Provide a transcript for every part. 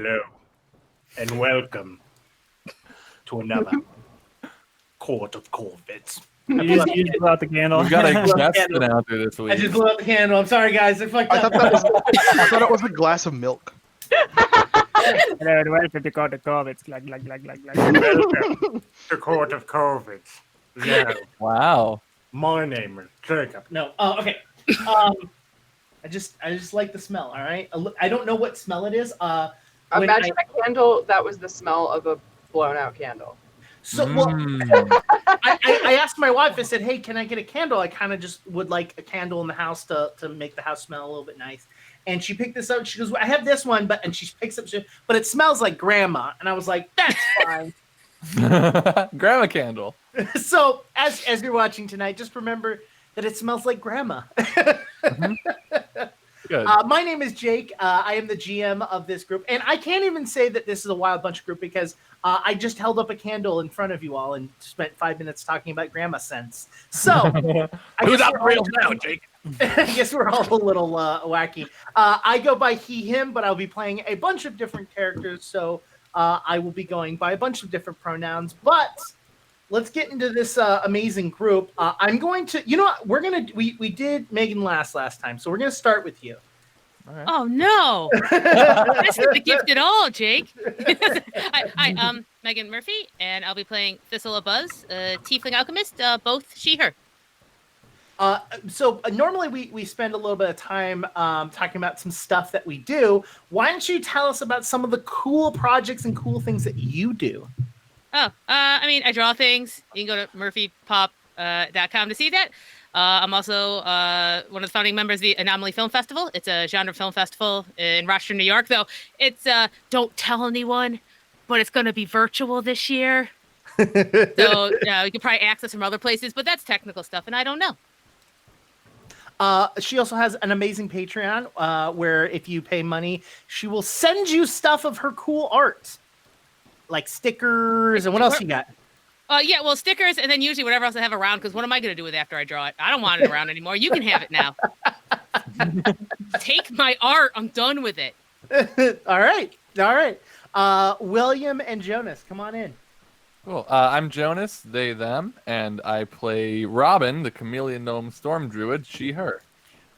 Hello, and welcome to another Court of Corvids. You just blew out the candle. We've got a guest announcer this week. I just blew out the candle. I'm sorry, guys. I fucked up. I thought it was a glass of milk. Hello and welcome to Court of Corvids. Welcome to Court of Corvids. No, Wow. my name is Jacob. No. Oh, okay. I just like the smell. All right. I don't know what smell it is. Imagine a candle that was the smell of a blown out candle. So well, I asked my wife. I said, "Hey, can I get a candle? I kind of just would like a candle in the house to make the house smell a little bit nice." And she picked this up. She goes, "I have this one, and she picks up shit, but it smells like grandma." And I was like, "That's fine." Grandma candle. So as you're watching tonight, just remember that it smells like grandma. Good. My name is Jake. I am the GM of this group, and I can't even say that this is a wild bunch group because I just held up a candle in front of you all and spent 5 minutes talking about grandma scents. So Who's up rails now, Jake? I guess we're all a little wacky. I go by he, him, but I'll be playing a bunch of different characters, so I will be going by a bunch of different pronouns. But let's get into this amazing group. I'm going to, you know what, we did Megan last time, so we're going to start with you. All right. Oh no! That's not the gift at all, Jake. I'm Megan Murphy, and I'll be playing Thistle of Buzz, Tiefling Alchemist, both she, her. So normally we spend a little bit of time talking about some stuff that we do. Why don't you tell us about some of the cool projects and cool things that you do? Oh, I draw things. You can go to murphypop.com to see that. I'm also one of the founding members of the Anomaly Film Festival. It's a genre film festival in Rochester, New York, though. It's don't tell anyone, but it's going to be virtual this year. So you can probably access from other places, but that's technical stuff, and I don't know. She also has an amazing Patreon where if you pay money, she will send you stuff of her cool art, like stickers and what else you got? Yeah, well, stickers and then usually whatever else I have around, because what am I going to do with it after I draw it? I don't want it around anymore. You can have it now. Take my art. I'm done with it. All right. William and Jonas, come on in. Cool. I'm Jonas, they, them, and I play Robin, the chameleon gnome storm druid, she, her.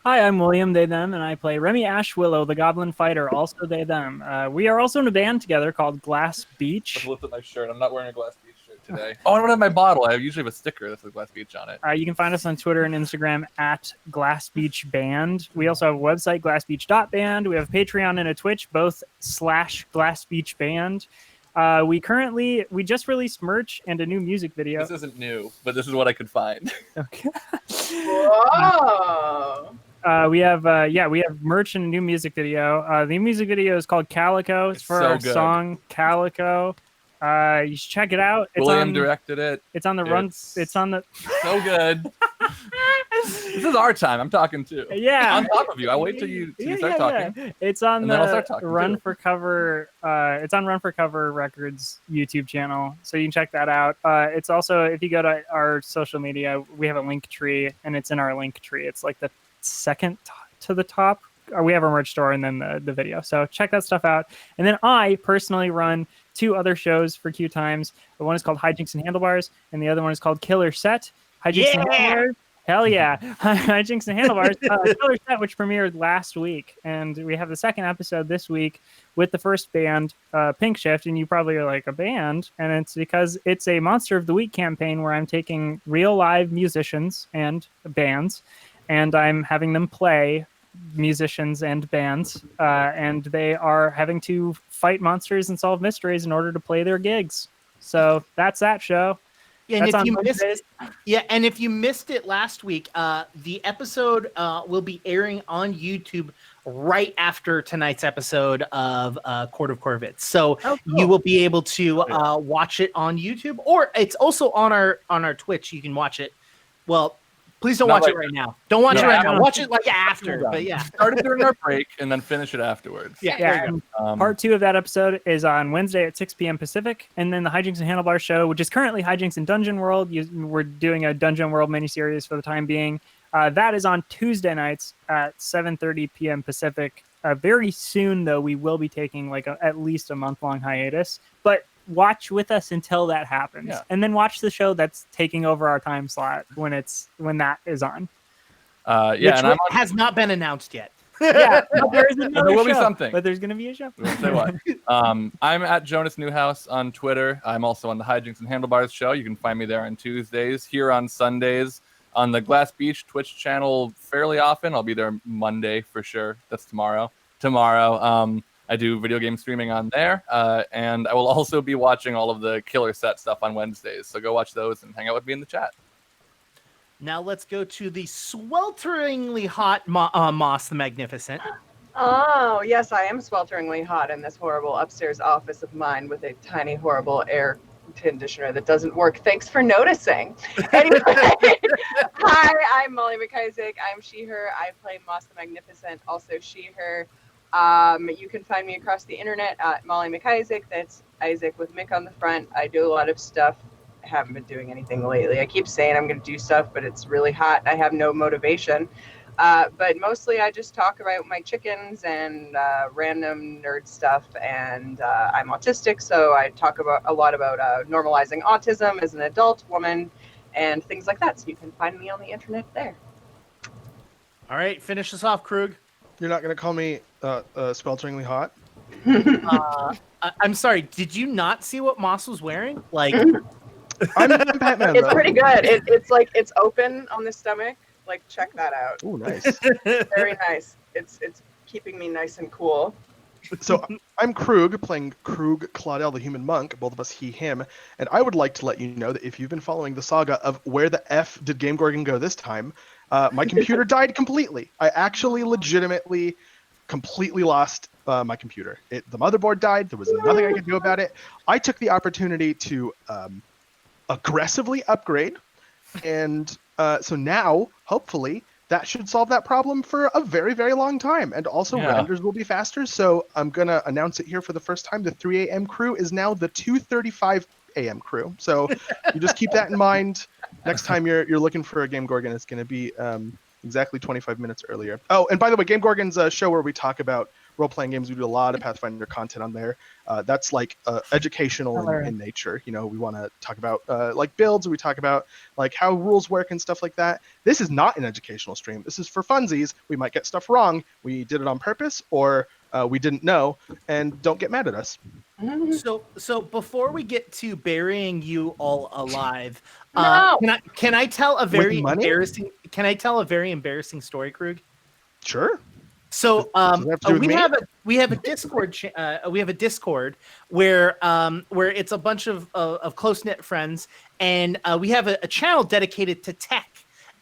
Hi, I'm William, they, them, and I play Remy Ashwillow, the goblin fighter, also they, them. We are also in a band together called Glass Beach. I've looked at my shirt. I'm not wearing a Glass Beach shirt today. Oh, I don't have my bottle. I usually have a sticker that says Glass Beach on it. You can find us on Twitter and Instagram at Glass Beach Band. We also have a website, glassbeach.band. We have a Patreon and a Twitch, both /Glass Beach Band. We just released merch and a new music video. This isn't new, but this is what I could find. Okay. Whoa! We have merch and a new music video. The music video is called Calico. It's for our song Calico. You should check it out. William directed it. It's on the run. It's on the. So good. This is our time. I'm talking too. Yeah. On top of you. I'll wait till you start talking. Yeah. It's on and the Run for Cover. It's on Run for Cover Records YouTube channel, so you can check that out. It's also, if you go to our social media, we have a link tree, and it's in our link tree. It's like the second to the top. We have our merch store and then the video. So check that stuff out. And then I personally run 2 other shows for QueueTimes. The one is called Hijinks and Handlebars, and the other one is called Killer Set. Hijinks and Handlebars. Hell yeah. Hijinks and Handlebars. Killer Set, which premiered last week. And we have the second episode this week with the first band, Pink Shift. And you probably are like, a band? And it's because it's a Monster of the Week campaign where I'm taking real live musicians and bands, and I'm having them play musicians and bands, and they are having to fight monsters and solve mysteries in order to play their gigs. So that's that show. Yeah, and if you missed it last week, the episode will be airing on YouTube right after tonight's episode of Court of Corvids. So you will be able to watch it on YouTube, or it's also on our Twitch. You can watch it. Well, please don't watch it right now. Don't watch it right now. Watch it like after. But yeah, start it during our break and then finish it afterwards. Yeah. Part 2 of that episode is on Wednesday at 6 p.m. Pacific, and then the Hijinks and Handlebars show, which is currently Hijinks in Dungeon World. We're doing a Dungeon World miniseries for the time being. That is on Tuesday nights at 7:30 p.m. Pacific. very soon, though, we will be taking like at least a month-long hiatus. But watch with us until that happens, and then watch the show that's taking over our time slot when that is on. Which has not been announced yet. Yeah, but there is another there will show, be something. but there's going to be a show. We won't say what. I'm at Jonas Newhouse on Twitter. I'm also on the Hijinks and Handlebars show. You can find me there on Tuesdays, here on Sundays, on the Glass Beach Twitch channel fairly often. I'll be there Monday for sure. That's tomorrow. I do video game streaming on there, and I will also be watching all of the Killer Set stuff on Wednesdays. So go watch those and hang out with me in the chat. Now let's go to the swelteringly hot Moss the Magnificent. Oh, yes, I am swelteringly hot in this horrible upstairs office of mine with a tiny, horrible air conditioner that doesn't work. Thanks for noticing. Anyway, hi, I'm Molly McIsaac. I'm she, her. I play Moss the Magnificent, also she, her. You can find me across the internet at Molly McIsaac. That's Isaac with Mick on the front. I do a lot of stuff. I haven't been doing anything lately. I keep saying I'm going to do stuff, but it's really hot. I have no motivation. But mostly I just talk about my chickens and random nerd stuff. And I'm autistic, so I talk a lot about normalizing autism as an adult woman and things like that. So you can find me on the internet there. All right, finish us off, Krug. You're not going to call me swelteringly hot? I'm sorry, did you not see what Moss was wearing? Like... I'm Batman. It's pretty good. It's like it's open on the stomach. Like check that out. Oh, nice. Very nice. It's keeping me nice and cool. So I'm Krug, playing Krug Claudel, the human monk. Both of us he, him. And I would like to let you know that if you've been following the saga of where the F did Game Gorgon go this time, my computer died completely. I actually legitimately completely lost my computer. The motherboard died. There was nothing I could do about it. I took the opportunity to aggressively upgrade, and so now hopefully that should solve that problem for a very, very long time. And also renders will be faster, so I'm gonna announce it here for the first time. The 3 a.m. crew is now the 2:35 a.m. crew, so you just keep that in mind. Next time you're looking for a Game Gorgon, it's gonna be exactly 25 minutes earlier. Oh, and by the way, Game Gorgon's a show where we talk about role-playing games. We do a lot of Pathfinder content on there. That's like educational in nature. You know, we want to talk about like builds. We talk about like how rules work and stuff like that. This is not an educational stream. This is for funsies. We might get stuff wrong. We did it on purpose, or we didn't know, and don't get mad at us. So before we get to burying you all alive, No! can I tell a very money? embarrassing? Can I tell a very embarrassing story, Krug? Sure. So Does it have to do with me? we have a Discord we have a Discord where it's a bunch of close knit friends, and we have a channel dedicated to tech.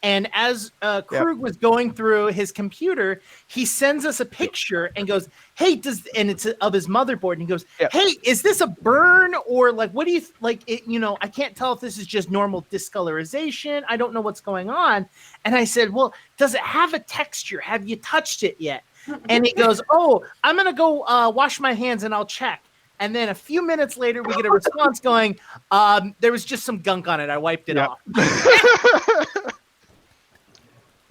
And as Krug was going through his computer, he sends us a picture and goes, "Hey, and it's of his motherboard." And he goes, "Hey, is this a burn or like what do you like? It, you know, I can't tell if this is just normal discolorization. I don't know what's going on." And I said, "Well, does it have a texture? Have you touched it yet?" And he goes, "Oh, I'm gonna go wash my hands and I'll check." And then a few minutes later, we get a response going, "There was just some gunk on it. I wiped it off."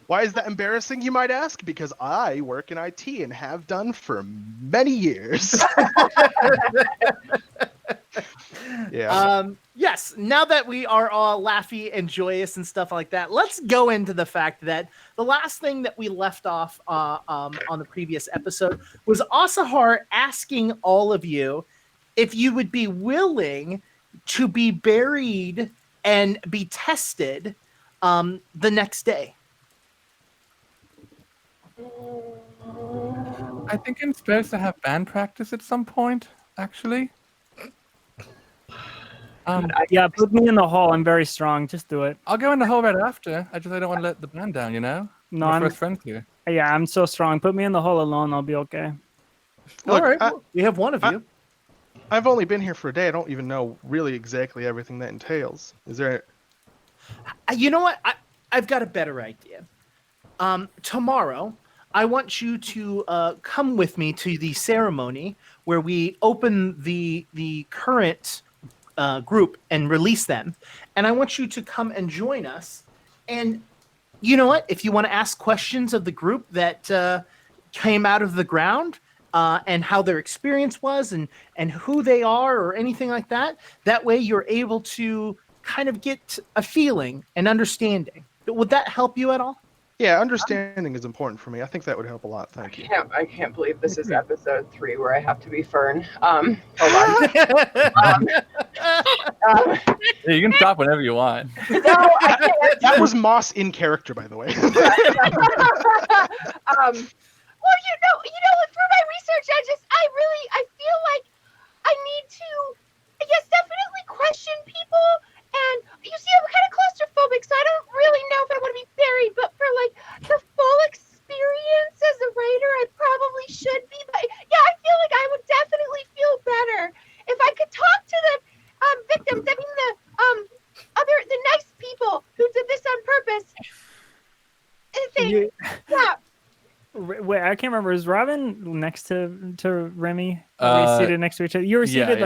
Why is that embarrassing, you might ask? Because I work in IT and have done for many years. Yes, now that we are all laughy and joyous and stuff like that, let's go into the fact that the last thing that we left off on the previous episode was Asahar asking all of you if you would be willing to be buried and be tested the next day. I think I'm supposed to have band practice at some point, actually. Yeah, put me in the hall. I'm very strong. Just do it. I'll go in the hole right after. I don't want to let the band down, you know? No, My I'm first friend here. Yeah, I'm so strong. Put me in the hole alone. I'll be okay. Look, all right, we have one of you. I've only been here for a day. I don't even know really exactly everything that entails. Is there? You know what? I've got a better idea. Tomorrow, I want you to come with me to the ceremony where we open the current group and release them. And I want you to come and join us. And you know what? If you want to ask questions of the group that came out of the ground, and how their experience was, and who they are, or anything like that. That way, you're able to kind of get a feeling and understanding. Would that help you at all? Yeah, understanding is important for me. I think that would help a lot. Thank you. I can't believe this is episode 3 where I have to be Fern. Hold on. Yeah, you can stop whenever you want. No, I can't. That was Moss in character, by the way. Well, through my research, I feel like I need to, I guess, definitely question people. And you see, I'm kind of claustrophobic, so I don't really know if I want to be buried. But for like the full experience as a writer, I probably should be. But yeah, I feel like I would definitely feel better if I could talk to the victims. I mean, the nice people who did this on purpose. Yeah. Wait, I can't remember. Is Robin next to Remy? Were we seated next to each other? You were seated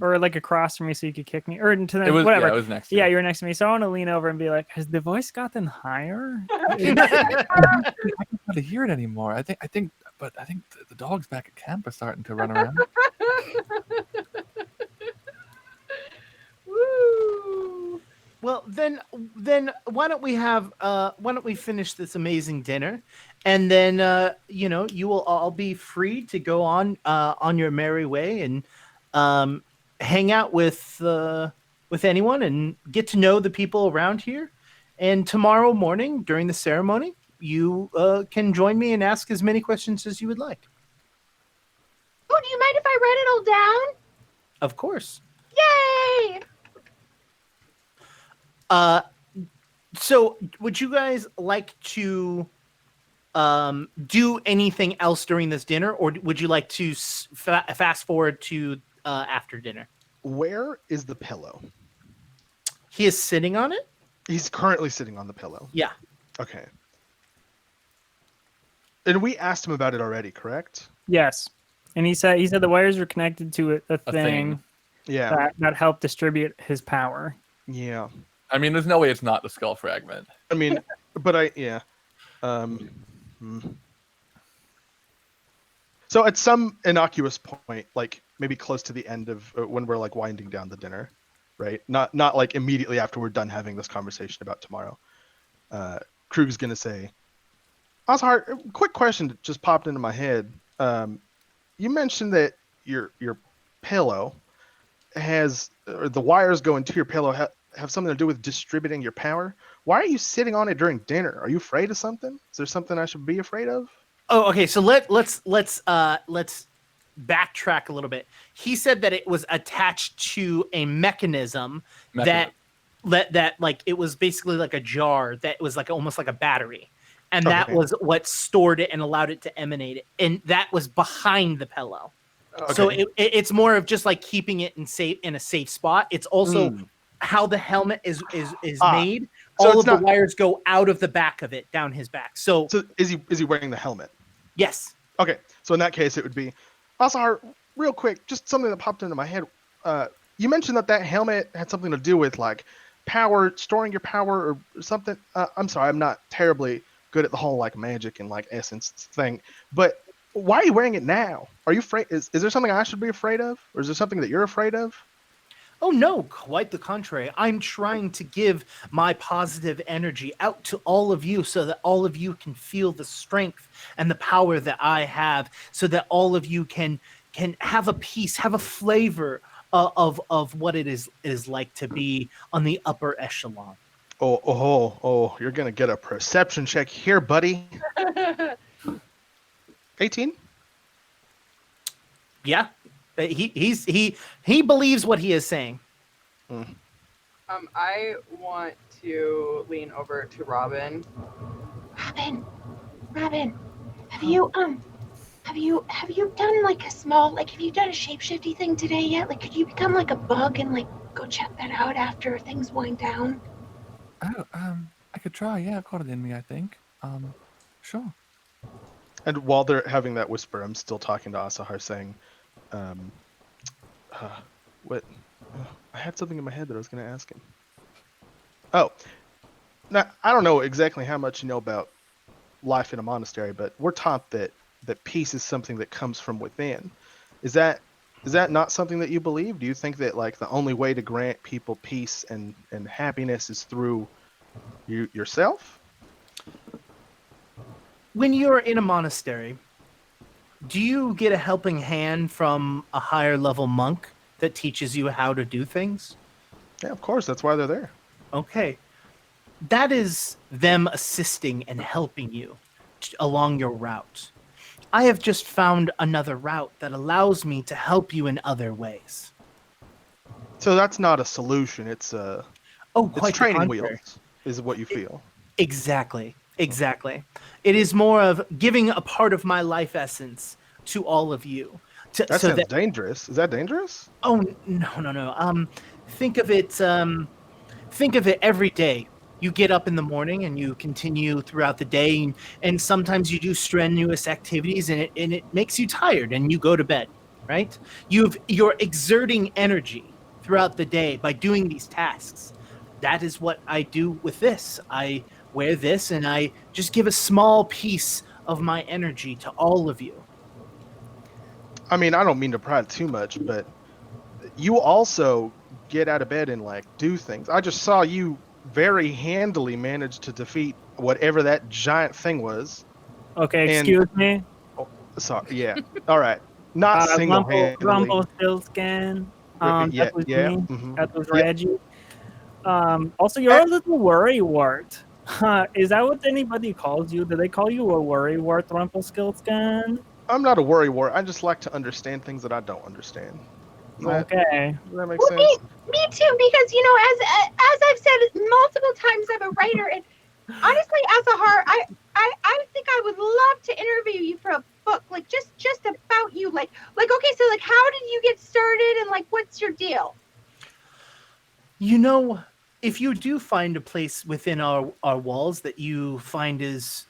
or like across from me, so you could kick me, or to the whatever. Yeah, it was next. To yeah, you. you were next to me, so I want to lean over and be like, "Has the voice gotten higher?" I can't really hear it anymore. I think the dogs back at camp are starting to run around. Woo. Well, then why don't we finish this amazing dinner, and then you will all be free to go on your merry way and hang out with anyone and get to know the people around here. And tomorrow morning during the ceremony, you can join me and ask as many questions as you would like. Oh, do you mind if I write it all down? Of course. Yay! So would you guys like to do anything else during this dinner, or would you like to fast forward to after dinner? Where is the pillow? He is sitting on it? He's currently sitting on the pillow. Yeah. Okay. And we asked him about it already, correct? Yes, and he said the wires were connected to a thing. Yeah. That helped distribute his power. Yeah. I mean, there's no way it's not the skull fragment. I mean, but So at some innocuous point, like maybe close to the end of when we're like winding down the dinner, right? Not like immediately after we're done having this conversation about tomorrow. Krug's gonna say, Oscar, quick question that just popped into my head. You mentioned that your pillow has, or the wires going to your pillow have something to do with distributing your power. Why are you sitting on it during dinner? Are you afraid of something? Is there something I should be afraid of? Oh, okay. So let's backtrack a little bit. He said that it was attached to a mechanism that like it was basically like a jar that was like almost like a battery, and that was what stored it and allowed it to emanate it, and that was behind the pillow. Okay. So it's more of just like keeping it in a safe spot. It's also how the helmet is made. So all of the wires go out of the back of it down his back. So is he wearing the helmet? Yes. Okay. So in that case, it would be. Also, real quick, just something that popped into my head. You mentioned that helmet had something to do with like power, storing your power or something. I'm sorry, I'm not terribly good at the whole like magic and like essence thing. But why are you wearing it now? Are you afraid? Is there something I should be afraid of, or is there something that you're afraid of? Oh, no, quite the contrary. I'm trying to give my positive energy out to all of you so that all of you can feel the strength and the power that I have, so that all of you can have a piece, have a flavor of what it is like to be on the upper echelon. Oh, you're going to get a perception check here, buddy. 18? Yeah. He believes what he is saying. I want to lean over to Robin. Robin, have you done like a small, like, have you done a shapeshifty thing today yet? Like, could you become like a bug and like go check that out after things wind down? Oh, I could try. Yeah, I've got it in me, I think. Sure. And while they're having that whisper, I'm still talking to Asahar, saying, what? I had something in my head that I was going to ask him. Oh, now I don't know exactly how much you know about life in a monastery, but we're taught that peace is something that comes from within. Is that not something that you believe? Do you think that like the only way to grant people peace and happiness is through yourself? When you're in a monastery, do you get a helping hand from a higher level monk that teaches you how to do things? Yeah, of course. That's why they're there. Okay. That is them assisting and helping you along your route. I have just found another route that allows me to help you in other ways. So that's not a solution. It's Quite the training contrary. wheels, is what you feel. Exactly. It is more of giving a part of my life essence to all of you. That sounds dangerous. Is that dangerous? Oh no. Think of it. Think of it every day. You get up in the morning and you continue throughout the day, and sometimes you do strenuous activities, and it makes you tired, and you go to bed. Right? You're exerting energy throughout the day by doing these tasks. That is what I do with this. I wear this, and I just give a small piece of my energy to all of you. I mean, I don't mean to pry too much, but you also get out of bed and like do things. I just saw you very handily manage to defeat whatever that giant thing was. Okay, excuse me. Sorry, yeah. All right. Not single-handedly. Rumpelstiltskin. That was me. Mm-hmm. That was Reggie. Also, you're a little worrywart. Is that what anybody calls you? Do they call you a worrywart, Rumpelstiltskin? I'm not a worrywart. I just like to understand things that I don't understand. Okay. Does that make Well, sense? me too, because as I've said multiple times, I'm a writer, and honestly, Asahar, I think I would love to interview you for a book, like just about you, like okay, so like how did you get started, and like what's your deal? If you do find a place within our walls that you find is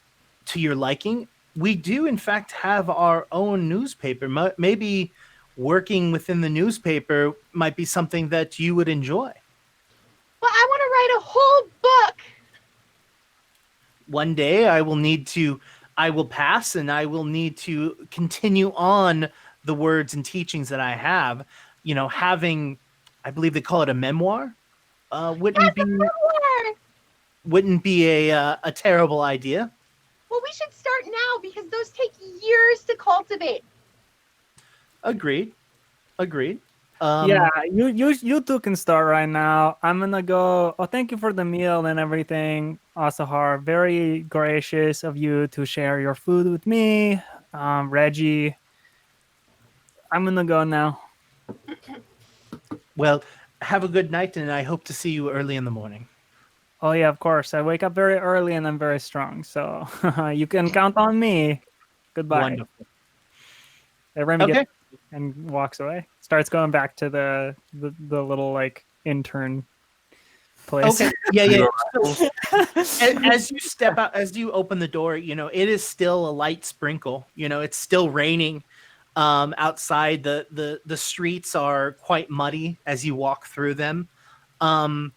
to your liking, we do in fact have our own newspaper. Maybe working within the newspaper might be something that you would enjoy. Well, I want to write a whole book. One day I will pass, and I will need to continue on the words and teachings that I have. Having, I believe they call it a memoir, wouldn't be a terrible idea. Well, we should start now because those take years to cultivate. Agreed. Yeah, you two can start right now. I'm gonna go. Oh, thank you for the meal and everything, Asahar. Very gracious of you to share your food with me, Reggie. I'm gonna go now. Well, have a good night, and I hope to see you early in the morning. Oh yeah, of course. I wake up very early and I'm very strong, so you can count on me. Goodbye. Wonderful. Remy Okay. gets and walks away. Starts going back to the little like intern place. Okay. Yeah. As you step out, as you open the door, it is still a light sprinkle. It's still raining. Outside, the streets are quite muddy as you walk through them. Are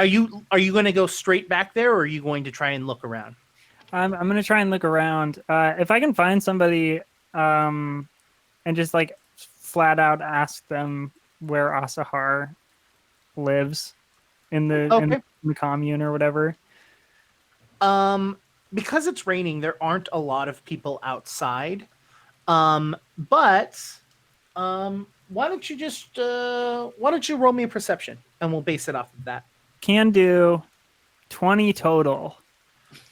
you going to go straight back there, or are you going to try and look around? I'm going to try and look around. If I can find somebody and just like flat out ask them where Asahar lives in the commune or whatever. Because it's raining, there aren't a lot of people outside. But why don't you roll me a perception, and we'll base it off of that. Can do 20 total.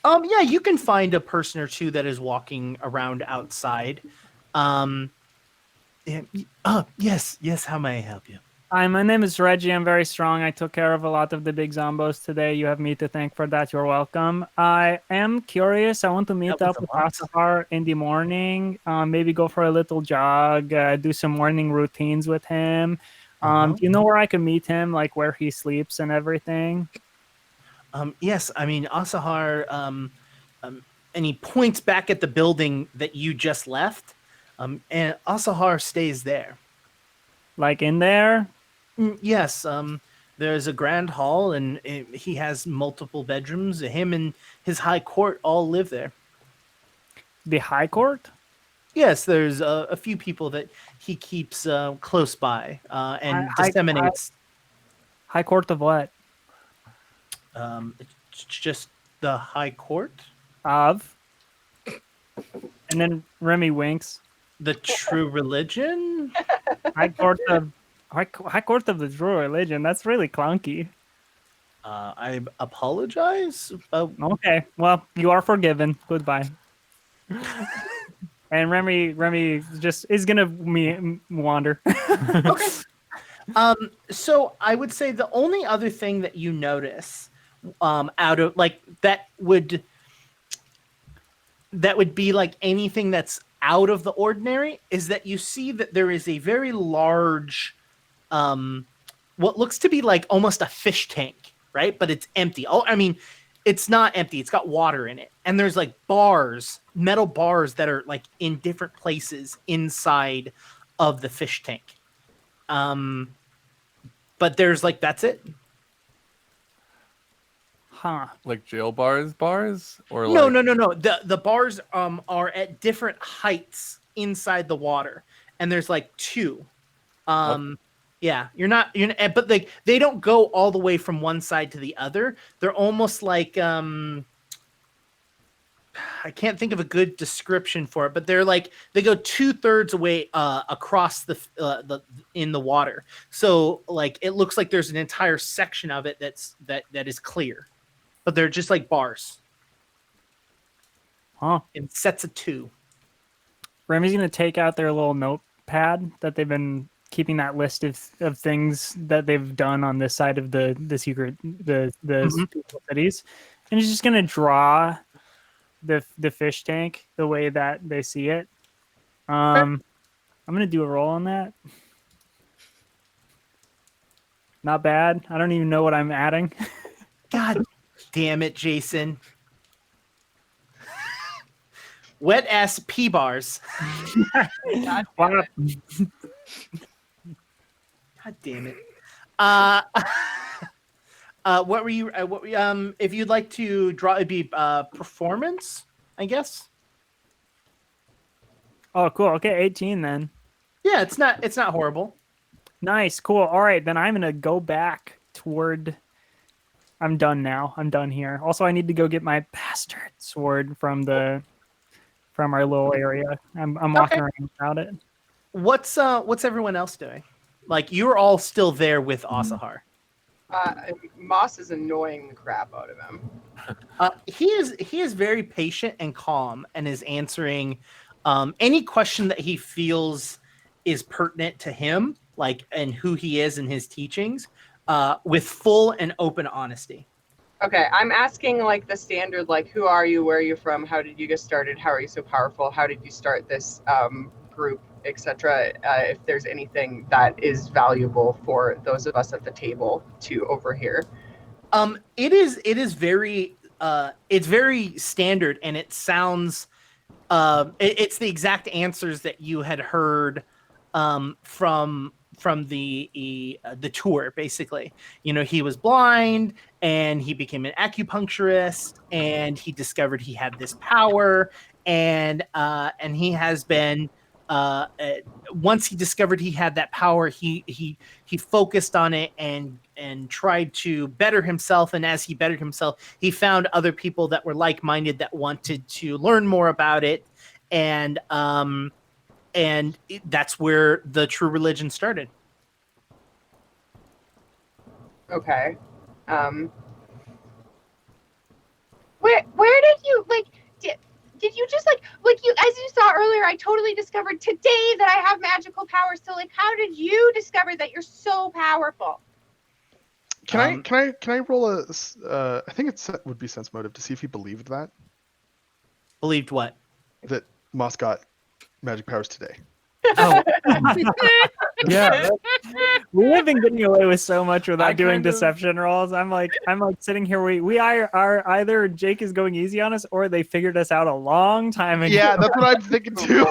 Yeah, you can find a person or two that is walking around outside. Yes, how may I help you? Hi, my name is Reggie. I'm very strong. I took care of a lot of the big zombos today. You have me to thank for that. You're welcome. I am curious. I want to meet up with Asahar in the morning. Maybe go for a little jog, do some morning routines with him. Do you know where I can meet him, like where he sleeps and everything? Yes, I mean, Asahar, and he points back at the building that you just left, and Asahar stays there. Like in there? Yes, There's a grand hall, and he has multiple bedrooms. Him and his high court all live there. The High Court? Yes, there's a few people that he keeps close by and High- disseminates. High Court of what? It's just the high court, Of. And then Remy winks. the true religion. High Court of the True Religion. That's really clunky. I apologize. Okay, well, you are forgiven. Goodbye. And Remy just is gonna wander. Okay. So I would say the only other thing that you notice, out of like that would be like anything that's out of the ordinary, is that you see that there is a very large, what looks to be like almost a fish tank, right? But it's empty. Oh, I mean, it's not empty. It's got water in it. And there's like bars, metal bars that are like in different places inside of the fish tank. But there's like, that's it. Huh. Like jail bars, or No, like... no. The bars are at different heights inside the water, and there's like two. Yeah, but like they don't go all the way from one side to the other. They're almost like I can't think of a good description for it, but they're like they go 2/3 away across the in the water. So like it looks like there's an entire section of it that is clear, but they're just like bars. Huh. In sets of 2. Remy's gonna take out their little notepad that they've been keeping that list of things that they've done on this side of the secret secret cities, and he's just gonna draw the fish tank the way that they see it. I'm gonna do a roll on that. Not bad. I don't even know what I'm adding. God damn it, Jason. Wet ass pee bars. Wow. God damn it. What were you? If you'd like to draw, it'd be performance, I guess. Oh, cool. Okay, 18 then. Yeah, it's not horrible. Nice, cool. All right, then I'm gonna go back toward. I'm done now. I'm done here. Also, I need to go get my bastard sword from our little area. I'm walking around without it. What's everyone else doing? Like you're all still there with Asahar. Moss is annoying the crap out of him. He is very patient and calm and is answering any question that he feels is pertinent to him, like and who he is and his teachings, with full and open honesty. Okay, I'm asking like the standard, like who are you, where are you from, how did you get started, how are you so powerful, how did you start this group, etc. If there's anything that is valuable for those of us at the table to overhear. It is very it's very standard, and it sounds it's the exact answers that you had heard from the tour. Basically, you know, he was blind and he became an acupuncturist, and he discovered he had this power, and he has been once he discovered he had that power, he focused on it and tried to better himself. And as he bettered himself, he found other people that were like-minded that wanted to learn more about it. And that's where the true religion started. Okay. Where did you did you just like you, as you saw earlier, I totally discovered today that I have magical powers. So like, how did you discover that you're so powerful? Can I roll a? I think it would be sense motive to see if he believed that. Believed what? That Moss got magic powers today. Oh. Yeah, we have been getting away with so much without I doing kind of- deception rolls. I'm like sitting here. We are either Jake is going easy on us, or they figured us out a long time ago. Yeah, that's what I'm thinking too.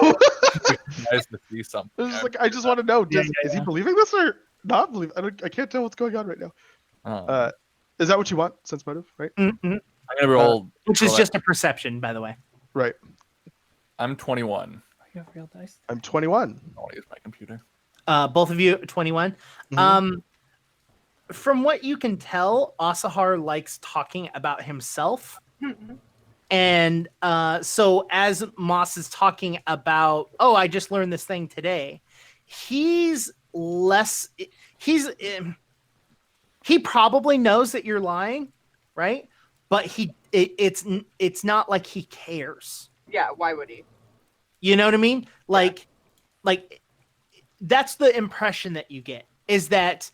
Nice to see something. It's just like I just want to know: is he believing this or not believing? I can't tell what's going on right now. Is that what you want? Sense motive, right? Mhm. I'm gonna roll, Which is roll just a perception, by the way. Right. I'm 21. You have real dice. I'm 21. I'll use my computer. Both of you 21. Mhm. From what you can tell, Asahar likes talking about himself. And so as Moss is talking about, oh, I just learned this thing today, he probably knows that you're lying, right? But it's not like he cares. Yeah, why would he? You know what I mean? Like that's the impression that you get is that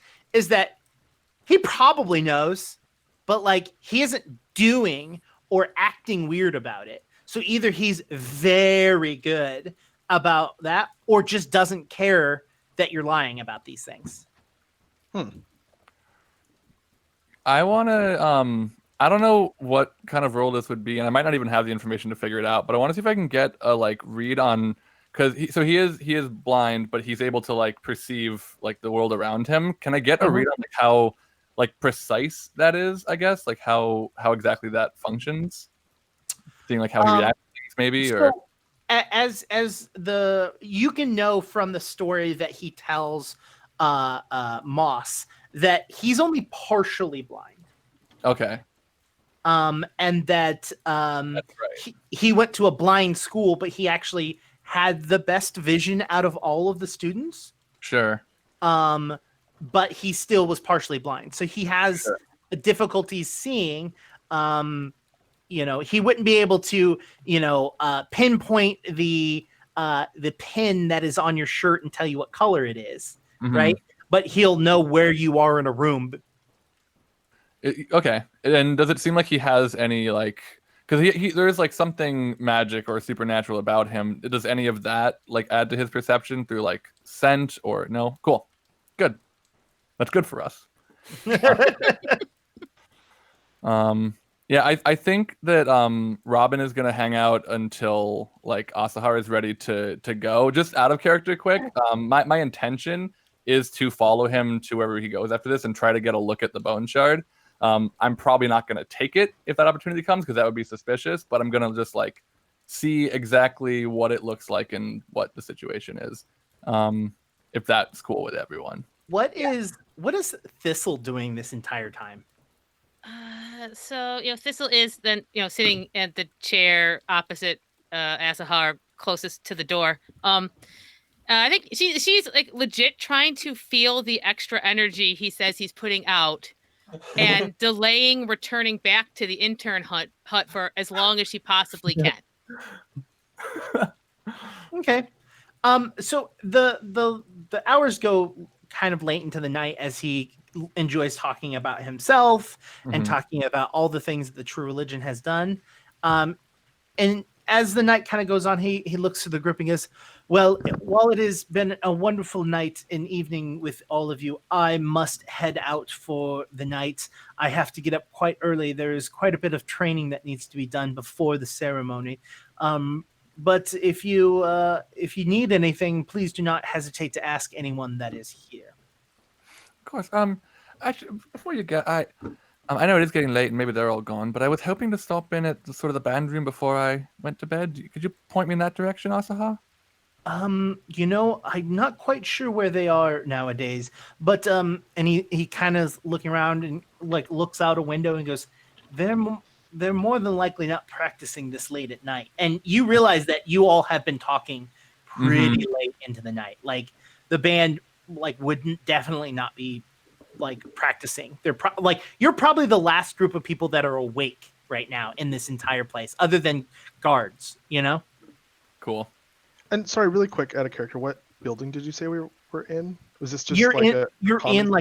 he probably knows, but like he isn't doing or acting weird about it. So either he's very good about that or just doesn't care that you're lying about these things. I want to. I don't know what kind of role this would be, and I might not even have the information to figure it out. But I want to see if I can get a read on, because he is blind, but he's able to perceive the world around him. Can I get a read on how precise that is? I guess how exactly that functions. Seeing how he reacts, maybe, so or as you can know from the story that he tells Moss that he's only partially blind. Okay. And that That's right. he went to a blind school, but he actually had the best vision out of all of the students. Sure. But he still was partially blind, so he has difficulties seeing. He wouldn't be able to, pinpoint the pin that is on your shirt and tell you what color it is, right? But he'll know where you are in a room. Okay. And does it seem like he has any because there is something magic or supernatural about him? Does any of that add to his perception through scent or no? Cool. Good. That's good for us. Yeah, I think that Robin is gonna hang out until Asahar is ready to go. Just out of character, quick. My intention is to follow him to wherever he goes after this and try to get a look at the bone shard. I'm probably not gonna take it if that opportunity comes because that would be suspicious. But I'm gonna just see exactly what it looks like and what the situation is. If that's cool with everyone. What is Thistle doing this entire time? So Thistle is then sitting at the chair opposite Asahar, closest to the door. I think she's legit trying to feel the extra energy he says he's putting out, and delaying returning back to the intern hut for as long as she possibly can. Okay. So the hours go kind of late into the night as he enjoys talking about himself and talking about all the things that the True Religion has done. And as the night kind of goes on, he looks to the group and goes, well, while it has been a wonderful night and evening with all of you, I must head out for the night. I have to get up quite early. There is quite a bit of training that needs to be done before the ceremony. But if you need anything, please do not hesitate to ask anyone that is here. Of course. Actually, before you get, I know it is getting late and maybe they're all gone, but I was hoping to stop in at the band room before I went to bed. Could you point me in that direction, Asaha? I'm not quite sure where they are nowadays, but and he kind of looking around and looks out a window and goes, they're more than likely not practicing this late at night. And you realize that you all have been talking pretty late into the night. The band wouldn't definitely not be practicing. They're you're probably the last group of people that are awake right now in this entire place, other than guards. Cool. And sorry, really quick, out of character, what building did you say we were in? Was this just you're a in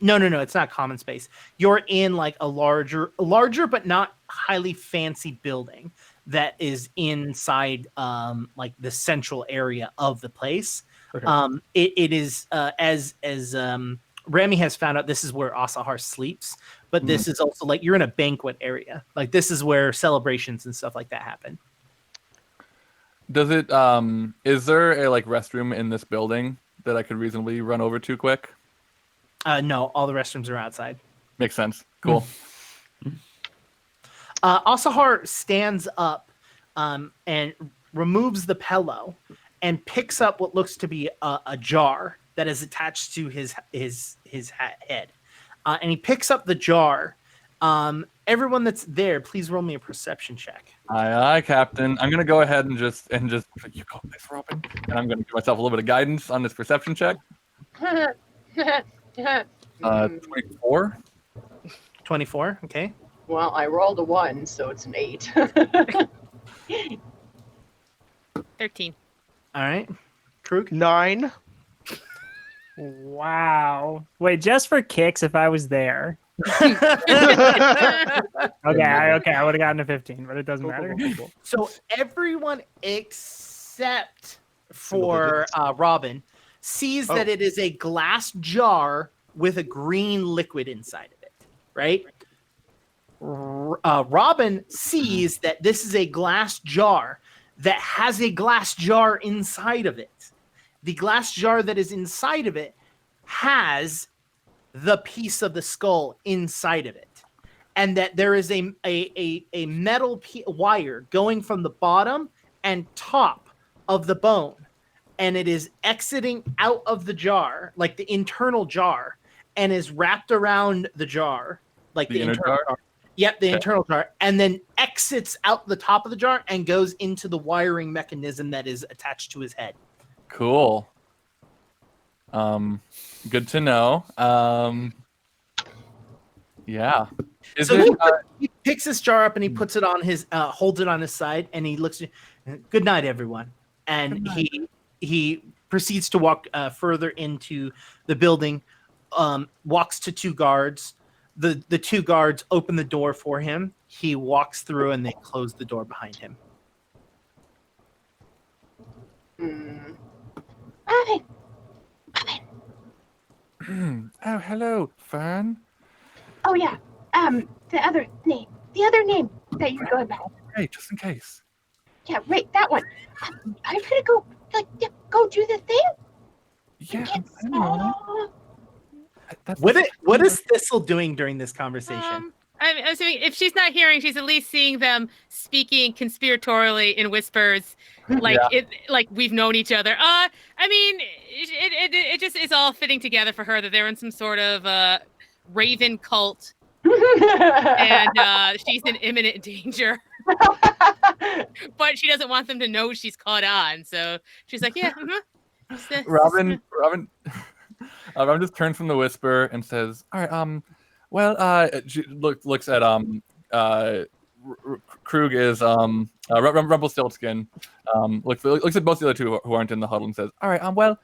no, it's not common space. You're in a larger but not highly fancy building that is inside the central area of the place. Okay. It is as Remy has found out, this is where Asahar sleeps, but this is also you're in a banquet area. This is where celebrations and stuff like that happen. Does it is there a restroom in this building that I could reasonably run over to quick? No, all the restrooms are outside. Makes sense. Cool. Asahar stands up and removes the pillow and picks up what looks to be a jar that is attached to his head. And he picks up the jar. Everyone that's there, please roll me a perception check. Aye, Captain. I'm gonna go ahead and just you go this, Robin, and I'm gonna give myself a little bit of guidance on this perception check. 24. 24. Okay. Well, I rolled a 1, so it's an 8. 13. All right. Krug. 9. Wow. Wait, just for kicks, if I was there. Okay, I would have gotten a 15, but it doesn't matter. So everyone except for Robin sees that it is a glass jar with a green liquid inside of it, right? Robin sees that this is a glass jar that has a glass jar inside of it. The glass jar that is inside of it has the piece of the skull inside of it. And that there is a metal wire going from the bottom and top of the bone. And it is exiting out of the jar, like the internal jar, and is wrapped around the jar, like the internal jar. Yep, the internal jar, and then exits out the top of the jar and goes into the wiring mechanism that is attached to his head. Cool. Good to know. Yeah. He picks this jar up and he puts it on his, holds it on his side, and he looks. Good night, everyone. And he proceeds to walk further into the building. Walks to 2 guards. The 2 guards open the door for him. He walks through and they close the door behind him. Oh, hello, Fern. Oh yeah. The other name that you're going by. Hey, just in case. Yeah, right, that one. I'm gonna go go do the thing. Yeah. It's, What is Thistle doing during this conversation? I'm assuming if she's not hearing, she's at least seeing them speaking conspiratorially in whispers, like like we've known each other. I mean, it just is all fitting together for her that they're in some sort of raven cult, and she's in imminent danger. But she doesn't want them to know she's caught on, so she's like, "Yeah." Robin just turns from the whisper and says, "All right, she looks at Krug is Rumpelstiltskin. Looks at both the other 2 who aren't in the huddle and says, "All right, well,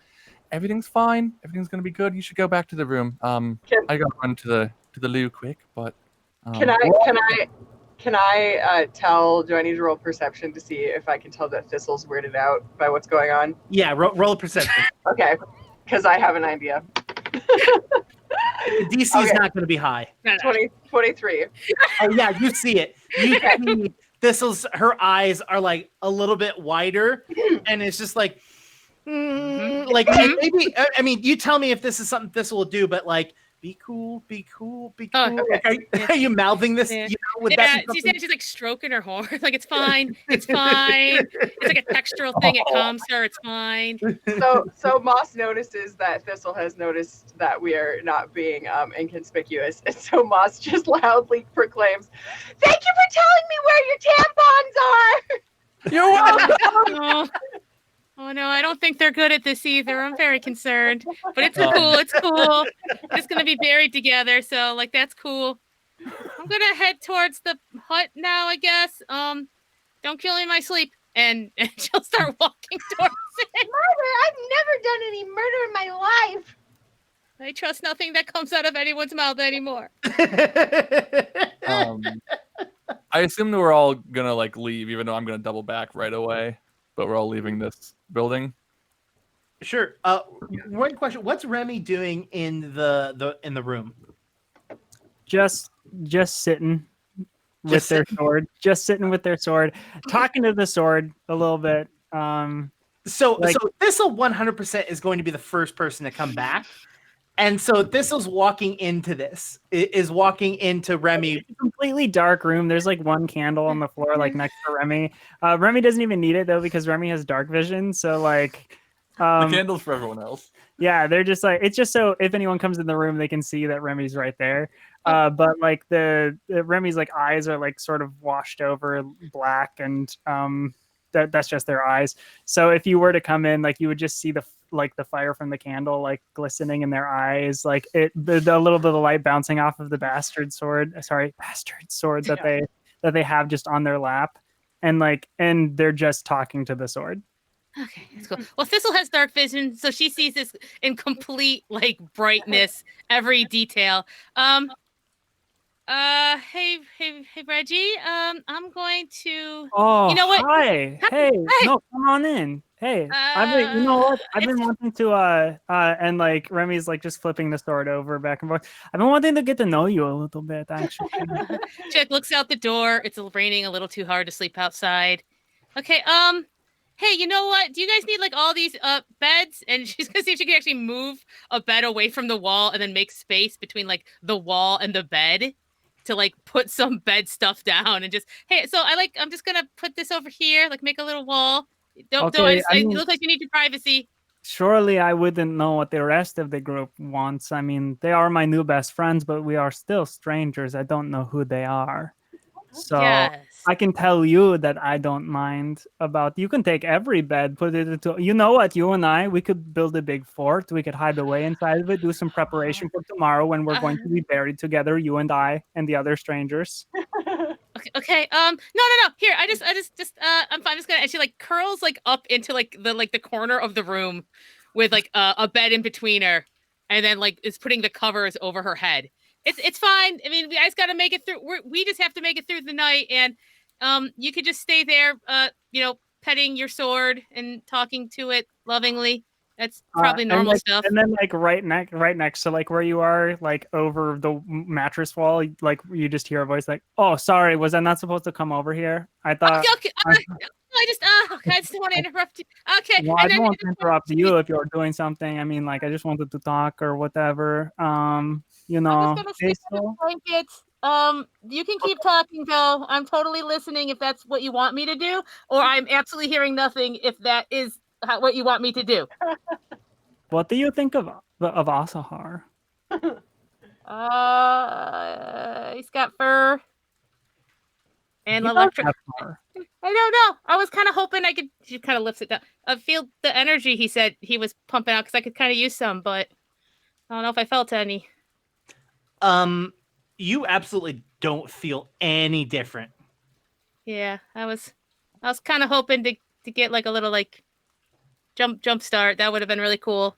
everything's fine. Everything's gonna be good. You should go back to the room. I gotta run to the loo quick, but Can I tell? Do I need to roll perception to see if I can tell that Thistle's weirded out by what's going on? Yeah, roll a perception. Okay, because I have an idea. DC is not going to be high. 23. Oh yeah, you see it. You see Thistle's, her eyes are like a little bit wider, and it's just like, like maybe. I mean, you tell me if this is something Thistle will do, but like, be cool, be cool, be cool. Oh, okay. Are you mouthing this? Yeah. You know, would that be She's like stroking her horn. Like, it's fine. It's fine. It's like a textural thing. It calms her. It's fine. So Moss notices that Thistle has noticed that we are not being inconspicuous. And so Moss just loudly proclaims, "Thank you for telling me where your tampons are!" you're welcome." Oh no, I don't think they're good at this either. I'm very concerned. But it's cool. It's cool. It's gonna be buried together, so like that's cool. I'm gonna head towards the hut now, I guess. Don't kill me in my sleep. And she'll start walking towards it. Murder? I've never done any murder in my life. I trust nothing that comes out of anyone's mouth anymore. I assume that we're all gonna like leave, even though I'm gonna double back right away. But we're all leaving this building. Sure. One question: what's Remy doing in the room? Just sitting with their sword. Just sitting with their sword, talking to the sword a little bit. So Thistle 100% is going to be the first person to come back, And so Thistle's walking into this, is walking into Remy. It's a completely dark room. There's like one candle on the floor, like next to Remy. Remy doesn't even need it though because Remy has dark vision. So like, The candle's for everyone else. yeah, they're just like it's just so if anyone comes in the room, they can see that Remy's right there. But like the Remy's like eyes are like sort of washed over black, and that's just their eyes. So if you were to come in, like you would just see the fire from the candle like glistening in their eyes, like the little bit of light bouncing off of the bastard sword that they have just on their lap, and they're just talking to the sword. Okay, that's cool. Well, Thistle has dark vision, so she sees this in complete like brightness, every detail. Hey, Reggie. I'm going to. Oh, you know what? Hi. Hey, Hey. no, come on in. Hey, you know what? I've been wanting to and like Remy's like just flipping the sword over back and forth. I've been wanting to get to know you a little bit, actually. Chick looks out the door. It's raining a little too hard to sleep outside. Okay. Hey, you know what? Do you guys need like all these beds? And she's gonna see if she can actually move a bed away from the wall and then make space between like the wall and the bed to like put some bed stuff down and just hey. So I'm just gonna put this over here, like make a little wall. Don't Okay, you look like you need your privacy. Surely I wouldn't know what the rest of the group wants. I mean, they are my new best friends, but we are still strangers. I don't know who they are. So Yes. I can tell you that I don't mind about you can take every bed, put it into you know what, you and I, we could build a big fort, we could hide away inside of it, do some preparation for tomorrow when we're going to be buried together, you and I and the other strangers. Okay. No. Here, I just I'm fine. I'm just gonna. And she like curls like up into like the corner of the room, with like a bed in between her, and then like is putting the covers over her head. It's fine. I mean, we guys got to make it through. We just have to make it through the night, and you could just stay there. Petting your sword and talking to it lovingly. That's probably normal stuff. And then like right next to like where you are, like over the mattress wall, like you just hear a voice like, "Oh, sorry, was I not supposed to come over here? I thought." Okay. I just didn't want to interrupt you. Okay. Well, I don't want to interrupt you if you're doing something. I mean, like I just wanted to talk or whatever. I'm just gonna sleep on the blanket. You can keep talking though. I'm totally listening if that's what you want me to do, or I'm absolutely hearing nothing if that is what you want me to do. What do you think of Asahar? He's got fur and He electric. does have fur. I don't know. I was kind of hoping I could. She kind of lifts it down. I feel the energy he said he was pumping out because I could kind of use some, but I don't know if I felt any. You absolutely don't feel any different. Yeah, I was kind of hoping to get like a little like jump start. That would have been really cool.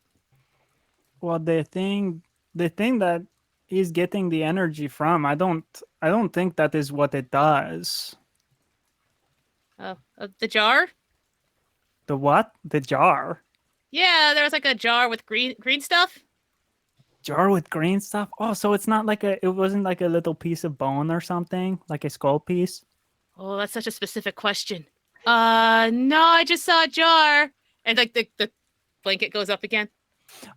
Well, the thing that he's getting the energy from, I don't think that is what it does. Oh, the jar? The what? The jar? Yeah, there was like a jar with green stuff. Jar with green stuff? Oh, so it's not like it wasn't like a little piece of bone or something, like a skull piece? Oh, that's such a specific question. No, I just saw a jar. And like the blanket goes up again.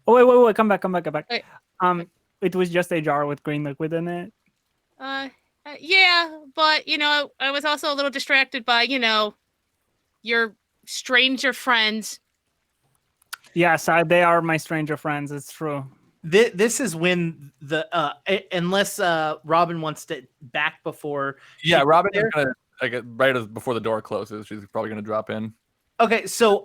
Oh wait, come back. Wait. It was just a jar with green liquid in it. Yeah, but I was also a little distracted by your stranger friends. Yes, they are my stranger friends. It's true. This is when unless Robin wants to back before. Yeah, Robin is gonna before the door closes. She's probably gonna drop in. Okay, so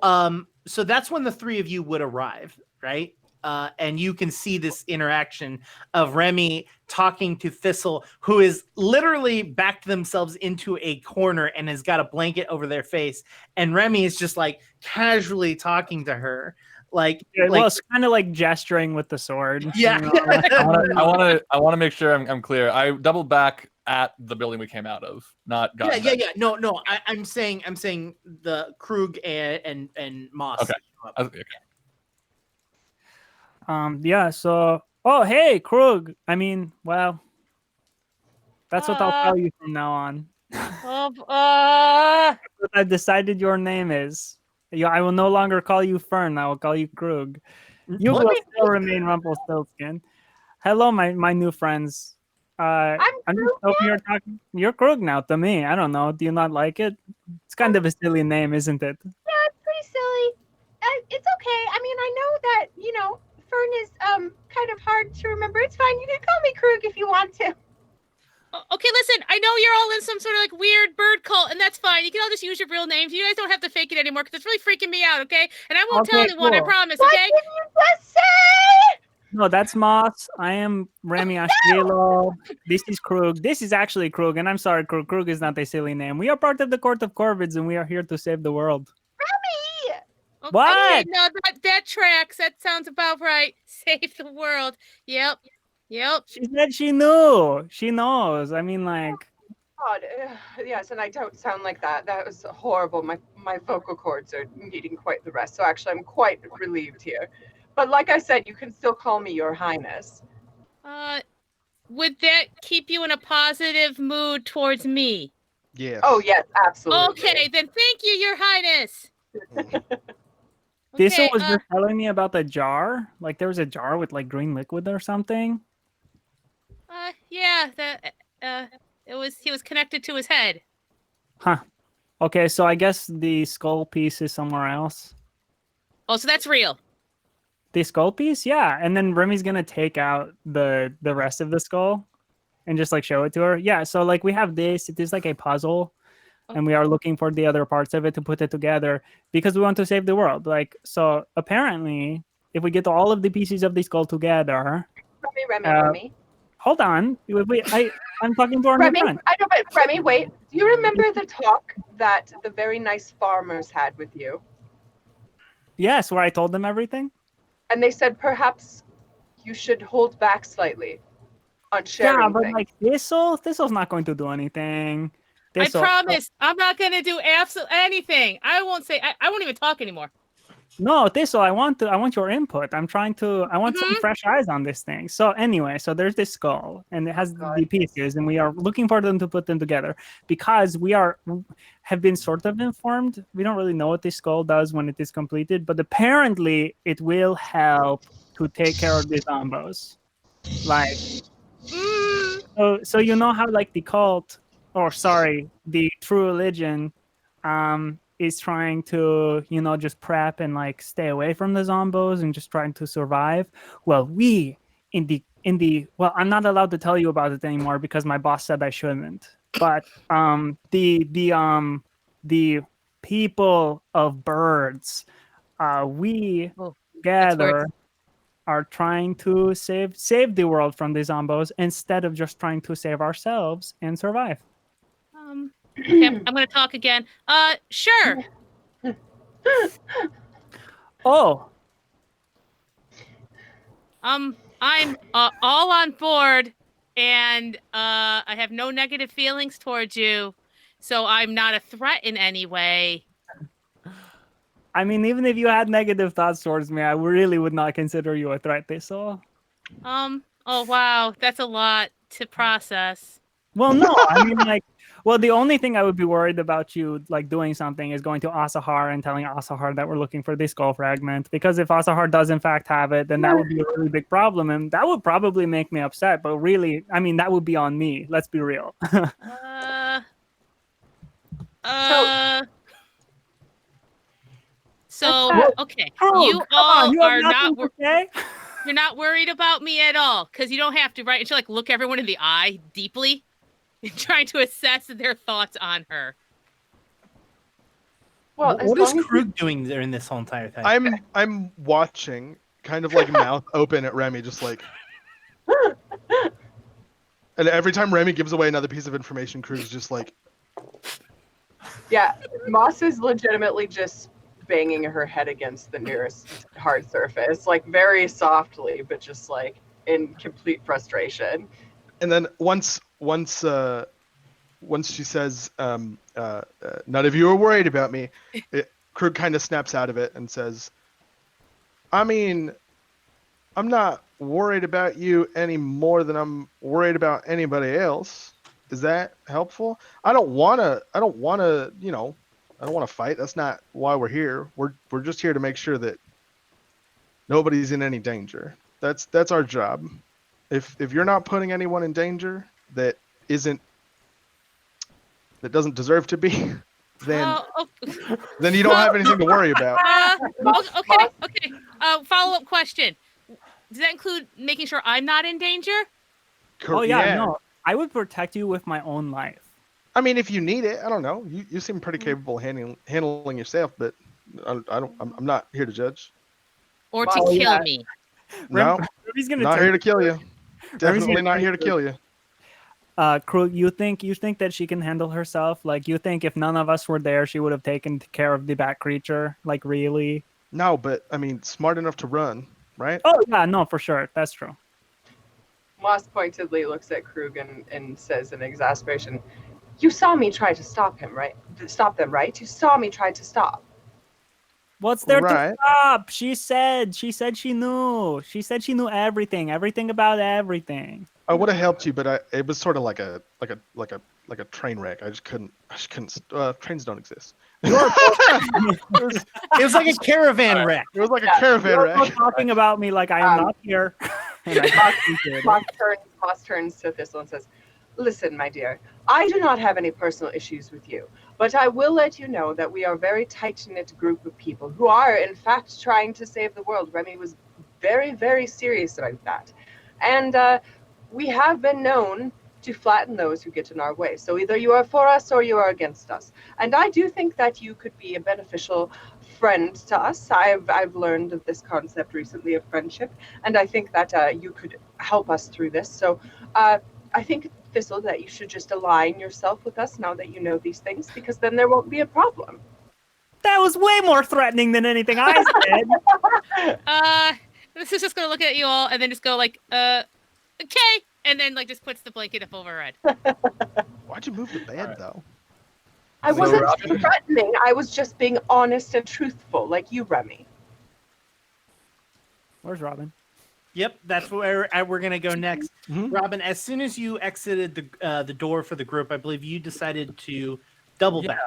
that's when the three of you would arrive, right? And you can see this interaction of Remy talking to Thistle, who is literally backed themselves into a corner and has got a blanket over their face, and Remy is just like casually talking to her, it's kind of like gesturing with the sword. Yeah, I want to make sure I'm clear. I doubled back at the building we came out of, not got. Yeah. No. I'm saying the Krug and Moss. Okay. Yeah. So, oh hey, Krug. I mean, well, that's what I'll call you from now on. I've decided your name is. Yeah, I will no longer call you Fern. I will call you Krug. You What? will still remain Rumpelstiltskin. Hello, my new friends. I'm just Krug hoping now? you're talking. You're Krug now to me. I don't know. Do you not like it? It's kind of a silly name, isn't it? Yeah, it's pretty silly. It's okay. I mean, I know that, Fern is kind of hard to remember. It's fine. You can call me Krug if you want to. Okay, listen, I know you're all in some sort of like weird bird cult, and that's fine. You can all just use your real names. You guys don't have to fake it anymore because it's really freaking me out, okay? And I won't tell Okay, anyone, I cool. promise, What okay? did you just say? No, that's Moss. I am Remy Ashvilo. This is Krug. This is actually Krug, and I'm sorry, Krug. Krug is not a silly name. We are part of the Court of Corvids, and we are here to save the world. Remy! Okay, What? no, that tracks. That sounds about right. Save the world. Yep. She said she knew. She knows. I mean, like, God, yes, and I don't sound like that. That was horrible. My vocal cords are needing quite the rest. So actually, I'm quite relieved here. But like I said, you can still call me Your Highness. Would that keep you in a positive mood towards me? Yes. Oh yes, absolutely. Okay, then thank you, Your Highness. Thistle Okay, was just telling me about the jar. Like, there was a jar with like green liquid or something. Yeah, he was connected to his head. Huh. Okay, so I guess the skull piece is somewhere else. Oh, so that's real. The skull piece, yeah. And then Remy's gonna take out the rest of the skull and just like show it to her. Yeah. So like we have this. It is like a puzzle, and we are looking for the other parts of it to put it together because we want to save the world. Like, so apparently, if we get all of the pieces of the skull together, Remy. hold on. I'm talking to our new Remy, friend. I know, but Remy, wait. Do you remember the talk that the very nice farmers had with you? Yes, where I told them everything. And they said perhaps you should hold back slightly on sharing Yeah, but things. like Thistle's not going to do anything. Thistle, I promise, I'm not gonna do absolutely anything. I won't say. I won't even talk anymore. No, Thistle, I want your input. I want some fresh eyes on this thing. So anyway, so there's this skull and it has the pieces and we are looking for them to put them together because have been sort of informed. We don't really know what this skull does when it is completed, but apparently it will help to take care of the zombos. Like, so you know how like the cult, or sorry, the true religion, is trying to, just prep and like stay away from the zombos and just trying to survive. Well, we in the well, I'm not allowed to tell you about it anymore because my boss said I shouldn't. But the people of birds, we together are trying to save the world from the zombos instead of just trying to save ourselves and survive. Okay, I'm gonna talk again. Sure. Oh. I'm all on board, and I have no negative feelings towards you, so I'm not a threat in any way. I mean, even if you had negative thoughts towards me, I really would not consider you a threat, Thistle. Oh wow, that's a lot to process. Well, no, I mean, like, well, the only thing I would be worried about you, like, doing something is going to Asahar and telling Asahar that we're looking for this skull fragment. Because if Asahar does, in fact, have it, then that would be a really big problem. And that would probably make me upset. But really, I mean, that would be on me. Let's be real. So, okay. You all are not... You're not worried about me at all. Because you don't have to, right? And she'll, like, look everyone in the eye deeply. Trying to assess their thoughts on her. Well, what is Krug doing during this whole entire thing? I'm watching, kind of like mouth open at Remy, just like. And every time Remy gives away another piece of information, Krug's just like. Yeah, Moss is legitimately just banging her head against the nearest hard surface, like very softly, but just like in complete frustration. And then once she says, none of you are worried about me, Krug kind of snaps out of it and says, I mean, I'm not worried about you any more than I'm worried about anybody else. Is that helpful? I don't want to fight. That's not why we're here. We're just here to make sure that nobody's in any danger. That's our job. If you're not putting anyone in danger that doesn't deserve to be, then you don't have anything to worry about. Okay. Follow-up question. Does that include making sure I'm not in danger? Oh yeah, no. I would protect you with my own life. I mean, if you need it, I don't know. You seem pretty capable handling yourself, but I'm not here to judge. Or to kill me. No, Ruby's gonna not turn here to kill you. Definitely not here to kill you. Krug, you think that she can handle herself? Like, you think if none of us were there, she would have taken care of the bat creature? Like, really? No, but I mean, smart enough to run, right? Oh yeah, no, for sure, that's true. Moss pointedly looks at Krug and says in exasperation, "You saw me try to stop him, right? Stop them, right? You saw me try to stop." What's there to stop? She said she knew. She said she knew everything about everything. I would have helped you, but it was sort of like a train wreck. I just couldn't. Trains don't exist. It was like a caravan wreck. It was like a caravan wreck. You're talking about me like I am not here. Moss turns to Thistle and says, "Listen, my dear, I do not have any personal issues with you, but I will let you know that we are a very tight-knit group of people who are, in fact, trying to save the world." Remy was very, very serious about that. And we have been known to flatten those who get in our way. So either you are for us or you are against us. And I do think that you could be a beneficial friend to us. I've learned of this concept recently of friendship, and I think that you could help us through this. So I think, Thistle, that you should just align yourself with us now that you know these things, because then there won't be a problem. That was way more threatening than anything I said. This is just gonna look at you all and then just go like, okay, and then like just puts the blanket up over her head. Why'd you move the bed though? I wasn't threatening. I was just being honest and truthful, like you, Remy. Where's Robin? Yep, that's where we're gonna go next. Mm-hmm. Robin, as soon as you exited the door for the group, I believe you decided to double back.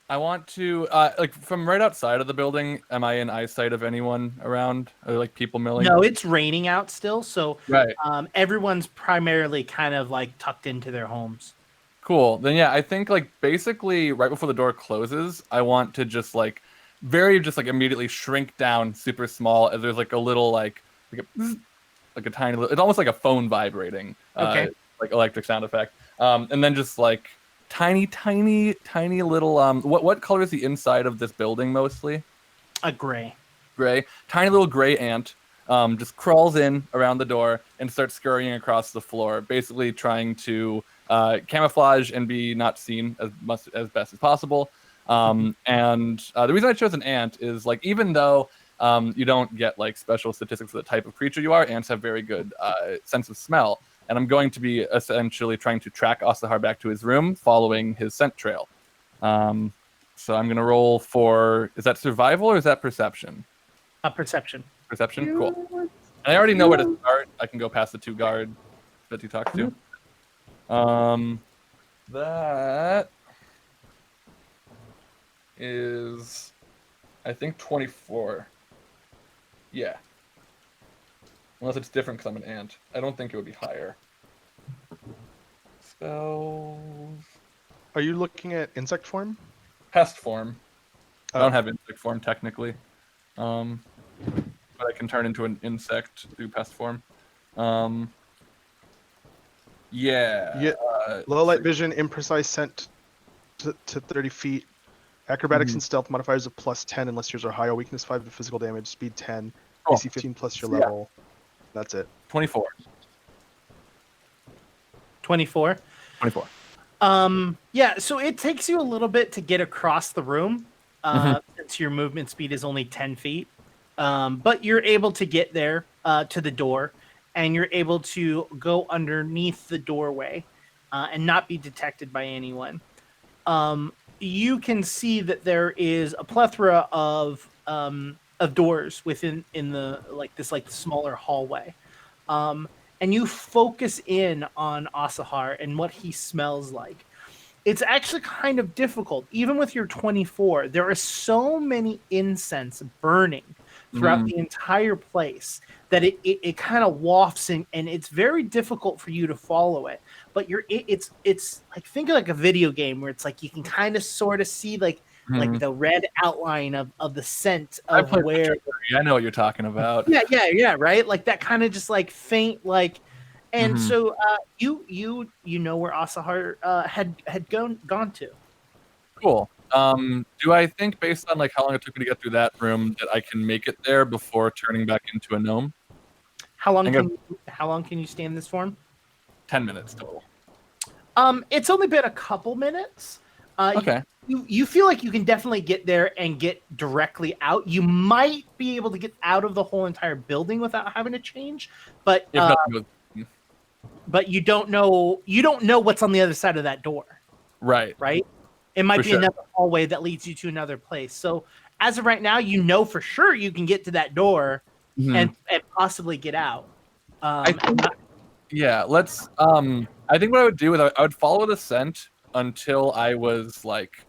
I want to like from right outside of the building. Am I in eyesight of anyone around? Are there, like people milling? No, it's raining out still, so right. Everyone's primarily kind of like tucked into their homes. Cool. Then yeah, I think like basically right before the door closes, I want to just like immediately shrink down super small as there's like a little like a tiny little, it's almost like a phone vibrating. Okay. Like electric sound effect. And then just like tiny little what color is the inside of this building mostly? A gray. Tiny little gray ant just crawls in around the door and starts scurrying across the floor, basically trying to camouflage and be not seen as best as possible. And the reason I chose an ant is like, even though you don't get like special statistics for the type of creature you are, ants have very good sense of smell. And I'm going to be essentially trying to track Asahar back to his room, following his scent trail. So I'm going to roll for, is that survival or is that perception? Perception. Perception? Cool. And I already know where to start. I can go past the two guard that you talked to. That is, I think, 24. Yeah. Unless it's different because I'm an ant. I don't think it would be higher. Spells. Are you looking at insect form? Pest form. I don't have insect form technically. But I can turn into an insect through pest form. Yeah. Low light vision, imprecise scent to 30 feet. Acrobatics and stealth modifiers of +10 unless yours are higher. Weakness 5 to physical damage. Speed 10. AC 15 plus your level. That's it. 24. 24. 24. Yeah, so it takes you a little bit to get across the room, since your movement speed is only 10 feet. But you're able to get there to the door, and you're able to go underneath the doorway and not be detected by anyone. You can see that there is a plethora of doors within the smaller hallway. And you focus in on Asahar and what he smells like. It's actually kind of difficult. Even with your 24, there are so many incense burning throughout the entire place that it kind of wafts and it's very difficult for you to follow it. But it's like, think of like a video game where it's like you can kind of sort of see like the red outline of the scent of where. I know what you're talking about. Yeah, right. Like that kind of just like faint like. And so you know where Asahar had gone to. Cool. Do I think based on like how long it took me to get through that room that I can make it there before turning back into a gnome? How long can you stay in this form? 10 minutes total. It's only been a couple minutes. Okay. You feel like you can definitely get there and get directly out. You might be able to get out of the whole entire building without having to change, but you don't know what's on the other side of that door. Right. It might be another hallway that leads you to another place. So as of right now, you know for sure you can get to that door and possibly get out. Let's. I think what I would do is I would follow the scent until I was like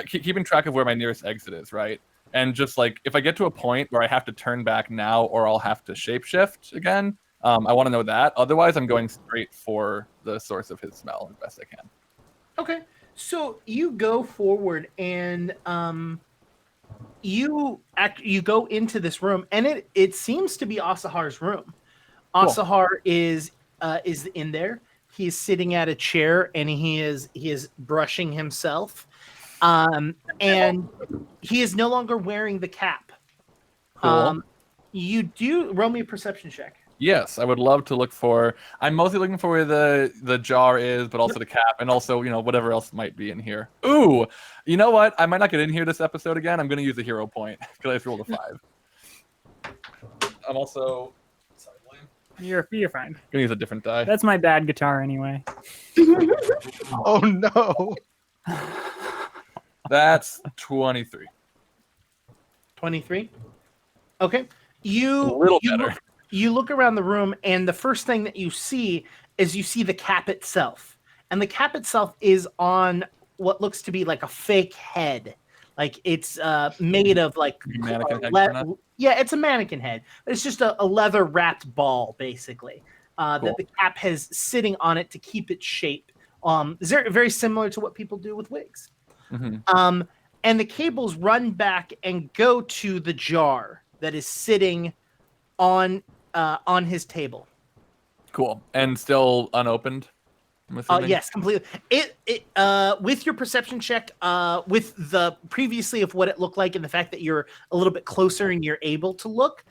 keeping track of where my nearest exit is, right? And just like if I get to a point where I have to turn back now or I'll have to shapeshift again, I want to know that. Otherwise, I'm going straight for the source of his smell as best I can. Okay. So you go forward and you go into this room, and it seems to be Asahar's room. Cool. Asahar is in there. He's sitting at a chair and he is brushing himself. And he is no longer wearing the cap. Cool. You do roll me a perception check. Yes, I would love to look for. I'm mostly looking for where the jar is, but also the cap, and also whatever else might be in here. Ooh, you know what? I might not get in here this episode again. I'm going to use a hero point because I just rolled a 5. I'm also. Sorry, William. You're fine. Gonna use a different die. That's my bad guitar anyway. Oh no. That's 23. 23. Okay. A little better. You look around the room, and the first thing that you see is the cap itself. And the cap itself is on what looks to be like a fake head. Like it's made of like mannequin head. It's a mannequin head. It's just a leather wrapped ball, basically, that the cap has sitting on it to keep its shape. Is very similar to what people do with wigs. Mm-hmm. And the cables run back and go to the jar that is sitting on his table. Cool. And still unopened? Yes, completely. It with your perception check, with the previously of what it looked like and the fact that you're a little bit closer and you're able to look,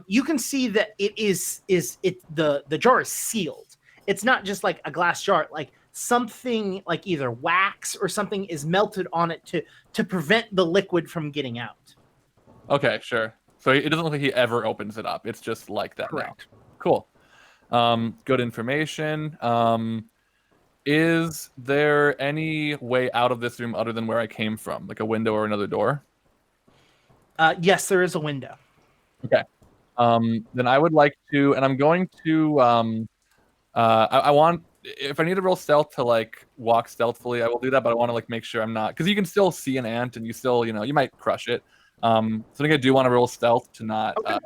you can see that the jar is sealed. It's not just like a glass jar, like something like either wax or something is melted on it to prevent the liquid from getting out. Okay, sure. So it doesn't look like he ever opens it up. It's just like that. Correct. Now. Cool. Good information. Is there any way out of this room other than where I came from, like a window or another door? Yes, there is a window. Okay. Then I would like to, and I'm going to. I want, if I need to roll stealth to like walk stealthily, I will do that. But I want to like make sure I'm not, because you can still see an ant, and you still, you might crush it. So I think I do want to roll stealth to not, okay.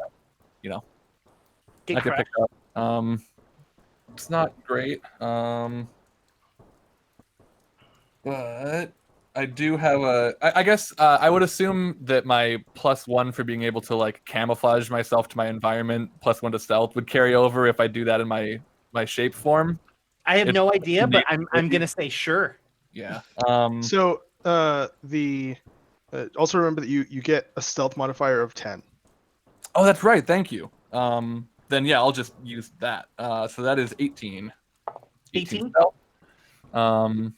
Not get picked up. It's not great. But I do have I guess I would assume that my +1 for being able to like camouflage myself to my environment, +1 to stealth would carry over if I do that in my shape form. I have no idea, but I'm gonna say sure. Yeah. So also remember that you get a stealth modifier of 10. Oh, that's right. Thank you. Then yeah, I'll just use that. So that is 18. 18. So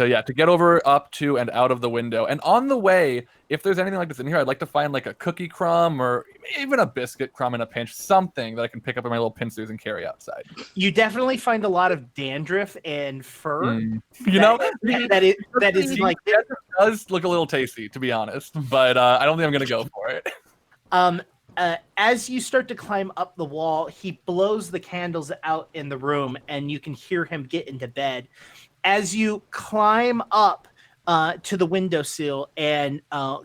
yeah, to get over, up to, and out of the window. And on the way, if there's anything like this in here, I'd like to find like a cookie crumb or even a biscuit crumb in a pinch, something that I can pick up in my little pincers and carry outside. You definitely find a lot of dandruff and fur. That is like it does look a little tasty, to be honest, but I don't think I'm gonna go for it. As you start to climb up the wall, he blows the candles out in the room, and you can hear him get into bed. As you climb up, to the windowsill and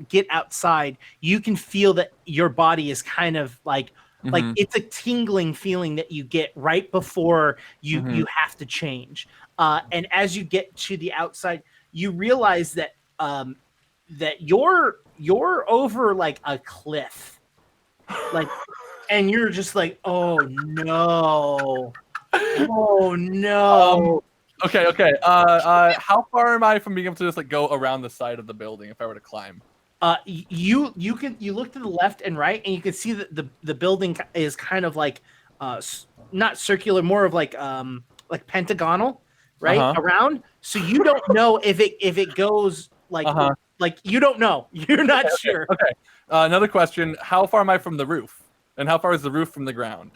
get outside, you can feel that your body is kind of like it's a tingling feeling that you get right before you have to change. And as you get to the outside, you realize that that you're over like a cliff, like, and you're just like, oh no. Okay. How far am I from being able to just like go around the side of the building if I were to climb? You look to the left and right, and you can see that the building is kind of like not circular, more of like pentagonal, right? Around. So you don't know if it goes like you don't know. You're not sure. Okay. Another question: how far am I from the roof? And how far is the roof from the ground?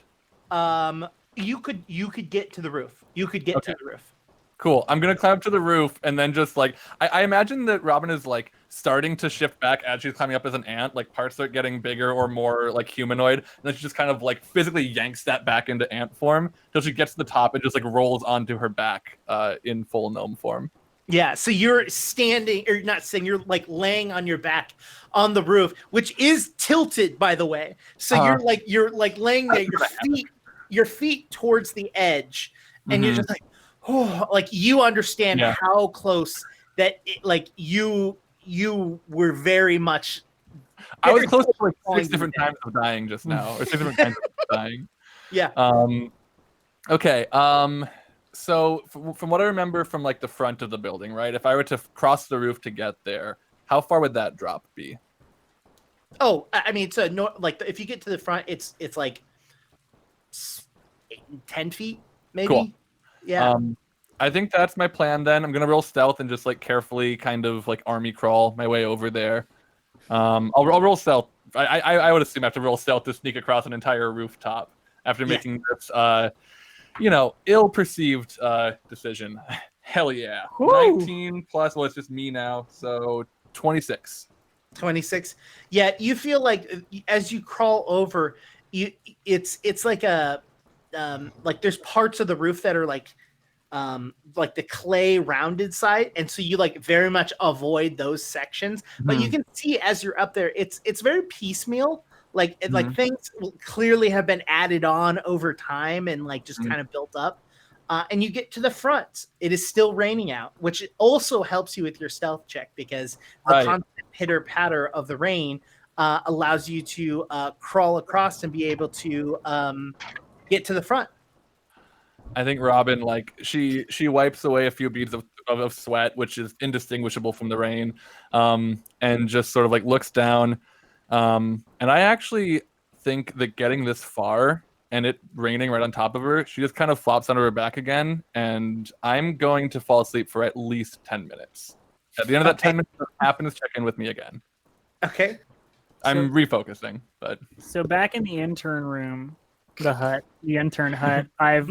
You could get to the roof. You could get to the roof. Cool. I'm gonna climb up to the roof, and then just like I imagine that Robin is like starting to shift back as she's climbing up as an ant. Like parts start getting bigger or more like humanoid, and then she just kind of like physically yanks that back into ant form till she gets to the top and just like rolls onto her back in full gnome form. Yeah. So you're standing, or not saying you're like laying on your back on the roof, which is tilted, by the way. So you're like laying there, your feet towards the edge, and you're just like. Oh, like you understand how close that you were very much. I was close to like 6 different times of dying just now, or 6 different times of dying. Yeah. Okay. So from what I remember from like the front of the building, right? If I were to cross the roof to get there, how far would that drop be? Oh, I mean, it's like if you get to the front, it's like 10 feet, maybe. Cool. Yeah. I think that's my plan then. I'm gonna roll stealth and just like carefully kind of like army crawl my way over there. I'll roll stealth. I would assume I have to roll stealth to sneak across an entire rooftop after making this ill-perceived decision. Hell yeah. Woo! 19 plus, well, it's just me now, so 26. 26. Yeah, you feel like as you crawl over, it's like a like there's parts of the roof that are like the clay rounded side, and so you like very much avoid those sections. But you can see as you're up there, it's very piecemeal. Like things clearly have been added on over time and like just kind of built up. And you get to the front. It is still raining out, which also helps you with your stealth check because the constant pitter patter of the rain allows you to crawl across and be able to get to the front. I think Robin, like she wipes away a few beads of sweat, which is indistinguishable from the rain, and just sort of like looks down. And I actually think that getting this far and it raining right on top of her, she just kind of flops onto her back again, and I'm going to fall asleep for at least 10 minutes. At the end of that 10 minutes, happens, check in with me again. Okay. I'm refocusing, but so back in the intern room. The intern hut. I've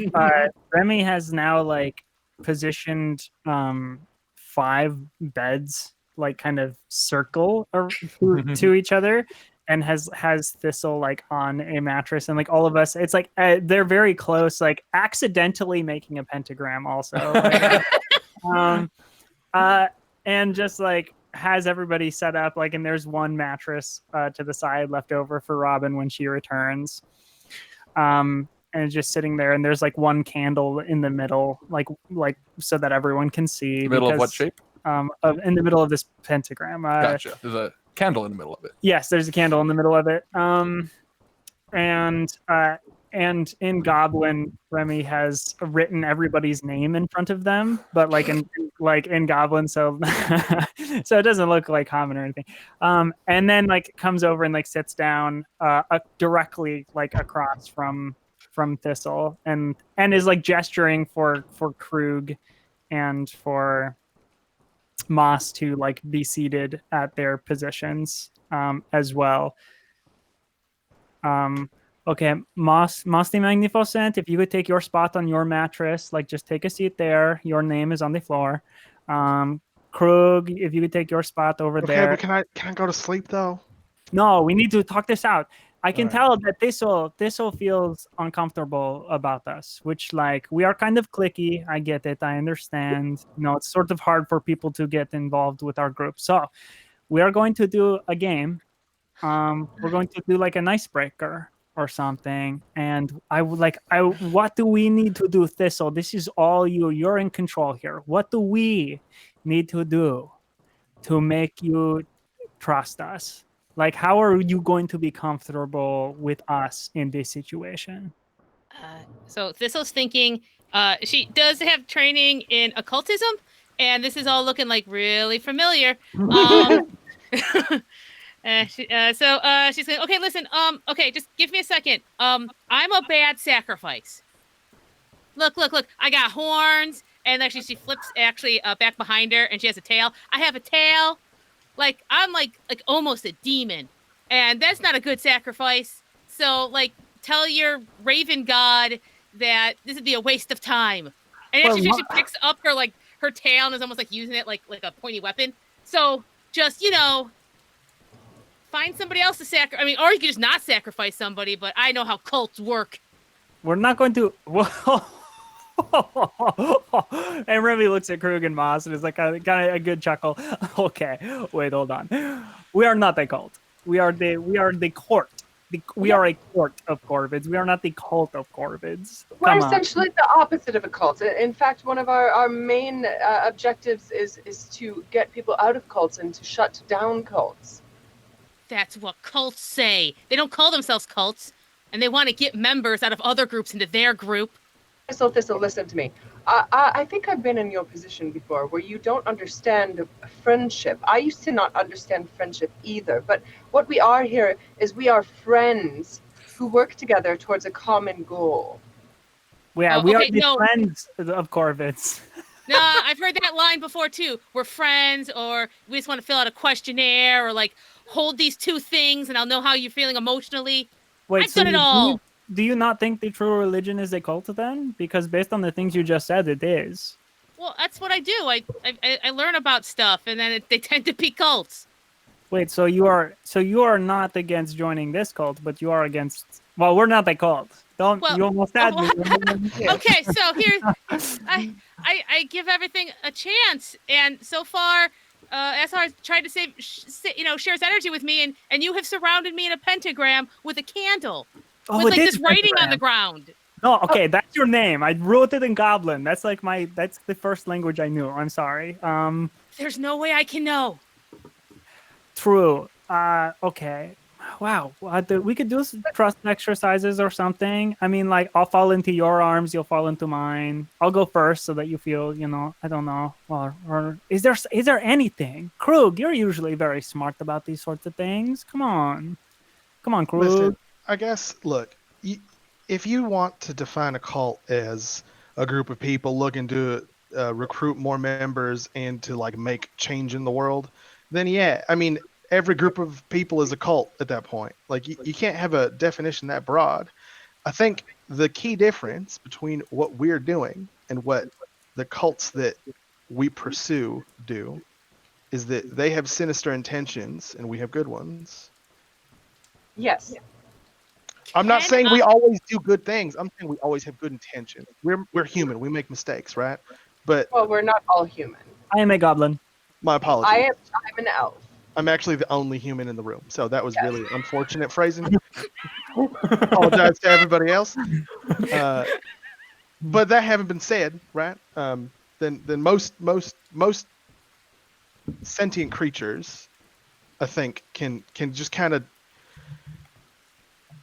Remy has now like positioned 5 beds like kind of circle to each other, and has Thistle like on a mattress, and like all of us, it's like they're very close, like accidentally making a pentagram also, and just like has everybody set up like, and there's one mattress to the side left over for Robin when she returns. And it's just sitting there, and there's like one candle in the middle, like so that everyone can see. Middle of what shape? In the middle of this pentagram. Gotcha. There's a candle in the middle of it. Yes, there's a candle in the middle of it. And in Goblin, Remy has written everybody's name in front of them, but like in Goblin, so so it doesn't look like common or anything. And then like comes over and like sits down directly like across from Thistle, and is like gesturing for Krug and for Moss to like be seated at their positions as well. Okay, Moss the Magnificent, if you could take your spot on your mattress, like just take a seat there. Your name is on the floor. Krug, if you could take your spot over there. Okay, but can I go to sleep though? No, we need to talk this out. I can tell that Thistle feels uncomfortable about us, which like we are kind of cliquey. I get it. I understand. It's sort of hard for people to get involved with our group. So we are going to do a game. We're going to do like an icebreaker or something. And what do we need to do, Thistle? This is all you. You're in control here. What do we need to do to make you trust us? Like, how are you going to be comfortable with us in this situation? So Thistle's thinking she does have training in occultism, and this is all looking like really familiar. She's going, okay, listen, okay, just give me a second. I'm a bad sacrifice. Look, I got horns, and actually she flips back behind her, and she has a tail. I have a tail. Like, I'm like almost a demon, and that's not a good sacrifice. So, like, tell your raven god that this would be a waste of time. And actually, she picks up her tail and is almost like using it like a pointy weapon. So, just, find somebody else to sacrifice. I mean, or you could just not sacrifice somebody, but I know how cults work. We're not going to... And Remy looks at Krug and Moss and is like, got a good chuckle. Okay, wait, hold on. We are not a cult. We are the court. We are a court of Corvids. We are not the cult of Corvids. We're essentially the opposite of a cult. In fact, one of our main objectives is to get people out of cults and to shut down cults. That's what cults say. They don't call themselves cults, and they want to get members out of other groups into their group. Thistle, listen to me. I think I've been in your position before where you don't understand friendship. I used to not understand friendship either, but what we are here is we are friends who work together towards a common goal. We are the friends of Corvids. No, I've heard that line before too. We're friends, or we just want to fill out a questionnaire, or like hold these two things and I'll know how you're feeling emotionally. Wait, I've done it all. Do you not think the true religion is a cult then? Because based on the things you just said, it is. Well, that's what I do. I learn about stuff, and then they tend to be cults. Wait, so you are not against joining this cult, but you are against. Well, we're not a cult. You almost had me. Okay, so here, I give everything a chance, and so far, SR has tried to shares energy with me, and you have surrounded me in a pentagram with a candle. With this writing on the ground. No, okay, that's your name. I wrote it in Goblin. That's that's the first language I knew. I'm sorry. There's no way I can know. True. Okay. Wow. We could do some trust exercises or something. I mean, like, I'll fall into your arms, you'll fall into mine. I'll go first so that you feel, I don't know. Or is there anything? Krug, you're usually very smart about these sorts of things. Come on, Krug. Listen, I guess, look, if you want to define a cult as a group of people looking to recruit more members and to like make change in the world, then yeah, I mean, every group of people is a cult at that point. Like you can't have a definition that broad. I think the key difference between what we're doing and what the cults that we pursue do is that they have sinister intentions and we have good ones. Yes. I'm not saying we always do good things. I'm saying we always have good intentions. We're human. We make mistakes, right? But we're not all human. I am a goblin. My apologies. I'm an elf. I'm actually the only human in the room, so that was really unfortunate phrasing. Apologize to everybody else. But that having been said, right? Then most sentient creatures, I think, can just kind of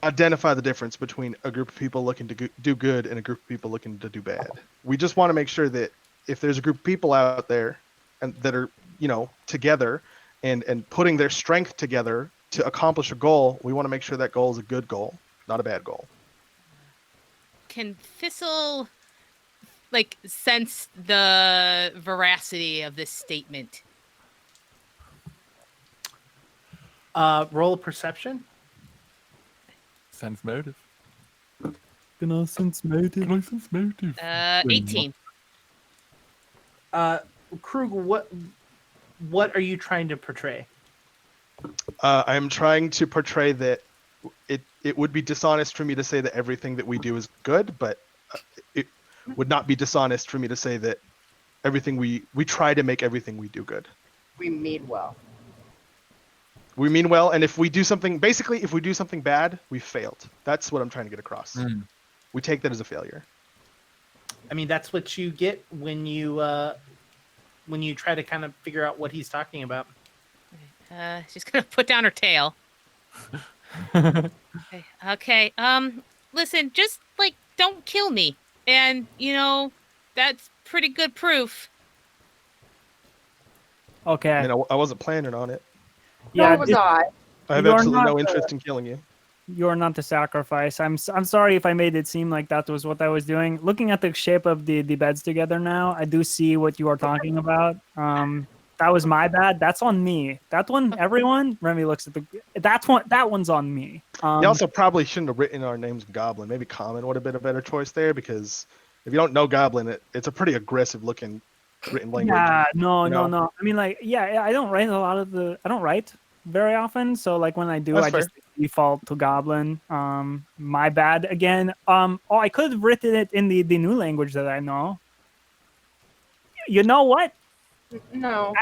identify the difference between a group of people looking to do good and a group of people looking to do bad. We just want to make sure that if there's a group of people out there and that are, together and putting their strength together to accomplish a goal, we want to make sure that goal is a good goal, not a bad goal. Can Thistle sense the veracity of this statement? Roll a perception. Sense motive. Can I sense motive? 18. Krug, what are you trying to portray? I'm trying to portray that it would be dishonest for me to say that everything that we do is good, but it would not be dishonest for me to say that everything we try to make everything we do good. We mean well. We mean well, and if we do something bad, we failed. That's what I'm trying to get across. We take that as a failure. I mean, that's what you get when you try to kind of figure out what he's talking about. She's gonna put down her tail. Okay. Listen, just like don't kill me, and that's pretty good proof. Okay. I mean, I wasn't planning on it. Nor was I. I have You're absolutely not no interest in killing you. You're not the sacrifice. I'm sorry if I made it seem like that was what I was doing. Looking at the shape of the beds together now, I do see what you are talking about. That was my bad. That's on me. That one, everyone. Remy looks at that one's on me. You also probably shouldn't have written our names in Goblin. Maybe Common would have been a better choice there, because if you don't know Goblin, it's a pretty aggressive looking written language. Yeah, no. I mean, I don't write I don't write very often, so like when I do, That's I just default to Goblin. My bad again. I could have written it in the new language that I know. You know what? No.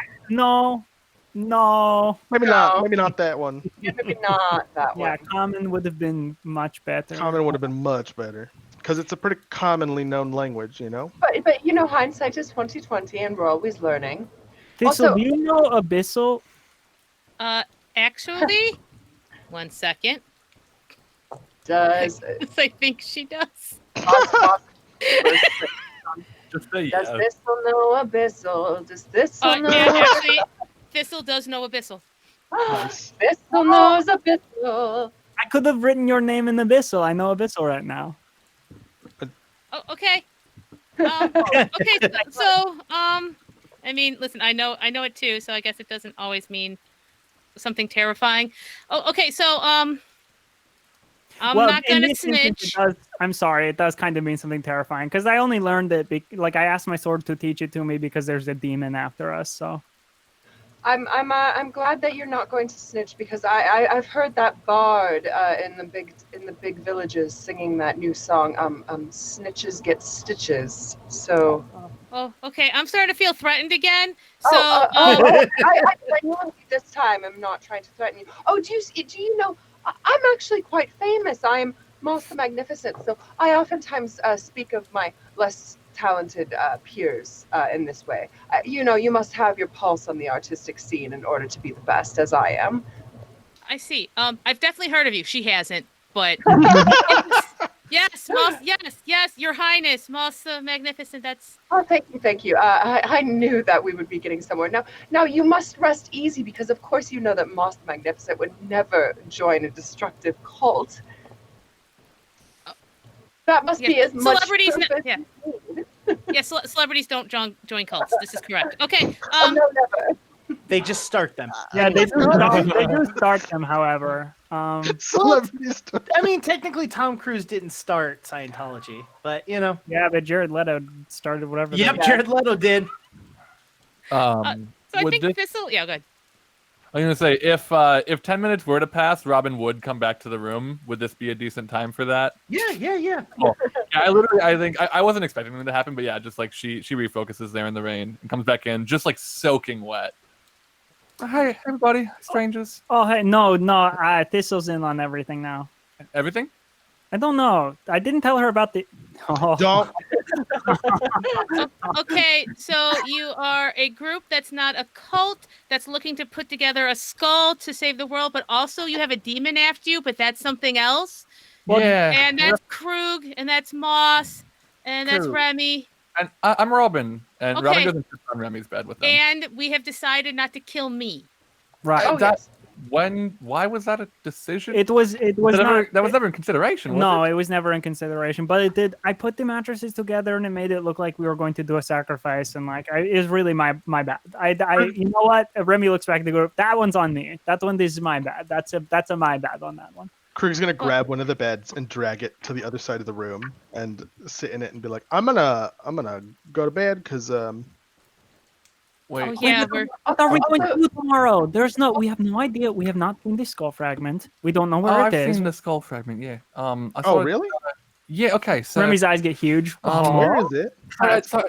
No. Maybe not that one. Maybe not that Yeah, one. Common would have been much better. Common would have been much better, because it's a pretty commonly known language, But hindsight is 20/20, and we're always learning. Thistle, Also- do you know Abyssal? Actually, one second. Does I think she does. Just say Does yes. Thistle know Abyssal? Does Thistle know? Yeah, actually, Thistle does know Abyssal. Nice. Thistle knows Abyssal. I could have written your name in Abyssal. I know Abyssal right now. Oh, okay. Okay, so I mean, listen, I know it too, so I guess it doesn't always mean something terrifying. Oh, okay, so I'm not in gonna this instance, snitch. I'm sorry, it does kind of mean something terrifying, because I only learned it. I asked my sword to teach it to me because there's a demon after us. So I'm glad that you're not going to snitch, because I've heard that bard in the big villages singing that new song. Snitches get stitches. So. Oh, okay. I'm starting to feel threatened again. So, I genuinely this time I'm not trying to threaten you. Oh, do you know? I'm actually quite famous. I'm Moss the Magnificent. So I oftentimes speak of my less talented peers in this way. You must have your pulse on the artistic scene in order to be the best, as I am. I see. I've definitely heard of you. She hasn't, but yes, Moss. Yes, Your Highness, Moss the Magnificent. That's. Oh, thank you. I knew that we would be getting somewhere. Now you must rest easy, because of course you know that Moss the Magnificent would never join a destructive cult. That must be as much celebrities. proof as Yeah. you need. Yeah, celebrities don't join cults. This is correct. Okay. Oh, no, never. They just start them. yeah, they do start them. However, Celebrities. I mean, technically, Tom Cruise didn't start Scientology, but yeah, but Jared Leto started whatever. Yep, they- Jared Leto did. So I would think this- Thistle. Yeah, good. I'm gonna say if 10 minutes were to pass, Robin would come back to the room. Would this be a decent time for that? Yeah. Yeah, I think I wasn't expecting it to happen, but yeah, just like she refocuses there in the rain and comes back in, just like soaking wet. Hi, everybody, strangers. Oh, hey, no, Thistle's in on everything now. Everything? I don't know. I didn't tell her about the. Oh. Don't. Okay, so you are a group that's not a cult that's looking to put together a skull to save the world, but also you have a demon after you, but that's something else. Yeah. And that's Krug, and that's Moss, and that's Krug. Remy. And I'm Robin, and Okay. Robin doesn't sit on Remy's bed with them. And we have decided not to kill me. Right. Oh, that- yes. Why was that a decision? It was that was never in consideration, was No, it? it was never in consideration. But it did. I put the mattresses together, and it made it look like we were going to do a sacrifice, and it was really my bad. You know what? Remy looks back at the group. That one's on me. That one. This is my bad. That's a my bad on that one. Krug's gonna grab one of the beds and drag it to the other side of the room and sit in it and be like, "I'm gonna go to bed because Wait. Oh yeah, we're What are we going Also- to do tomorrow? We have no idea. We have not seen the skull fragment. We don't know Oh, where I've it is. seen the skull fragment. Yeah. I Oh, saw it- really? Yeah. Okay. So. Remy's eyes get huge. Where is it? Sorry.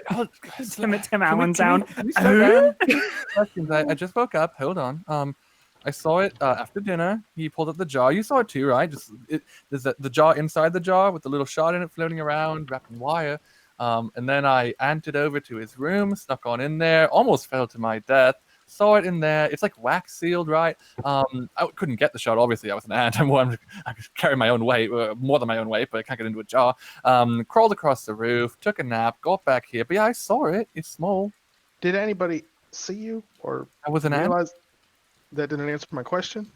Tim Allen sound. Can we slow down? Questions. I just woke up. Hold on. I saw it after dinner. He pulled up the jar. You saw it too, right? There's the jar inside the jar with the little shot in it floating around, wrapped in wire. And then I anted over to his room, snuck on in there, almost fell to my death. Saw it in there. It's like wax sealed, right? I couldn't get the shot. Obviously, I was an ant. I could carry my own weight, more than my own weight, but I can't get into a jar. Crawled across the roof, took a nap, got back here. But yeah, I saw it. It's small. Did anybody see you or I was an ant. realize that didn't answer my question?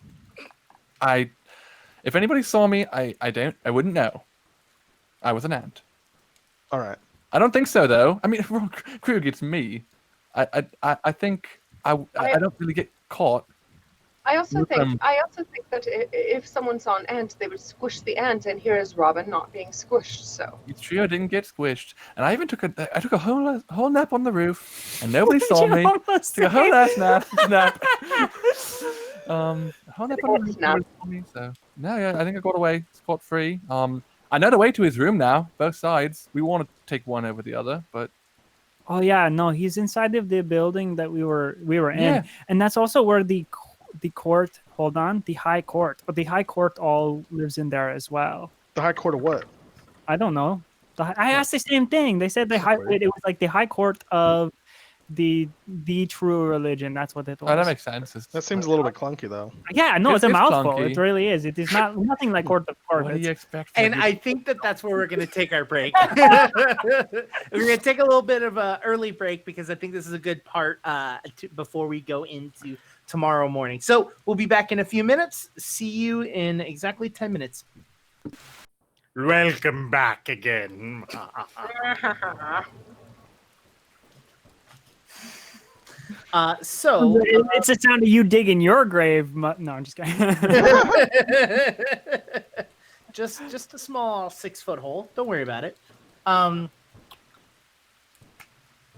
If anybody saw me, I wouldn't know. I was an ant. All right. I don't think so, though. I mean, Krug, it's me. I think I don't really get caught. I also Look, think that if someone saw an ant, they would squish the ant, and here is Robin not being squished. So It's true, I didn't get squished, and I even took a whole nap on the roof, and nobody saw me. Took a whole ass nap. A whole nap on the roof. Nobody saw me, so no, yeah, I think I got away scot free. I know the way to his room now, both sides. We want to take one over the other, but Oh yeah, no, he's inside of the building that we were in, Yeah. and that's also where the court. Hold on, the high court. But the high court all lives in there as well. The High Court of what? I don't know. I asked the same thing. They said it was like the high court of the true religion. That's what it was. oh, that makes sense. That seems a little bit clunky, though. Yeah, no, it's a It's mouthful. clunky. It really is. It is not nothing like court of What do Corvids. you expect? From And me? I think that's where we're going to take our break. We're going to take a little bit of an early break because I think this is a good part before we go into tomorrow morning. So we'll be back in a few minutes. See you in exactly 10 minutes. Welcome back again. So It's the sound of you digging your grave. No, I'm just kidding. just a small 6-foot hole. Don't worry about it.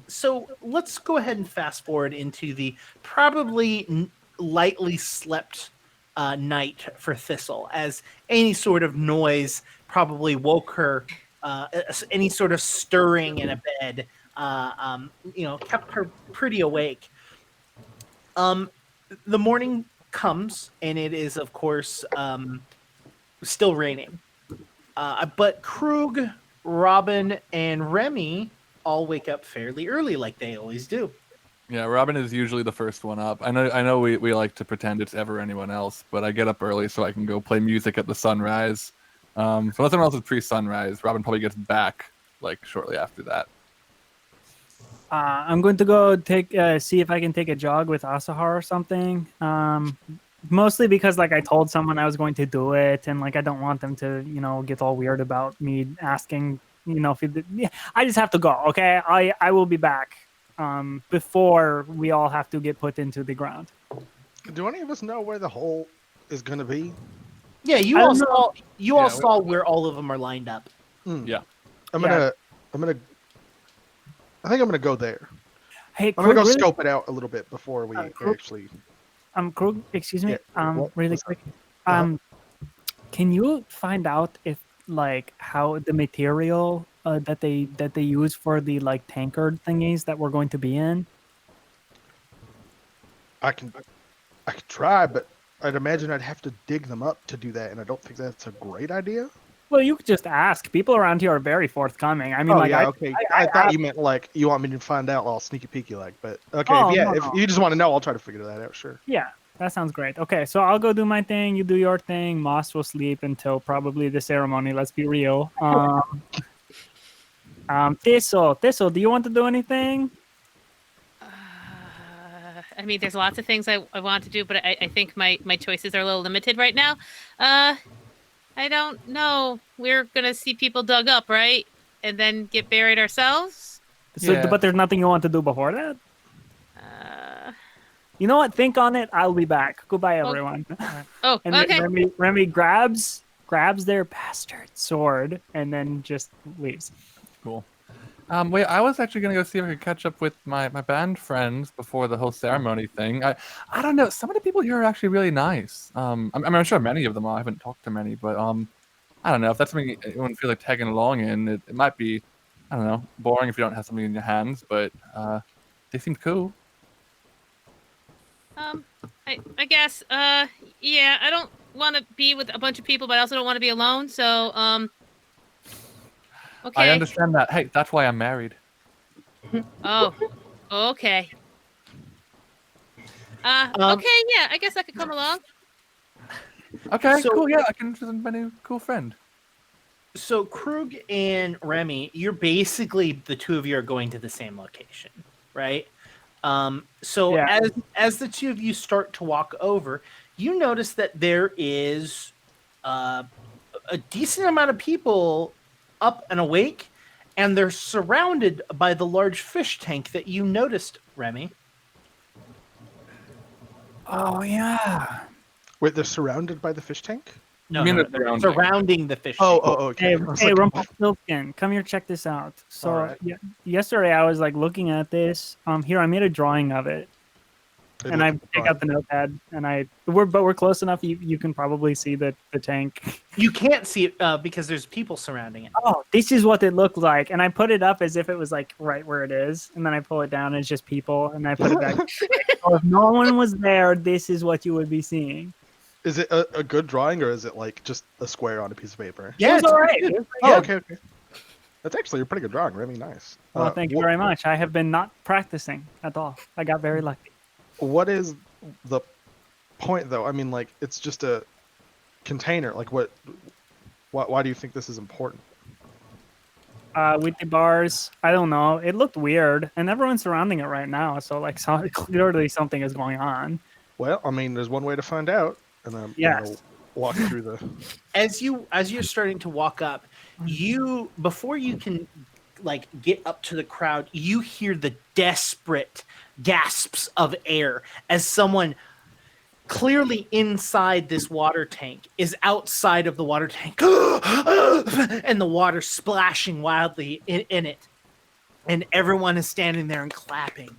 So let's go ahead and fast forward into the probably lightly slept night for Thistle, as any sort of noise probably woke her. Any sort of stirring in a bed, kept her pretty awake. The morning comes, and it is, of course, still raining. But Krug, Robin, and Remy all wake up fairly early, like they always do. Yeah, Robin is usually the first one up. I know we like to pretend it's ever anyone else, but I get up early so I can go play music at the sunrise. So unless someone else is pre-sunrise, Robin probably gets back like shortly after that. I'm going to go see if I can take a jog with Asahar or something. Mostly because like I told someone I was going to do it, and like I don't want them to get all weird about me asking if I just have to go. Okay, I will be back before we all have to get put into the ground. Do any of us know where the hole is going to be? Yeah, you I all don't know. saw where all of them are lined up. Yeah. I think I'm gonna go there. Hey, I'm gonna go Krug, scope it out a little bit before we Krug? actually. Krug, excuse me. Yeah, what- Really what's quick. Uh-huh. Can you find out if like how the material that they use for the like tankard thingies that we're going to be in? I could try, but I'd imagine I'd have to dig them up to do that, and I don't think that's a great idea. Well, you could just ask. People around here are very forthcoming. I mean, Okay. I thought you meant like you want me to find out all sneaky peeky like, but okay. Oh, if no. you just want to know, I'll try to figure that out. Sure. Yeah, that sounds great. Okay, so I'll go do my thing. You do your thing. Moss will sleep until probably the ceremony. Let's be real. Thistle, do you want to do anything? I mean, there's lots of things I want to do, but I think my choices are a little limited right now. I don't know. We're gonna see people dug up, right? And then get buried ourselves? So, Yeah. but there's nothing you want to do before that? You know what? Think on it. I'll be back. Goodbye, everyone. Oh, And okay. then Remy grabs their bastard sword and then just leaves. Cool. Wait, I was actually gonna go see if I could catch up with my band friends before the whole ceremony thing. I don't know. Some of the people here are actually really nice. I mean, I'm sure many of them are. I haven't talked to many, but I don't know if that's something anyone feel like tagging along in. It might be, I don't know, boring if you don't have something in your hands, but they seemed cool. I guess, yeah, I don't want to be with a bunch of people, but I also don't want to be alone. So, okay. I understand that. Hey, that's why I'm married. Oh, okay. Okay, yeah, I guess I could come along. Okay, So- cool. Yeah, I can visit my new cool friend. So Krug and Remy, you're basically the two of you are going to the same location, right? So Yeah. as the two of you start to walk over, you notice that there is a decent amount of people up and awake, and they're surrounded by the large fish tank that you noticed, Remy. Oh yeah. Wait, they're surrounded by the fish tank? No, You mean no, the they're surrounding. surrounding the fish Oh, tank. okay. Hey, I was hey, like, Rumpelstiltskin, come here, check this out. So Alright. yesterday I was like looking at this. Here, I made a drawing of it, it and I looked pick fun. up the notepad, and we're close enough. You can probably see the tank. You can't see it because there's people surrounding it. Oh, this is what it looked like, and I put it up as if it was like right where it is, and then I pull it down and it's just people, and I put it back. So if no one was there, this is what you would be seeing. Is it a good drawing, or is it like just a square on a piece of paper? It was it's all right. good. It was pretty Oh, good. okay. That's actually a pretty good drawing. Really nice. Well, thank you very much. I have been not practicing at all. I got very lucky. What is the point, though? I mean, like, it's just a container. Like, why do you think this is important? With the bars, I don't know. It looked weird, and everyone's surrounding it right now. So, like, clearly something is going on. Well, I mean, there's one way to find out, and I'm Yes. gonna walk through the. As you're starting to walk up, before you can like get up to the crowd, you hear the desperate gasps of air as someone clearly inside this water tank is outside of the water tank and the water splashing wildly in it, and everyone is standing there and clapping.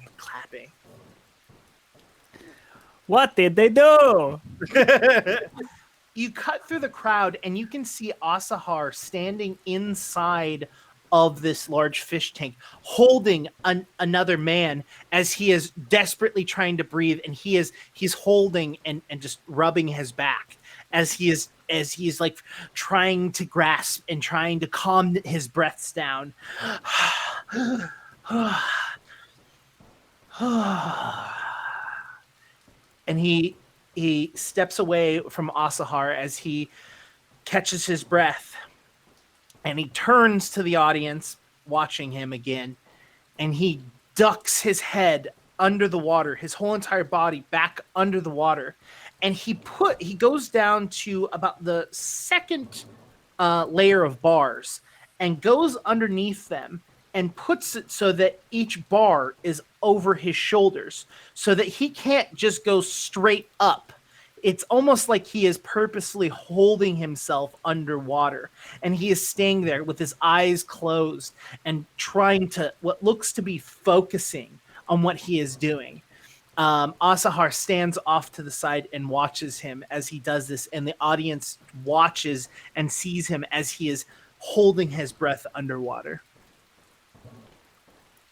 What did they do? You cut through the crowd and you can see Asahar standing inside of this large fish tank, holding another man as he is desperately trying to breathe, and he's holding and just rubbing his back as he is like trying to grasp and trying to calm his breaths down. And he steps away from Asahar as he catches his breath, and he turns to the audience watching him again, and he ducks his head under the water, his whole entire body back under the water, and he goes down to about the second layer of bars and goes underneath them and puts it so that each bar is over his shoulders so that he can't just go straight up. It's almost like he is purposely holding himself underwater, and he is staying there with his eyes closed and trying to what looks to be focusing on what he is doing. Asahar stands off to the side and watches him as he does this, and the audience watches and sees him as he is holding his breath underwater.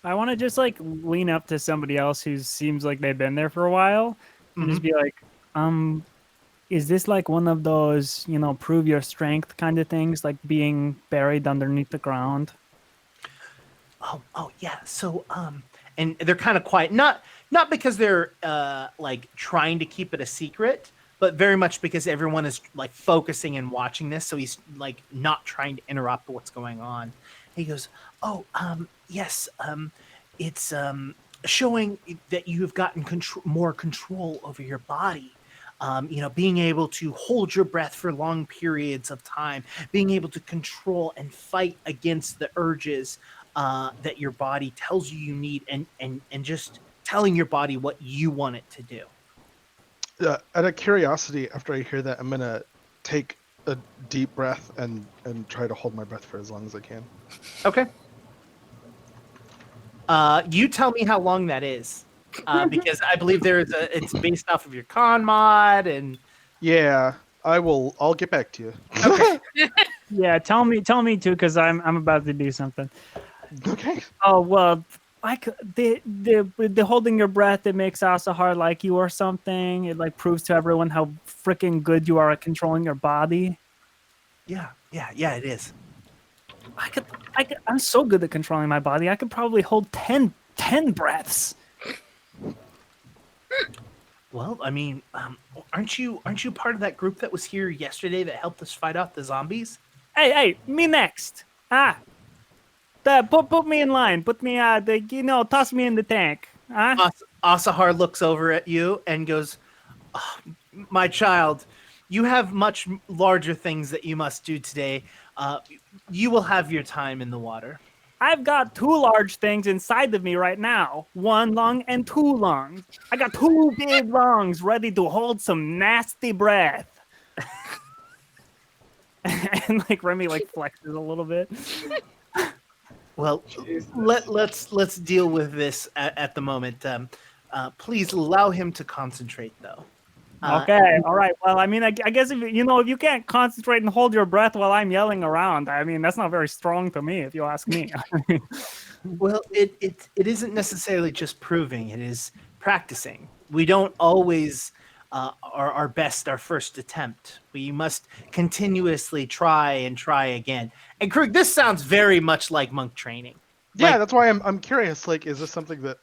I want to just like lean up to somebody else who seems like they've been there for a while and just be like, is this like one of those, prove your strength kind of things, like being buried underneath the ground? Oh yeah. So and they're kind of quiet, not because they're like trying to keep it a secret, but very much because everyone is like focusing and watching this, so he's like not trying to interrupt what's going on. He goes, yes, it's showing that you have gotten more control over your body. Being able to hold your breath for long periods of time, being able to control and fight against the urges that your body tells you need, and just telling your body what you want it to do. Out of curiosity, after I hear that, I'm gonna take a deep breath and try to hold my breath for as long as I can. Okay. You tell me how long that is, because I believe it's based off of your con mod and. Yeah, I'll get back to you. Okay. Yeah, tell me too, because I'm about to do something. Okay. Oh well, like the holding your breath, it makes Asahar like you or something. It like proves to everyone how freaking good you are at controlling your body. Yeah, it is. I'm so good at controlling my body. I could probably hold 10 breaths. Well, I mean, aren't you part of that group that was here yesterday that helped us fight off the zombies? Hey, me next. Put me in line. Put me toss me in the tank. Asahar looks over at you and goes, "Oh, my child, you have much larger things that you must do today. You will have your time in the water." I've got 2 large things inside of me right now. 1 lung and 2 lungs. I got 2 big lungs ready to hold some nasty breath. And like Remy like flexes a little bit. Well, let's deal with this at the moment. Please allow him to concentrate, though. Okay, all right. Well, I mean, I guess if you can't concentrate and hold your breath while I'm yelling around, I mean, that's not very strong to me, if you ask me. Well, it isn't necessarily just proving; it is practicing. We don't always our best our first attempt. We must continuously try again. And Krug, this sounds very much like monk training. Yeah, that's why I'm curious. Like, is this something that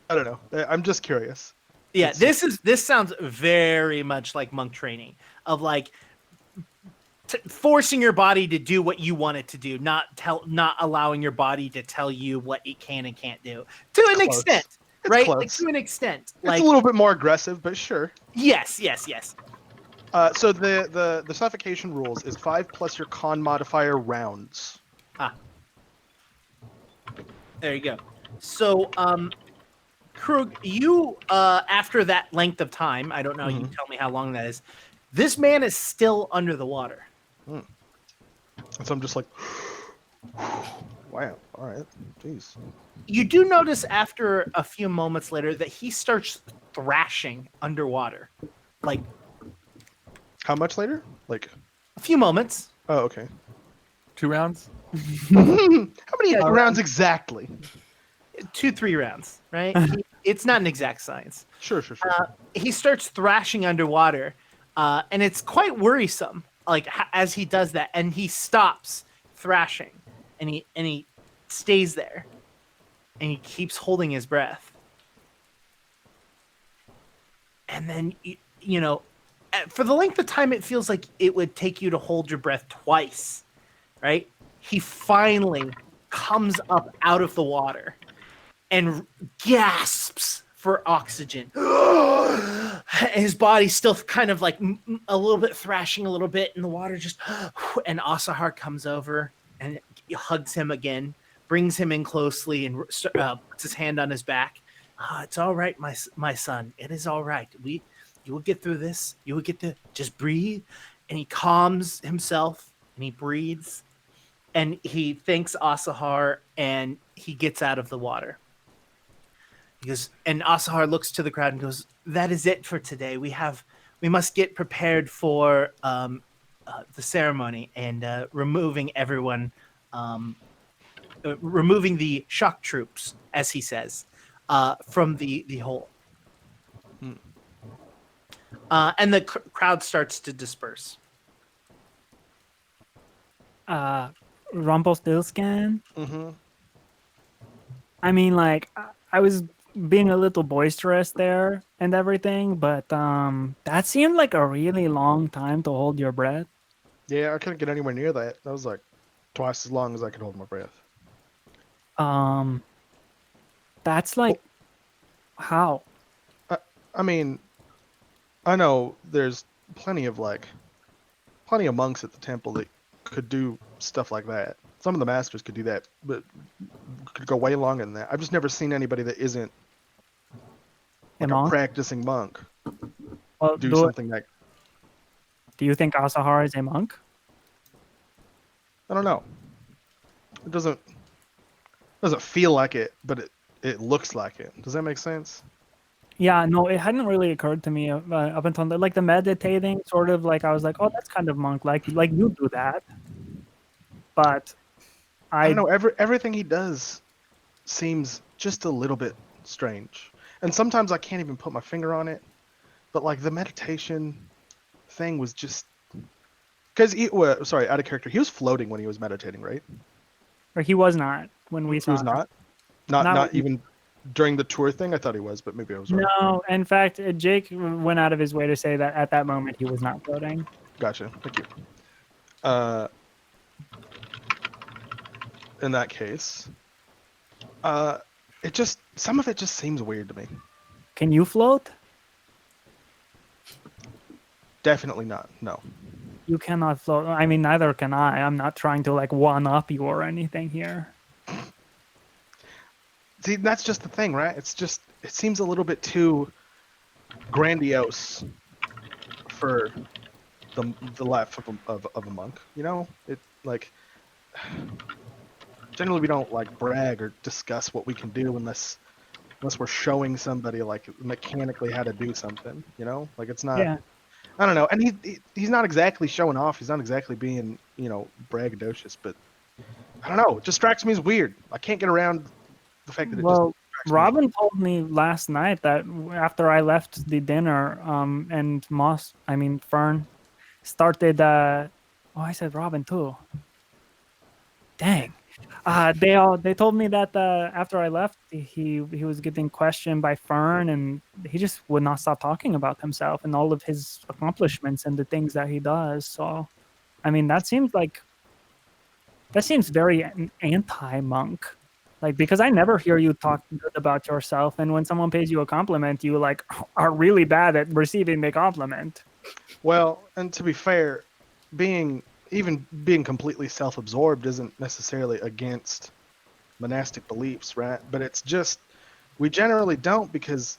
I don't know? I'm just curious. Yeah, this sounds very much like monk training of like forcing your body to do what you want it to do, not allowing your body to tell you what it can and can't do to an extent, right? Like, to an extent, it's a little bit more aggressive, but sure. Yes. So the suffocation rules is 5 plus your con modifier rounds. There you go. So Krug, you after that length of time, I don't know, you tell me how long that is. This man is still under the water. And so I'm just like, wow, all right, jeez. You do notice after a few moments later that he starts thrashing underwater. Like, how much later? Like a few moments. Oh, okay. 2 rounds? How many rounds exactly? 2-3 rounds, right? It's not an exact science. Sure. He starts thrashing underwater, and it's quite worrisome. Like as he does that, and he stops thrashing, and he stays there, and he keeps holding his breath. And then for the length of time, it feels like it would take you to hold your breath twice, right? He finally comes up out of the water and gasps for oxygen. His body's still kind of like a little bit thrashing a little bit in the water. And Asahar comes over and hugs him again, brings him in closely, and puts his hand on his back. It's all right, my son. It is all right. You will get through this. You will get to just breathe. And he calms himself and he breathes. And he thanks Asahar and he gets out of the water. And Asahar looks to the crowd and goes, "That is it for today. We must get prepared for the ceremony and removing everyone, removing the shock troops, as he says, from the hole." And the crowd starts to disperse. Rumpelstiltskin. Mm-hmm. I mean, like, I was being a little boisterous there and everything, but that seemed like a really long time to hold your breath. Yeah, I couldn't get anywhere near that. That was like twice as long as I could hold my breath. That's like how? I mean, I know there's plenty of monks at the temple that could do stuff like that. Some of the masters could do that, but could go way longer than that. I've just never seen anybody that isn't like a practicing monk do something like. Do you think Asahar is a monk? I don't know. It doesn't feel like it, but it looks like it. Does that make sense? Yeah, no, it hadn't really occurred to me up until like the meditating sort of like I was like, oh, that's kind of monk like you do that, but I don't know. Everything he does seems just a little bit strange, and sometimes I can't even put my finger on it. But like the meditation thing was just because sorry, out of character. He was floating when he was meditating, right? or he was not when we He saw was him. not even during the tour thing. I thought he was, but maybe I was wrong. No, in fact, Jake went out of his way to say that at that moment he was not floating. Gotcha. Thank you. In that case, some of it just seems weird to me. Can you float? Definitely not. No. You cannot float. I mean, neither can I. I'm not trying to like one up you or anything here. See, that's just the thing, right? It seems a little bit too grandiose for the life of a monk. You know, it like generally we don't like brag or discuss what we can do unless we're showing somebody like mechanically how to do something. You know, like it's not. Yeah. I don't know, and he's not exactly showing off. He's not exactly being braggadocious, but I don't know. It just strikes me as weird. I can't get around the fact that it Well, just. Robin told me last night that after I left the dinner, and Fern started. I said Robin too. Dang. They told me that after I left, he was getting questioned by Fern, and he just would not stop talking about himself and all of his accomplishments and the things that he does. So, I mean, that seems very anti-monk. Like, because I never hear you talk good about yourself, and when someone pays you a compliment, you like are really bad at receiving the compliment. Well, and to be fair, being completely self-absorbed isn't necessarily against monastic beliefs, right? But it's just we generally don't, because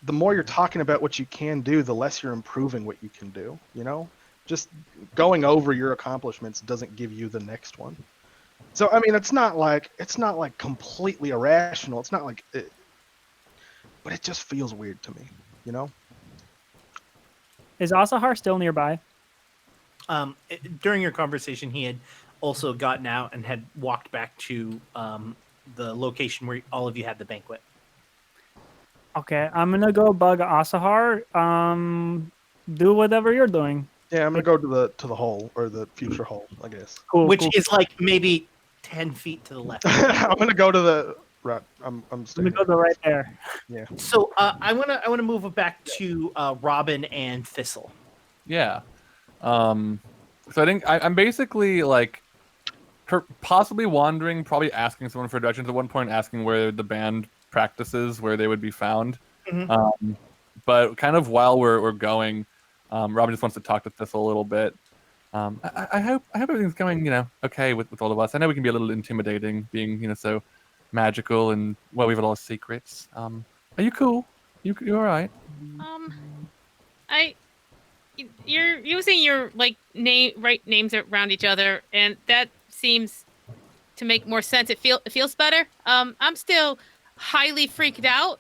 the more you're talking about what you can do, the less you're improving what you can do. You know, just going over your accomplishments doesn't give you the next one. So I mean, it's not like completely irrational. It's not like it, but it just feels weird to me, you know? Is Asahar still nearby? During your conversation, he had also gotten out and had walked back to the location where all of you had the banquet. Okay, I'm gonna go bug Asahar. Do whatever you're doing. Yeah, I'm gonna go to the hole, or the future hole, I guess. Cool. Which is like maybe 10 feet to the left. I'm gonna go to the right. I'm gonna go to right there. Yeah. So I wanna move it back to Robin and Thistle. Yeah. So I think I'm basically like possibly wandering, probably asking someone for directions at one point, asking where the band practices, where they would be found. Mm-hmm. But kind of while we're going, Robin just wants to talk to Thistle a little bit. I hope everything's going, okay with all of us. I know we can be a little intimidating, being, so magical, and well, we have a lot of secrets. Are you cool? You all right? You're using your right names around each other, and that seems to make more sense. It feels better. I'm still highly freaked out,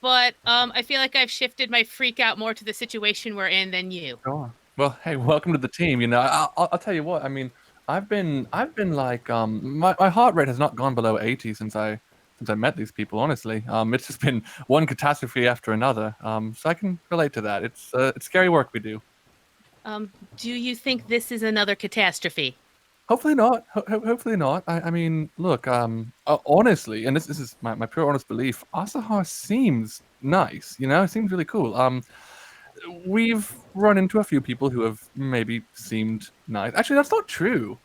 but I feel like I've shifted my freak out more to the situation we're in than you. Sure. Well, hey, welcome to the team. I'll tell you what. I mean, I've been like my heart rate has not gone below 80 since I met these people. Honestly, it's just been one catastrophe after another. So I can relate to that. It's scary work we do. Do you think this is another catastrophe? Hopefully not. Hopefully not. I mean, look. Honestly, and this is my pure honest belief. Asahar seems nice. Seems really cool. We've run into a few people who have maybe seemed nice. Actually, that's not true.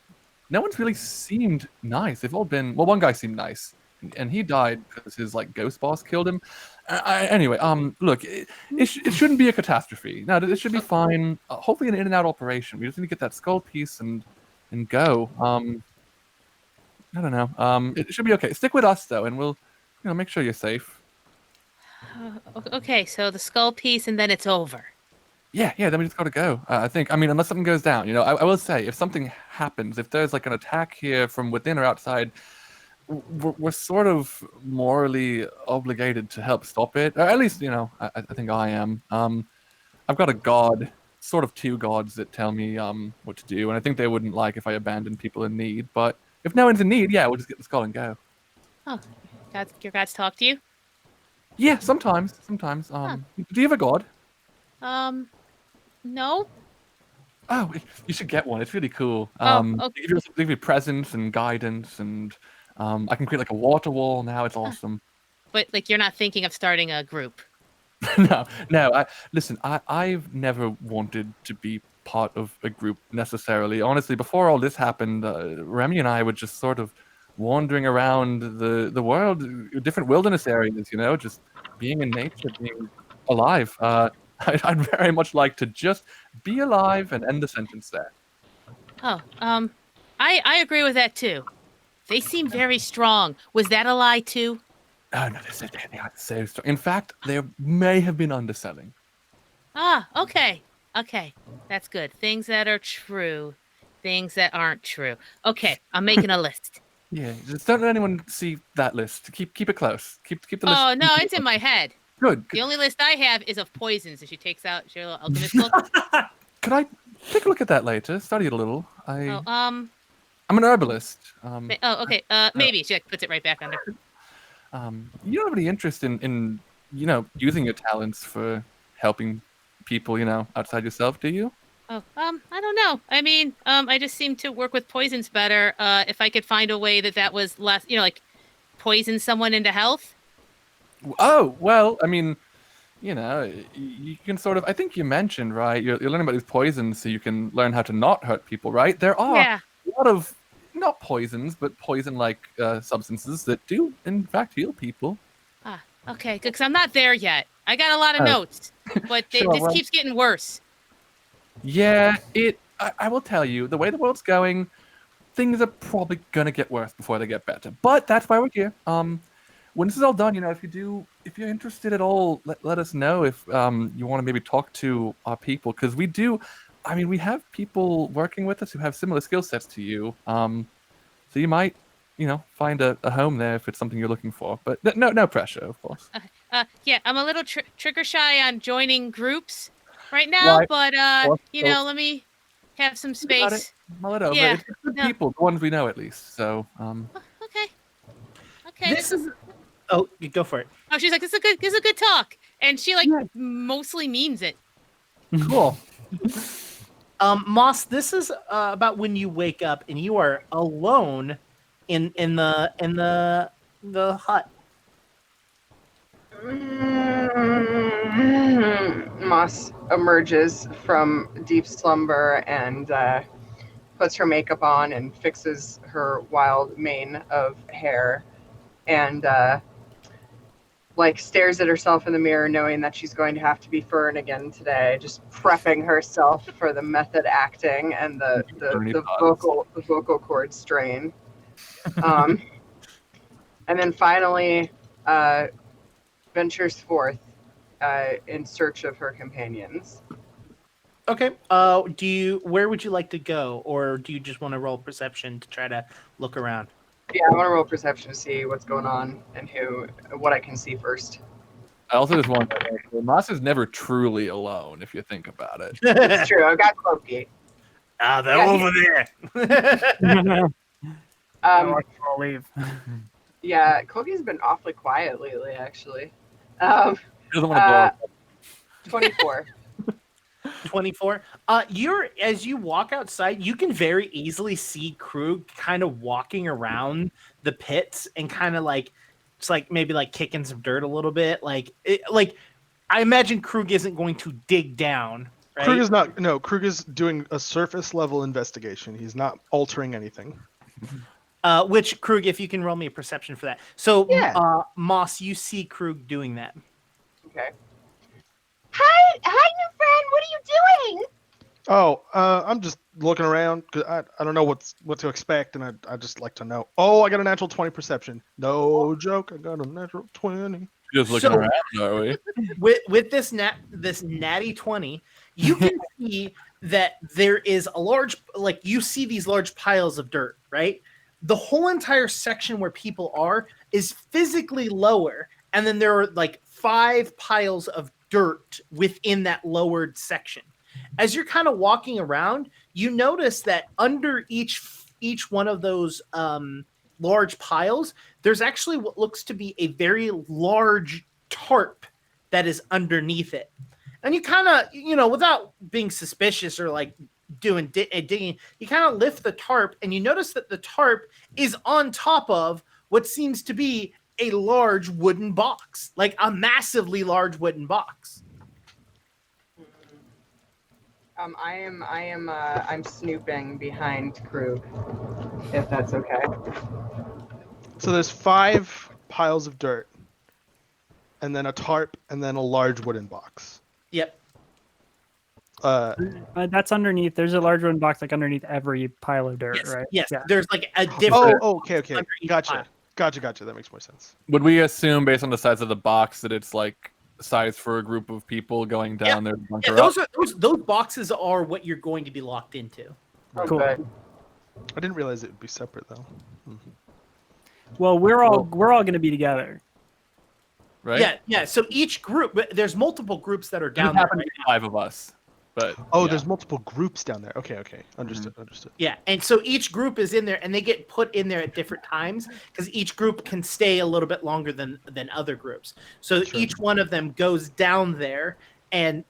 No one's really seemed nice. They've all been. Well, one guy seemed nice, and he died because his ghost boss killed him. Anyway, look, it shouldn't be a catastrophe. No, it should be fine. Hopefully, an in and out operation. We just need to get that skull piece and go. I don't know. It should be okay. Stick with us though, and we'll, make sure you're safe. Okay, so the skull piece, and then it's over. Yeah. Then we just gotta go. I think. I mean, unless something goes down. I will say, if something happens, if there's an attack here from within or outside, we're sort of morally obligated to help stop it. Or at least, I think I am. I've got a god, sort of two gods that tell me what to do, and I think they wouldn't like if I abandoned people in need. But if no one's in need, yeah, we'll just get the skull and go. Oh, your gods talk to you? Yeah, sometimes. Do you have a god? No. Oh, you should get one. It's really cool. Okay. They give you presents and guidance, and I can create like a water wall now. It's awesome. But like, you're not thinking of starting a group? No. Listen, I've never wanted to be part of a group necessarily. Honestly, before all this happened, Remy and I were just sort of wandering around the world, different wilderness areas. Just being in nature, being alive. I'd very much like to just be alive and end the sentence there. Oh, I agree with that too. They seem very strong. Was that a lie too? Oh no, they are so strong. In fact, there may have been underselling. Ah, okay, that's good. Things that are true, things that aren't true. Okay, I'm making a list. Yeah, just don't let anyone see that list. Keep it close. Keep the list. Oh no, it's in my head. Good. The only list I have is of poisons. And she takes out your little alchemist book. Could I take a look at that later? Study it a little. Oh, I'm an herbalist. Okay. Maybe she puts it right back under. You don't have any interest in using your talents for helping people, outside yourself, do you? Oh, I don't know. I mean, I just seem to work with poisons better. If I could find a way that was less, like poison someone into health. Oh, well, I mean, you can sort of, I think you mentioned, right? You're learning about these poisons so you can learn how to not hurt people, right? There are a lot of, not poisons, but poison-like substances that do, in fact, heal people. Ah, okay, good, because I'm not there yet. I got a lot of notes, but this keeps getting worse. Yeah, I will tell you, the way the world's going, things are probably going to get worse before they get better. But that's why we're here. When this is all done, if you're interested at all, let us know if you want to maybe talk to our people, because we have people working with us who have similar skill sets to you. So you might, find a home there if it's something you're looking for. But no pressure, of course. Yeah, I'm a little trigger shy on joining groups right now, right. But let me have some space. Mull it over. Yeah. It's good people, the ones we know at least. So. Okay. This is. Oh, you go for it. Oh, she's like, this is a good talk, and she mostly means it. Cool. Moss, this is about when you wake up and you are alone in the hut. Moss emerges from deep slumber and puts her makeup on and fixes her wild mane of hair and stares at herself in the mirror, knowing that she's going to have to be Fern again today, just prepping herself for the method acting and the vocal cord strain. And then finally ventures forth in search of her companions. Okay. Where would you like to go, or do you just want to roll perception to try to look around? Yeah, I want to roll perception to see what's going on and what I can see first. I also just want to say, Moss is never truly alone, if you think about it. It's true. I've got Cloaky. They're over there. I'll leave. Yeah, Cloaky's been awfully quiet lately, actually. He doesn't want to blow up. 24. 24. As you walk outside, you can very easily see Krug kind of walking around the pits and kind of maybe kicking some dirt a little bit. I imagine Krug isn't going to dig down. Right? Krug is not. No, Krug is doing a surface level investigation. He's not altering anything. Which Krug, if you can roll me a perception for that. So, yeah. Moss, you see Krug doing that. Okay. Hi, new friend. What are you doing? Oh, I'm just looking around because I don't know what to expect, and I just like to know. Oh, I got a natural 20 perception. No joke, I got a natural 20. Just looking around, are we? With this natty 20, you can see that there is a large, you see these large piles of dirt, right? the whole entire section where people are is physically lower, and then there are like 5 piles of dirt within that lowered section. As you're kind of walking around, you notice that under each one of those large piles, there's actually what looks to be a very large tarp that is underneath it. And you kind of, without being suspicious or like doing digging, you kind of lift the tarp, and you notice that the tarp is on top of what seems to be a large wooden box, like a massively large wooden box. I'm snooping behind Krug, if that's okay. So there's 5 piles of dirt, and then a tarp, and then a large wooden box. Yep. That's underneath. There's a large wooden box like underneath every pile of dirt, right? Yes. Yeah. There's like a different. Oh, okay. under each Gotcha. pile. Gotcha. That makes more sense. Would we assume, based on the size of the box, that it's like size for a group of people going down there to bunker Yeah, up? those boxes are what you're going to be locked into. Cool. Okay. I didn't realize it would be separate though. Well, we're all going to be together. Right? Yeah. So each group, there's multiple groups that are It down there. happened to be 5 of us. But Oh, yeah. there's multiple groups down there. Okay. Understood. Yeah, and so each group is in there, and they get put in there at different times because each group can stay a little bit longer than other groups. So Sure. each one of them goes down there and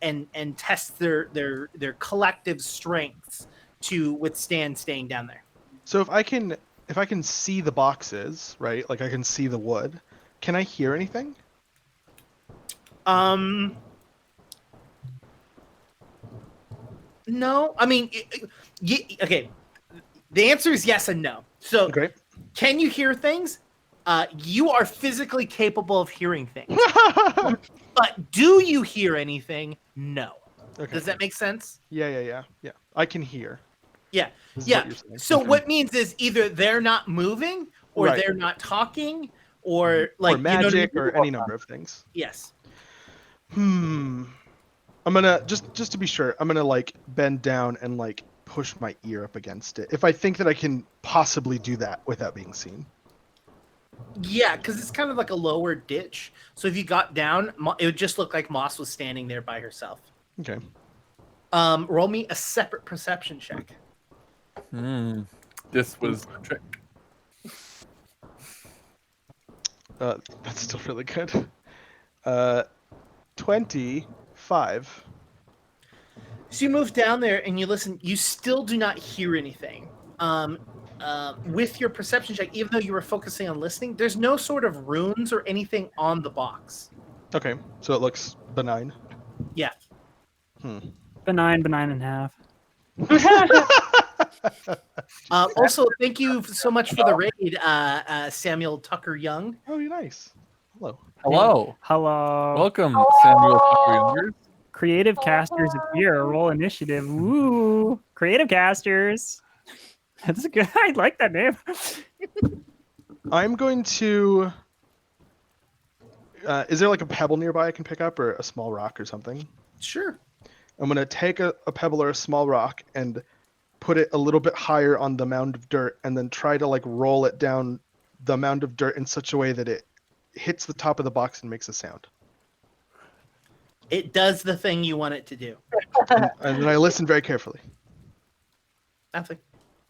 tests their collective strengths to withstand staying down there. So if I can see the boxes, right? Like I can see the wood. Can I hear anything? No, I mean, okay. The answer is yes and no. So, Great. Can you hear things? You are physically capable of hearing things, but do you hear anything? No. Okay. Does that make sense? Yeah. I can hear. Yeah. This is Yeah. what you're saying. So Okay. what means is either they're not moving, or Right. they're not talking, or like or magic, you know what I mean? or any number of things. Yes. I'm gonna just to be sure. I'm gonna like bend down and like push my ear up against it if I think that I can possibly do that without being seen. Yeah, because it's kind of like a lower ditch. So if you got down, it would just look like Moss was standing there by herself. Okay. Roll me a separate perception check. This was a trick. That's still really good. 25. So you move down there and you listen. You still do not hear anything. With your perception check, even though you were focusing on listening, there's no sort of runes or anything on the box. Okay, so it looks benign. Yeah. Benign and a half. Also, thank you so much for the raid, Samuel Tucker Young. Oh, you're nice. Hello. Hello. Welcome, Samuel Tucker Younger. Creative casters appear. Roll initiative. Woo! Creative casters. That's good. I like that name. I'm going to. Is there like a pebble nearby I can pick up, or a small rock or something? Sure. I'm going to take a pebble or a small rock and put it a little bit higher on the mound of dirt, and then try to like roll it down the mound of dirt in such a way that it hits the top of the box and makes a sound. It does the thing you want it to do. And then I listen very carefully. Nothing.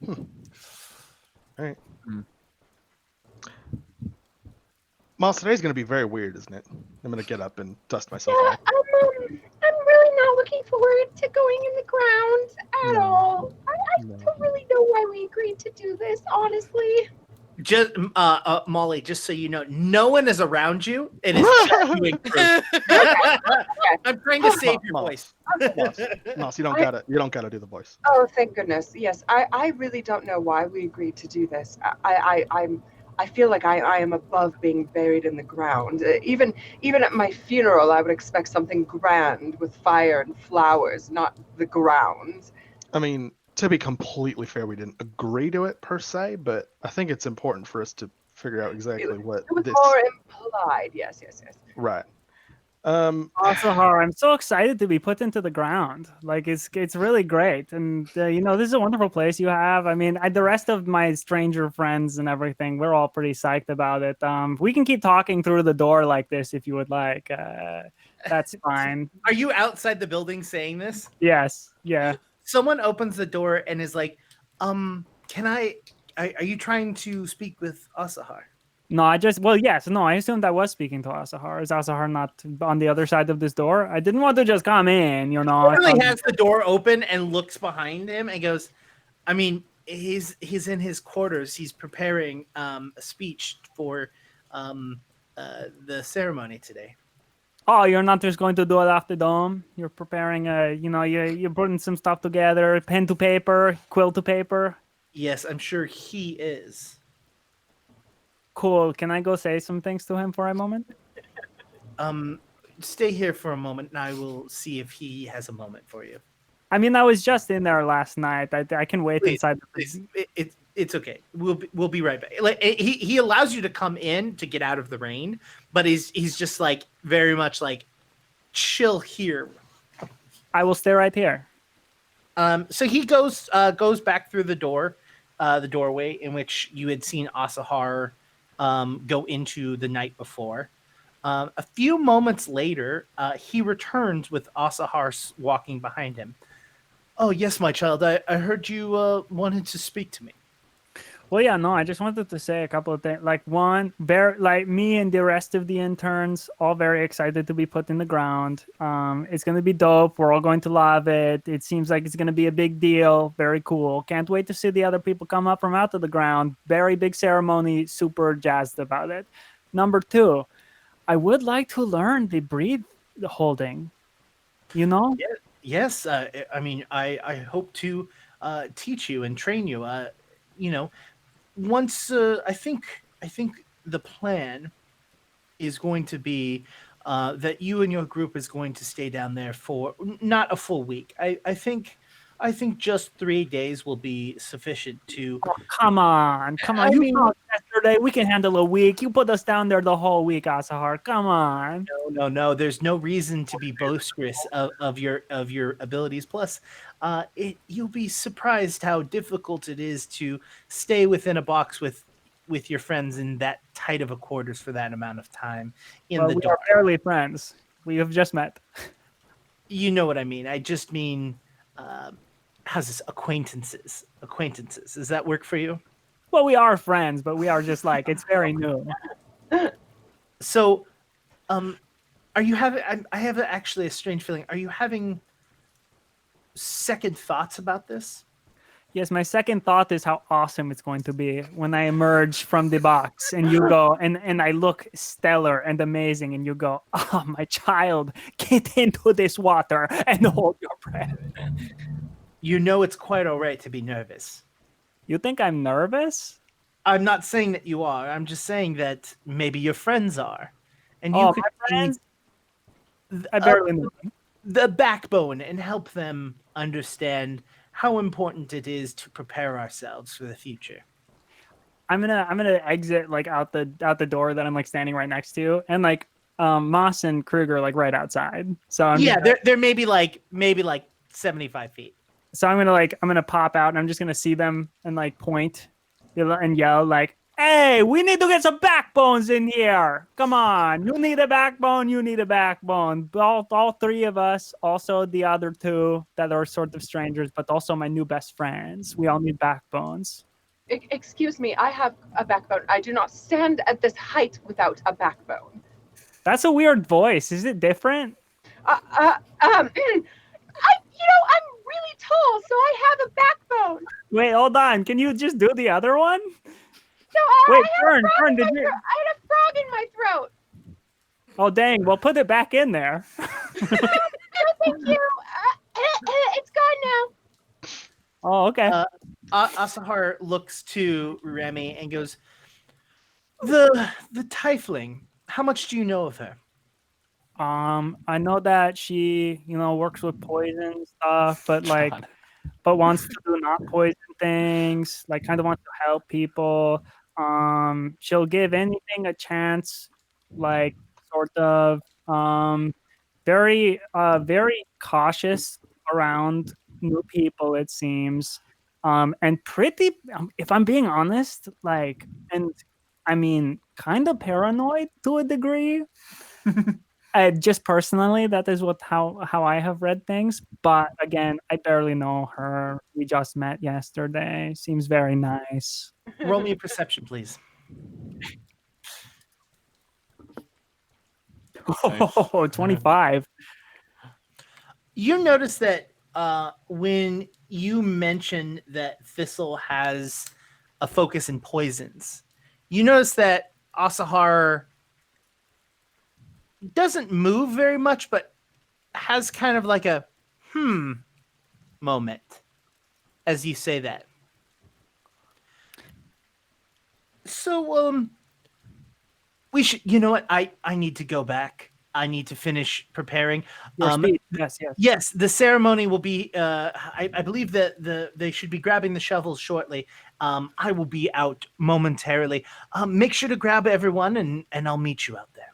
All right. Miles, today's going to be very weird, isn't it? I'm going to get up and dust myself Yeah, off. I'm really not looking forward to going in the ground at all. I No. don't really know why we agreed to do this, honestly. Just Molly, just so you know, no one is around you. It is just you and Chris. I'm trying to save your voice. Moss, you don't gotta do the voice. Oh, thank goodness. Yes, I really don't know why we agreed to do this. I feel like I am above being buried in the ground. Even at my funeral, I would expect something grand with fire and flowers, not the ground. I mean, to be completely fair, we didn't agree to it per se, but I think it's important for us to figure out exactly what It was this. more implied. Yes. Right. Asahar, I'm so excited to be put into the ground. Like it's really great, and this is a wonderful place you have. I mean, the rest of my stranger friends and everything, we're all pretty psyched about it. We can keep talking through the door like this if you would like. That's fine. Are you outside the building saying this? Yes. Yeah. Someone opens the door and is like, can I? Are you trying to speak with Asahar? No, I assumed I was speaking to Asahar. Is Asahar not on the other side of this door? I didn't want to just come in, He really has the door open and looks behind him and goes, I mean, he's in his quarters. He's preparing a speech for the ceremony today. Oh, you're not just going to do it off the dome? You're preparing you're putting some stuff together, pen to paper, quill to paper. Yes, I'm sure he is. Cool. Can I go say some things to him for a moment? Stay here for a moment and I will see if he has a moment for you. I mean, I was just in there last night. I can wait inside. It's okay. We'll be right back. Like he allows you to come in to get out of the rain, but he's just like very much like chill here. I will stay right here. So he goes back through the doorway in which you had seen Asahar go into the night before. A few moments later, he returns with Asahar walking behind him. Oh, yes, my child. I heard you wanted to speak to me. Well, yeah, no, I just wanted to say a couple of things. Like one, me and the rest of the interns, all very excited to be put in the ground. It's going to be dope. We're all going to love it. It seems like it's going to be a big deal. Very cool. Can't wait to see the other people come up from out of the ground. Very big ceremony. Super jazzed about it. Number two, I would like to learn the breed holding. Yes. I mean, I hope to teach you and train you. Once I think the plan is going to be that you and your group is going to stay down there for not a full week. I think just 3 days will be sufficient to. Oh, come on. You saw yesterday. We can handle a week. You put us down there the whole week, Asahar. Come on. No. There's no reason to be boisterous of your abilities. Plus, you'll be surprised how difficult it is to stay within a box with your friends in that tight of a quarters for that amount of time in the dark. We are barely friends. We have just met. You know what I mean. I just mean, how's this? Acquaintances. Does that work for you? Well, we are friends, but we are just like, it's very new. So, are you having? I have actually a strange feeling. Are you having second thoughts about this? Yes, my second thought is how awesome it's going to be when I emerge from the box and you go and I look stellar and amazing and you go, oh, my child, get into this water and hold your breath. You know it's quite all right to be nervous. You think I'm nervous? I'm not saying that you are. I'm just saying that maybe your friends are. And you could my friends? be I barely know. the backbone and help them understand how important it is to prepare ourselves for the future. I'm gonna exit like out the door that I'm like standing right next to, and like Moss and Kruger like right outside. So they're maybe like 75 feet. So I'm gonna pop out and I'm just gonna see them and like point and yell like, hey, we need to get some backbones in here. Come on. You need a backbone. You need a backbone. All three of us, also the other two that are sort of strangers, but also my new best friends. We all need backbones. Excuse me, I have a backbone. I do not stand at this height without a backbone. That's a weird voice. Is it different? I'm really tall, so I have a backbone. Wait, hold on. Can you just do the other one? No, Wait, I had Fern, did you? I had a frog in my throat. Oh, dang. Well, put it back in there. No, thank you. It's gone now. Oh, okay. Asahar looks to Remy and goes, the Tiefling, how much do you know of her? I know that she, works with poison stuff, but wants to do not poison things, like kind of wants to help people. She'll give anything a chance, like sort of. Very cautious around new people, it seems. And pretty, if I'm being honest, like, and I mean, kind of paranoid to a degree. Just personally, that is how I have read things. But again, I barely know her. We just met yesterday. Seems very nice. Roll me a perception, please. Oh, 25. You notice that when you mention that Thistle has a focus in poisons, you notice that Asahar doesn't move very much, but has kind of like a moment as you say that. So, we should, you know what? I need to go back. I need to finish preparing. Yes. Yes, the ceremony will be. I believe that they should be grabbing the shovels shortly. I will be out momentarily. Make sure to grab everyone, and I'll meet you out there.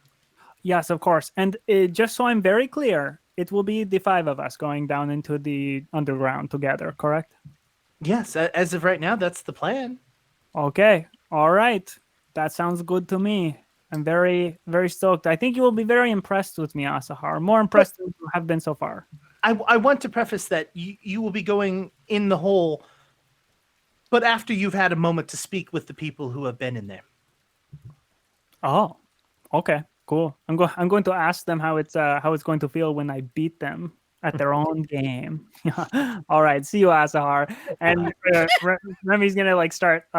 Yes, of course. And just so I'm very clear, it will be the 5 of us going down into the underground together, correct? Yes, as of right now, that's the plan. Okay. All right. That sounds good to me. I'm very, very stoked. I think you will be very impressed with me, Asahar. More impressed than you have been so far. I want to preface that you will be going in the hole, but after you've had a moment to speak with the people who have been in there. Oh, okay, cool. I'm going to ask them how it's going to feel when I beat them at their own game. All right, see you, Asahar. And Remy's gonna like start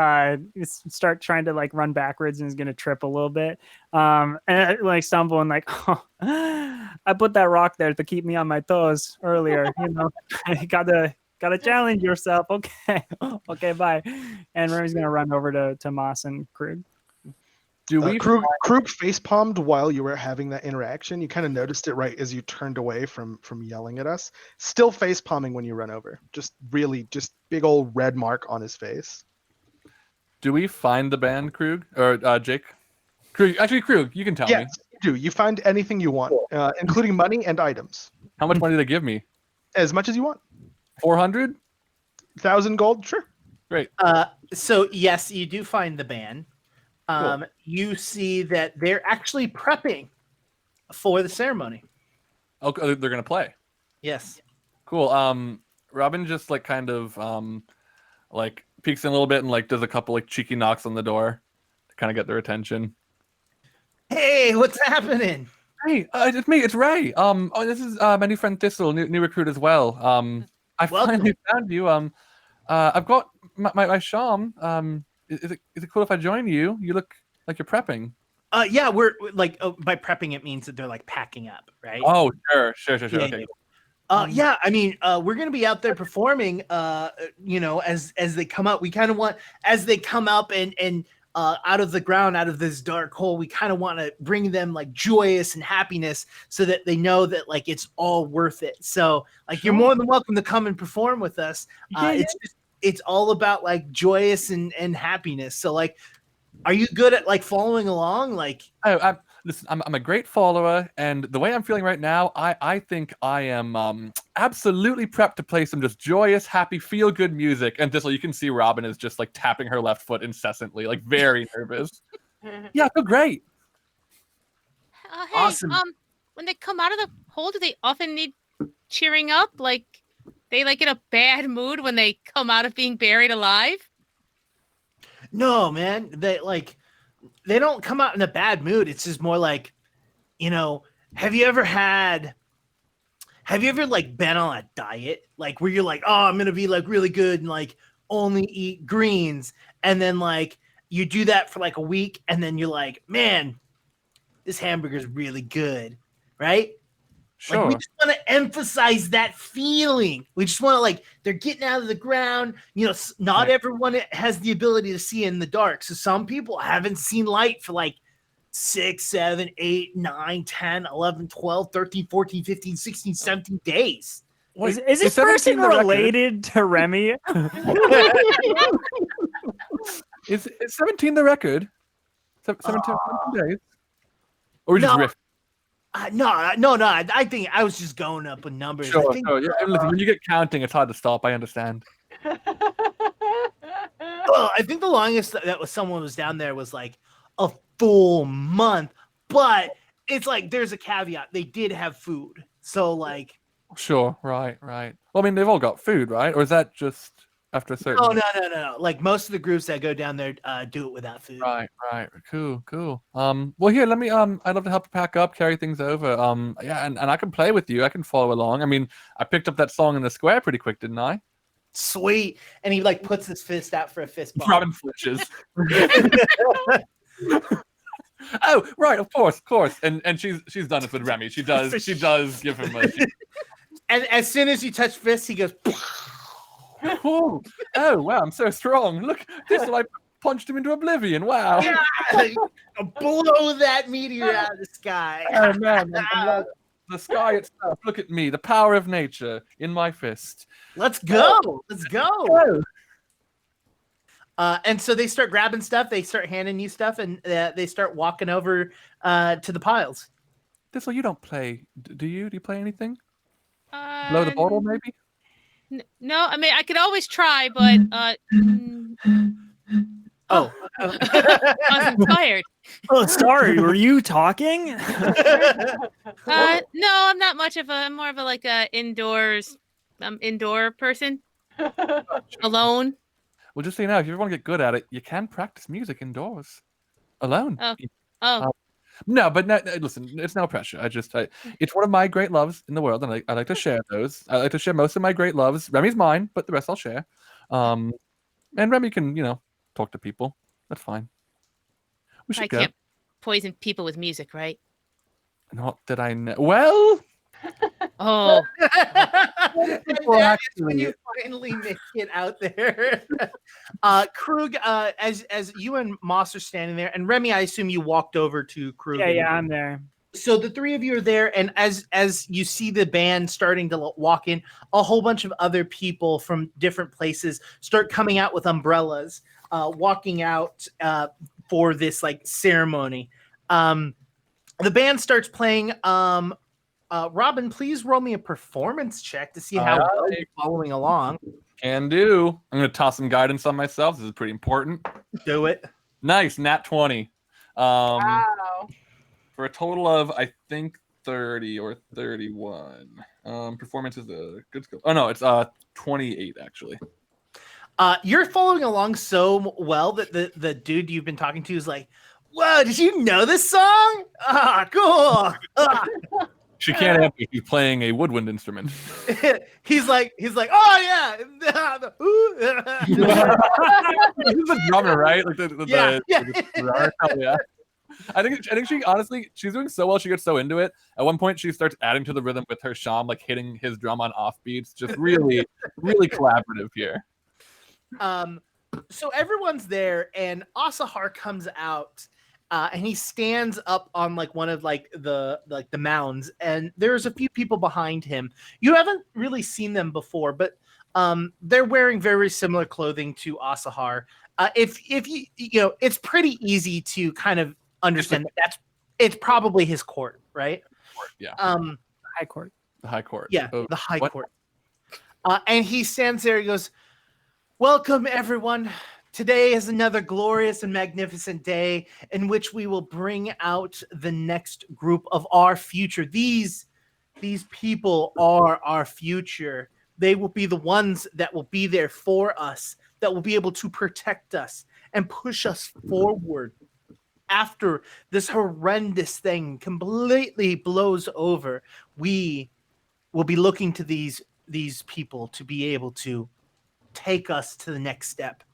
trying to like run backwards and is gonna trip a little bit, and like stumble and like, oh, I put that rock there to keep me on my toes earlier. You know, gotta challenge yourself. Okay, bye. And Remy's gonna run over to Moss and Krug. Krug face palmed while you were having that interaction. You kind of noticed it right as you turned away from yelling at us. Still face palming when you run over. Just big old red mark on his face. Do we find the band, Krug or Jake? Krug, you can tell me. Yes, you do. You find anything you want, including money and items. How much money do they give me? As much as you want. 400? 1,000 gold, sure. Great. So yes, you do find the band. Cool. You see that they're actually prepping for the ceremony. Okay, they're gonna play. Yes. Cool. Robin just like kind of like peeks in a little bit and like does a couple like cheeky knocks on the door to kind of get their attention. Hey, what's happening? Hey, it's me. It's Ray. This is my new friend Thistle, new recruit as well. I finally found you. I've got my Sham. Is it cool if I join you? You look like you're prepping. Yeah, we're like by prepping it means that they're like packing up, right? Oh, sure. Yeah, Okay. Yeah, I mean, we're gonna be out there performing. You know, as they come up, we kind of want as they come up and out of the ground, out of this dark hole, we kind of want to bring them like joyous and happiness, so that they know that like it's all worth it. So, like, you're more than welcome to come and perform with us. It's all about like joyous and happiness. So, like, are you good at like following along? Like, I'm a great follower, and the way I'm feeling right now, I think I am absolutely prepped to play some just joyous, happy, feel good music. And Thistle, you can see Robin is just like tapping her left foot incessantly, like very nervous. Yeah, I feel great. Hey, awesome. When they come out of the hole, do they often need cheering up? Like, they like in a bad mood when they come out of being buried alive? No, man. They don't come out in a bad mood. It's just more like, you know, have you ever like been on a diet? Like where you're like, oh, I'm gonna be like really good and like only eat greens, and then like you do that for like a week, and then you're like, man, this hamburger's really good, right? Sure. Like, we just want to emphasize that feeling. We just want to, like, they're getting out of the ground. You know, not everyone has the ability to see in the dark. So some people haven't seen light for like 6, 7, 8, 9, 10, 11, 12, 13, 14, 15, 16, 17 days. Is this person related to Remy? Is 17 the record? 17 days? Or just riff? No. I think I was just going up with numbers. Sure, I think, sure. Yeah, listen, when you get counting, it's hard to stop. I understand. I think the longest that was someone was down there was like a full month. But it's like there's a caveat. They did have food. So like Sure, right. Well, I mean, they've all got food, right? Or is that just after a certain? Oh no. Like most of the groups that go down there do it without food. Right. Cool. Well, here, let me. I'd love to help you pack up, carry things over. Yeah, and I can play with you. I can follow along. I mean, I picked up that song in the square pretty quick, didn't I? Sweet. And he like puts his fist out for a fist bump. Robin flinches. Oh, right, of course. And she's done it with Remy. She does give him a. And as soon as you touch fists, he goes. Oh wow, I'm so strong. Look, I punched him into oblivion. Wow. Yeah, blow that meteor out of the sky. Oh man, the sky itself. Look at me, the power of nature in my fist. Let's go. And so they start grabbing stuff. They start handing you stuff, and they start walking over to the piles. Thistle, you don't play, do you? Do you play anything? Blow the bottle, maybe? No, I mean I could always try, but I was inspired. Oh, sorry. Were you talking? No, I'm not much of I'm more of a like a indoor person. Alone. Well, just so you know, if you ever want to get good at it, you can practice music indoors, alone. Oh. No, but listen, it's no pressure. It's one of my great loves in the world, and I like to share those. I like to share most of my great loves. Remy's mine, but the rest I'll share. And Remy can, talk to people. That's fine. We should go. I can't poison people with music, right? Not that I know. Well. Oh. That is when you finally make it out there. Krug, as you and Moss are standing there, and Remy, I assume you walked over to Krug. Yeah, I'm there. So the three of you are there, and as you see the band starting to walk in, a whole bunch of other people from different places start coming out with umbrellas, walking out for this like ceremony. The band starts playing. Robin, please roll me a performance check to see how well you're following along. Can do. I'm going to toss some guidance on myself. This is pretty important. Do it. Nice, nat 20. Wow. For a total of, I think, 30 or 31. Performance is a good skill. Oh, no, it's 28, actually. You're following along so well that the dude you've been talking to is like, whoa, did you know this song? Cool. She can't answer. He's playing a woodwind instrument. he's like, oh yeah. He's a drummer, right? Like Yeah. Yeah. I think she honestly, she's doing so well. She gets so into it. At one point, she starts adding to the rhythm with her sham, like hitting his drum on off beats. Just really, really collaborative here. So everyone's there, and Asahar comes out. And he stands up on like one of like the mounds, and there's a few people behind him. You haven't really seen them before, but they're wearing very similar clothing to Asahar. If you it's pretty easy to kind of understand it's probably his court, right? Yeah. High court. The high court. Yeah, the high court. And he stands there. He goes, "Welcome, everyone. Today is another glorious and magnificent day in which we will bring out the next group of our future. These people are our future. They will be the ones that will be there for us, that will be able to protect us and push us forward after this horrendous thing completely blows over. We will be looking to these people to be able to take us to the next step.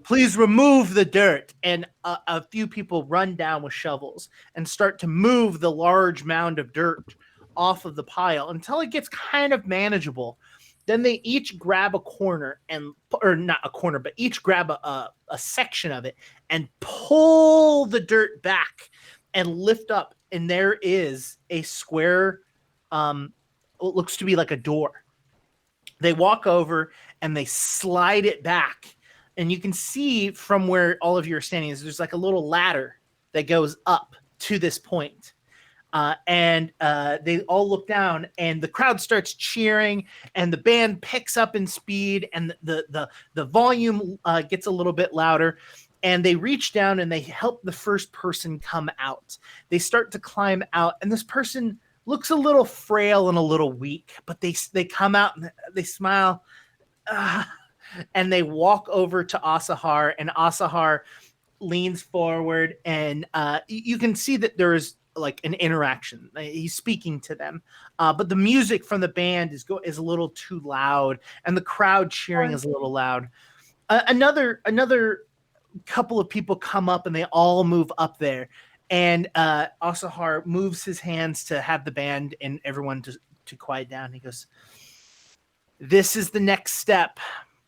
Please remove the dirt." And a few people run down with shovels and start to move the large mound of dirt off of the pile until it gets kind of manageable. Then they each grab a corner or not a corner, but each grab a section of it and pull the dirt back and lift up. And there is a square, it looks to be like a door. They walk over and they slide it back. And you can see from where all of you are standing is there's like a little ladder that goes up to this point. and they all look down, and the crowd starts cheering, and the band picks up in speed, and the volume gets a little bit louder. And they reach down and they help the first person come out. They start to climb out, and this person looks a little frail and a little weak, but they come out and they smile, and they walk over to Asahar, and Asahar leans forward, and you can see that there is like an interaction. He's speaking to them, but the music from the band is a little too loud, and the crowd cheering is a little loud. Another couple of people come up, and they all move up there, and Asahar moves his hands to have the band and everyone to quiet down. He goes, "This is the next step.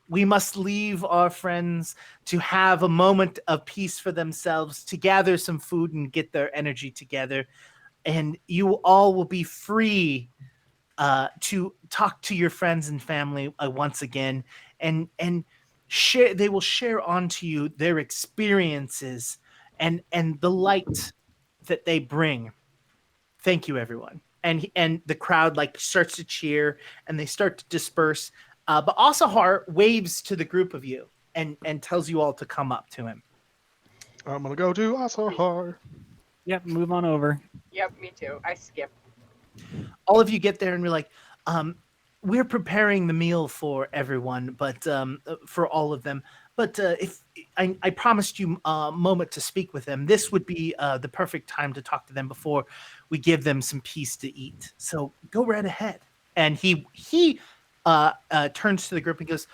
We must leave our friends to have a moment of peace for themselves, to gather some food and get their energy together. And you all will be free to talk to your friends and family once again, and share. They will share onto you their experiences and the light that they bring. Thank you, everyone." And the crowd like starts to cheer, and they start to disperse. But Asahar waves to the group of you and tells you all to come up to him. I'm gonna go to Asahar. Yep, move on over. Yep, me too. I skip. All of you get there, and we're like, we're preparing the meal for everyone, but for all of them. But if I promised you a moment to speak with them, this would be the perfect time to talk to them before we give them some peace to eat. So go right ahead. And he turns to the group and goes,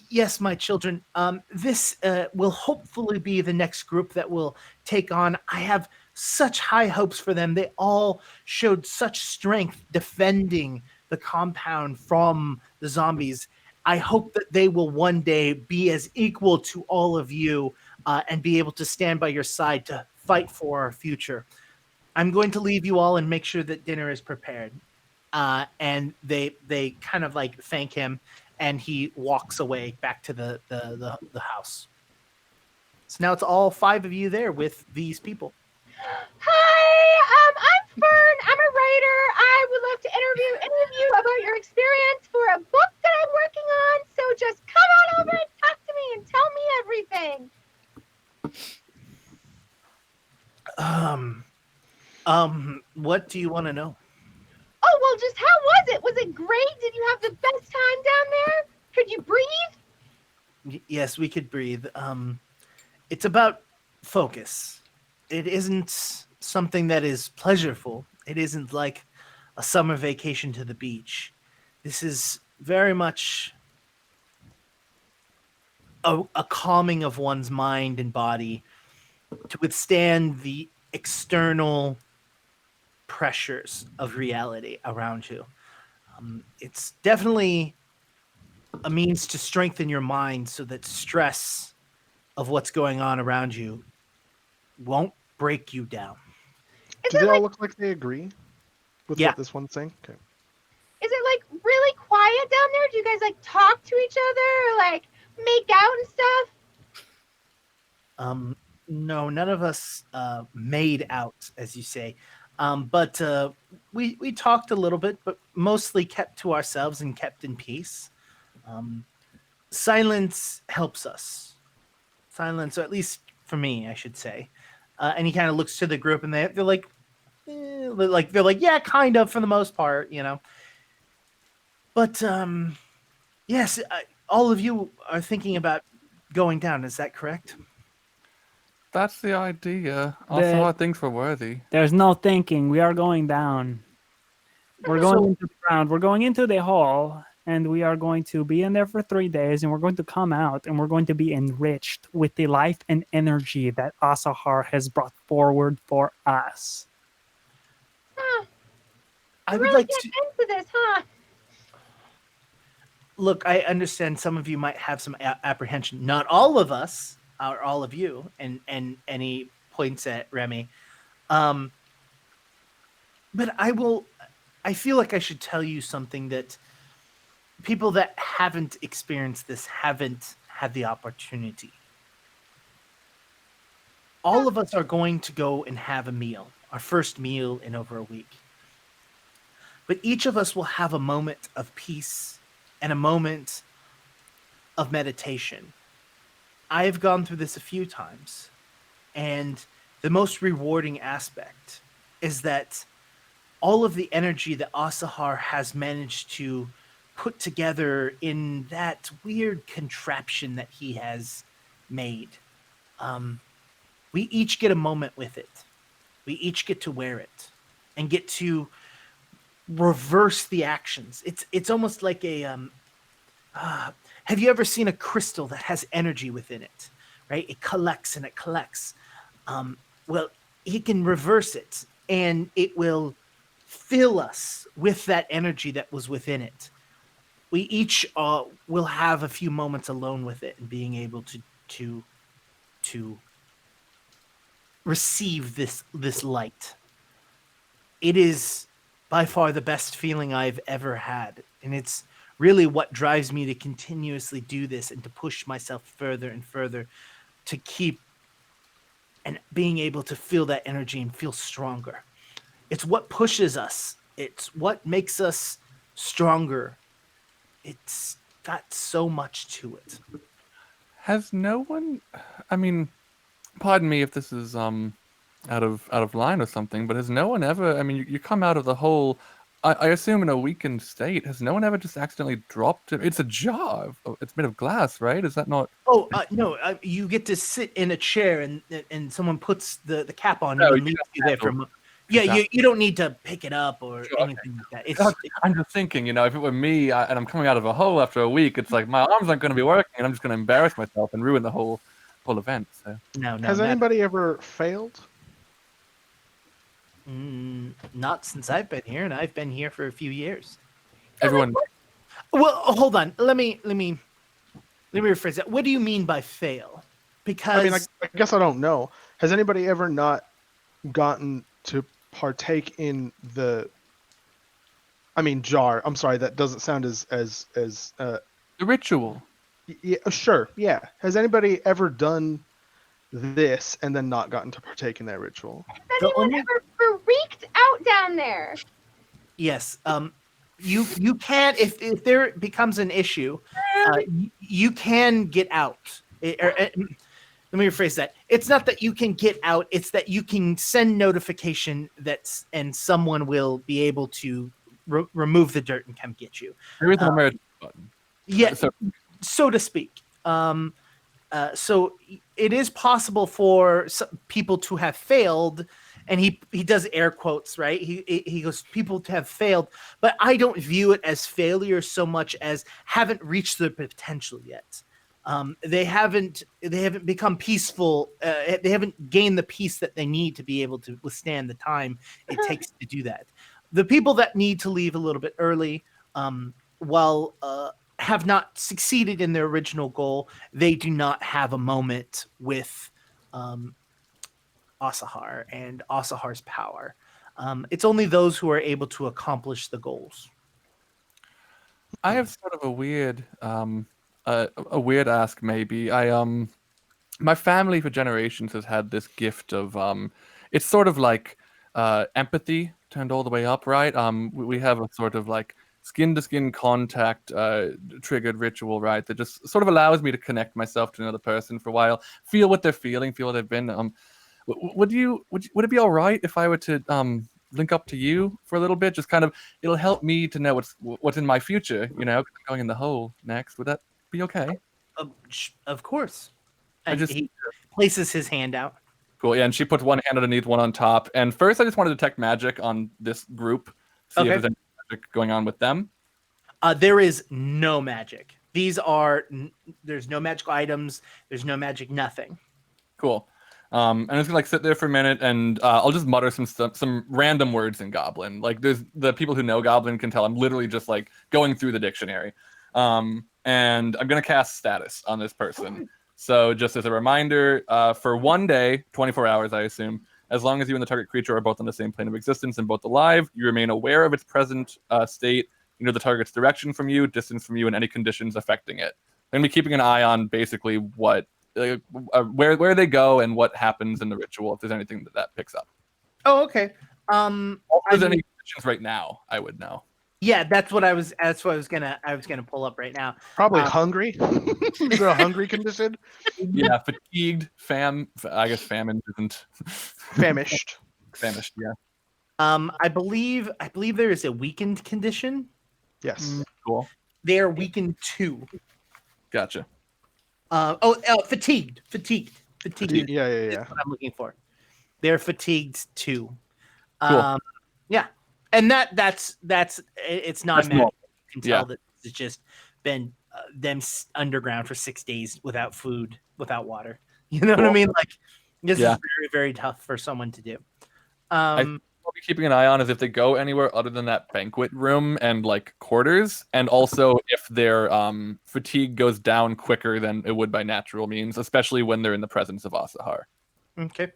"Yes, my children. This will hopefully be the next group that will take on. I have such high hopes for them. They all showed such strength defending the compound from the zombies. I hope that they will one day be as equal to all of you and be able to stand by your side to fight for our future. I'm going to leave you all and make sure that dinner is prepared." And they kind of like thank him, and he walks away back to the house. So now it's all 5 of you there with these people. Hi, I'm Fern. I'm a writer. I would love to interview any of you about your experience for a book that I'm working on. So just come on over and talk to me and tell me everything. What do you want to know? Oh, well, just how was it? Was it great? Did you have the best time down there? Could you breathe? Yes, we could breathe. It's about focus. It isn't something that is pleasurable. It isn't like a summer vacation to the beach. This is very much a calming of one's mind and body to withstand the external pressures of reality around you. It's definitely a means to strengthen your mind so that stress of what's going on around you won't break you down. Is Do it they all like, look like they agree with Yeah. what this one's saying? Okay. is it like really quiet down there? Do you guys like talk to each other or like make out and stuff? No, none of us made out, as you say. But we talked a little bit, but mostly kept to ourselves and kept in peace. Silence helps us. Silence, or at least for me, I should say. And he kind of looks to the group, and they're like, yeah, kind of for the most part, you know. But yes, all of you are thinking about going down. Is that correct? That's the idea. Also, I think we're worthy. There's no thinking. We are going down. We're going into the ground. We're going into the hall, and we are going to be in there for 3 days, and we're going to come out, and we're going to be enriched with the life and energy that Asahar has brought forward for us. Huh. I You would really like get to into this, huh? look. I understand some of you might have some apprehension. Not all of us, or all of you, and he points at Remy. But I feel like I should tell you something that people that haven't experienced this haven't had the opportunity. All of us are going to go and have a meal. our first meal in over a week. But each of us will have a moment of peace and a moment of meditation. I have gone through this a few times, and the most rewarding aspect is that all of the energy that Asahar has managed to put together in that weird contraption that he has made, we each get a moment with it. We each get to wear it and get to reverse the actions. It's almost like a have you ever seen a crystal that has energy within it, right? It collects and it collects. Well, he can reverse it, and it will fill us with that energy that was within it. We each will have a few moments alone with it and being able to receive this light. It is by far the best feeling I've ever had, and it's really what drives me to continuously do this and to push myself further and further to keep and being able to feel that energy and feel stronger. It's what pushes us. It's what makes us stronger. It's got so much to it. Has no one, I mean, pardon me if this is out of line or something, but has no one ever, I mean, you come out of the whole, I assume in a weakened state, has no one ever just accidentally dropped it? It's a jar. It's made of glass, right? Is that not? Oh, no, you get to sit in a chair and someone puts the cap on you and leaves you there for a moment. Yeah, you don't need to pick it up or anything like that. I'm just thinking, if it were me and I'm coming out of a hole after a week, it's like my arms aren't going to be working and I'm just going to embarrass myself and ruin the whole event. So. No. Has anybody ever failed? Not since I've been here, and I've been here for a few years. Everyone. Well, hold on. Let me rephrase that. What do you mean by fail? Because I mean, I guess I don't know. Has anybody ever not gotten to partake in the? I mean, jar. I'm sorry, that doesn't sound as the ritual. Yeah, sure. Yeah. Has anybody ever done this and then not gotten to partake in that ritual? Has anyone ever freaked out down there? Yes. You can, if there becomes an issue, you can get out. Let me rephrase that. It's not that you can get out. It's that you can send notification and someone will be able to remove the dirt and come get you. There is an emergency button. Yeah, so to speak. So it is possible for some people to have failed, and he does air quotes, right? He goes, people to have failed, but I don't view it as failure so much as haven't reached their potential yet. They haven't become peaceful. They haven't gained the peace that they need to be able to withstand the time it takes to do that. The people that need to leave a little bit early, while have not succeeded in their original goal, they do not have a moment with Asahar and Asahar's power. It's only those who are able to accomplish the goals. I have sort of a weird ask maybe. My family for generations has had this gift of it's sort of like empathy turned all the way up, right? We have a sort of like skin-to-skin contact triggered ritual, right? That just sort of allows me to connect myself to another person for a while, feel what they're feeling, feel what they've been. Would it be all right if I were to link up to you for a little bit? Just kind of, it'll help me to know what's in my future, going in the hole next. Would that be okay? Of course. He places his hand out. Cool, yeah, and she puts one hand underneath, one on top. And first, I just want to detect magic on this group, see if there's any going on with them. There is no magic. There's no magical items. There's no magic nothing. Cool. And I'm just gonna sit there for a minute, and I'll just mutter some random words in Goblin. Like there's the people who know Goblin can tell I'm literally just like going through the dictionary. And I'm gonna cast status on this person. So just as a reminder, for 1 day, 24 hours, I assume, as long as you and the target creature are both on the same plane of existence and both alive, you remain aware of its present state, the target's direction from you, distance from you, and any conditions affecting it. I'm going to be keeping an eye on basically what, where they go and what happens in the ritual, if there's anything that picks up. Oh, okay. If there's any conditions right now, I would know. Yeah, that's what I was gonna pull up right now. Probably hungry. Is there a hungry condition? Yeah, fatigued, I guess famine isn't. Famished. Famished, yeah. I believe there is a weakened condition. Yes. Cool. They are weakened 2. Gotcha. Fatigued. Fatigued. Yeah. Is what I'm looking for. They're fatigued 2. Cool. Yeah, and that's it's not magic. normal. You can tell that it's just been them underground for 6 days without food, without water. You know what I mean? Like this is very, very tough for someone to do. I'll be keeping an eye on is if they go anywhere other than that banquet room and like quarters, and also if their fatigue goes down quicker than it would by natural means, especially when they're in the presence of Asahar. Okay.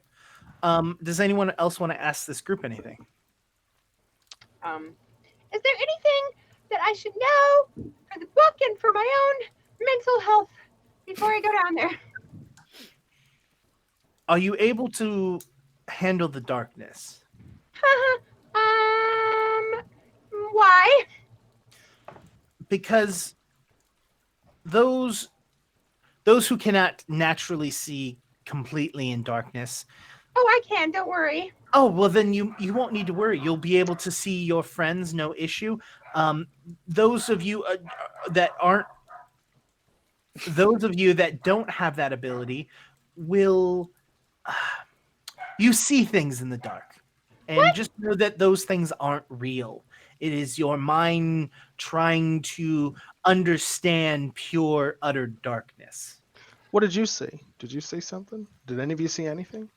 Does anyone else want to ask this group anything? Is there anything that I should know for the book and for my own mental health before I go down there? Are you able to handle the darkness? Why? Because those who cannot naturally see completely in darkness. Oh, I can. Don't worry. Oh, well, then you won't need to worry. You'll be able to see your friends, no issue. Those of you that don't have that ability will you see things in the dark. And just know that those things aren't real. It is your mind trying to understand pure, utter darkness. What did you see? Did you see something? Did any of you see anything?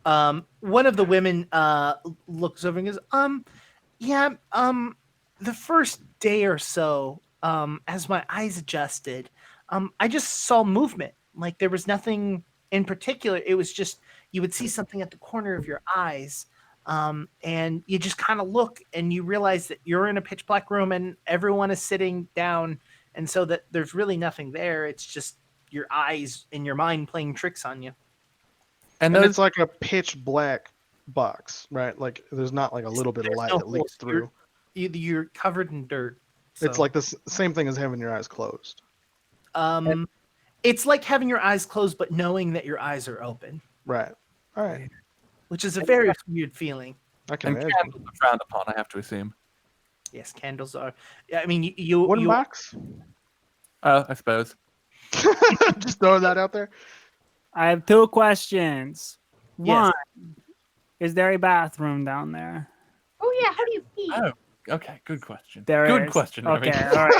One of the women looks over and goes, the first day or so, as my eyes adjusted, I just saw movement. Like there was nothing in particular. It was just you would see something at the corner of your eyes, and you just kind of look and you realize that you're in a pitch black room and everyone is sitting down, and so that there's really nothing there. It's just your eyes and your mind playing tricks on you. And it's like a pitch black box, right? Like there's not like a little bit of light that leaks through. You're covered in dirt. So. It's like the same thing as having your eyes closed. It's like having your eyes closed, but knowing that your eyes are open. Right. All right. Which is a very weird feeling. I can imagine. Candles are frowned upon, I have to assume. Yes, candles are. I mean, you wooden box. I suppose. Just throwing that out there. I have 2 questions. Yes. One, is there a bathroom down there? Oh yeah. How do you pee? Oh, okay. Good question. There is. Question. Okay, all right.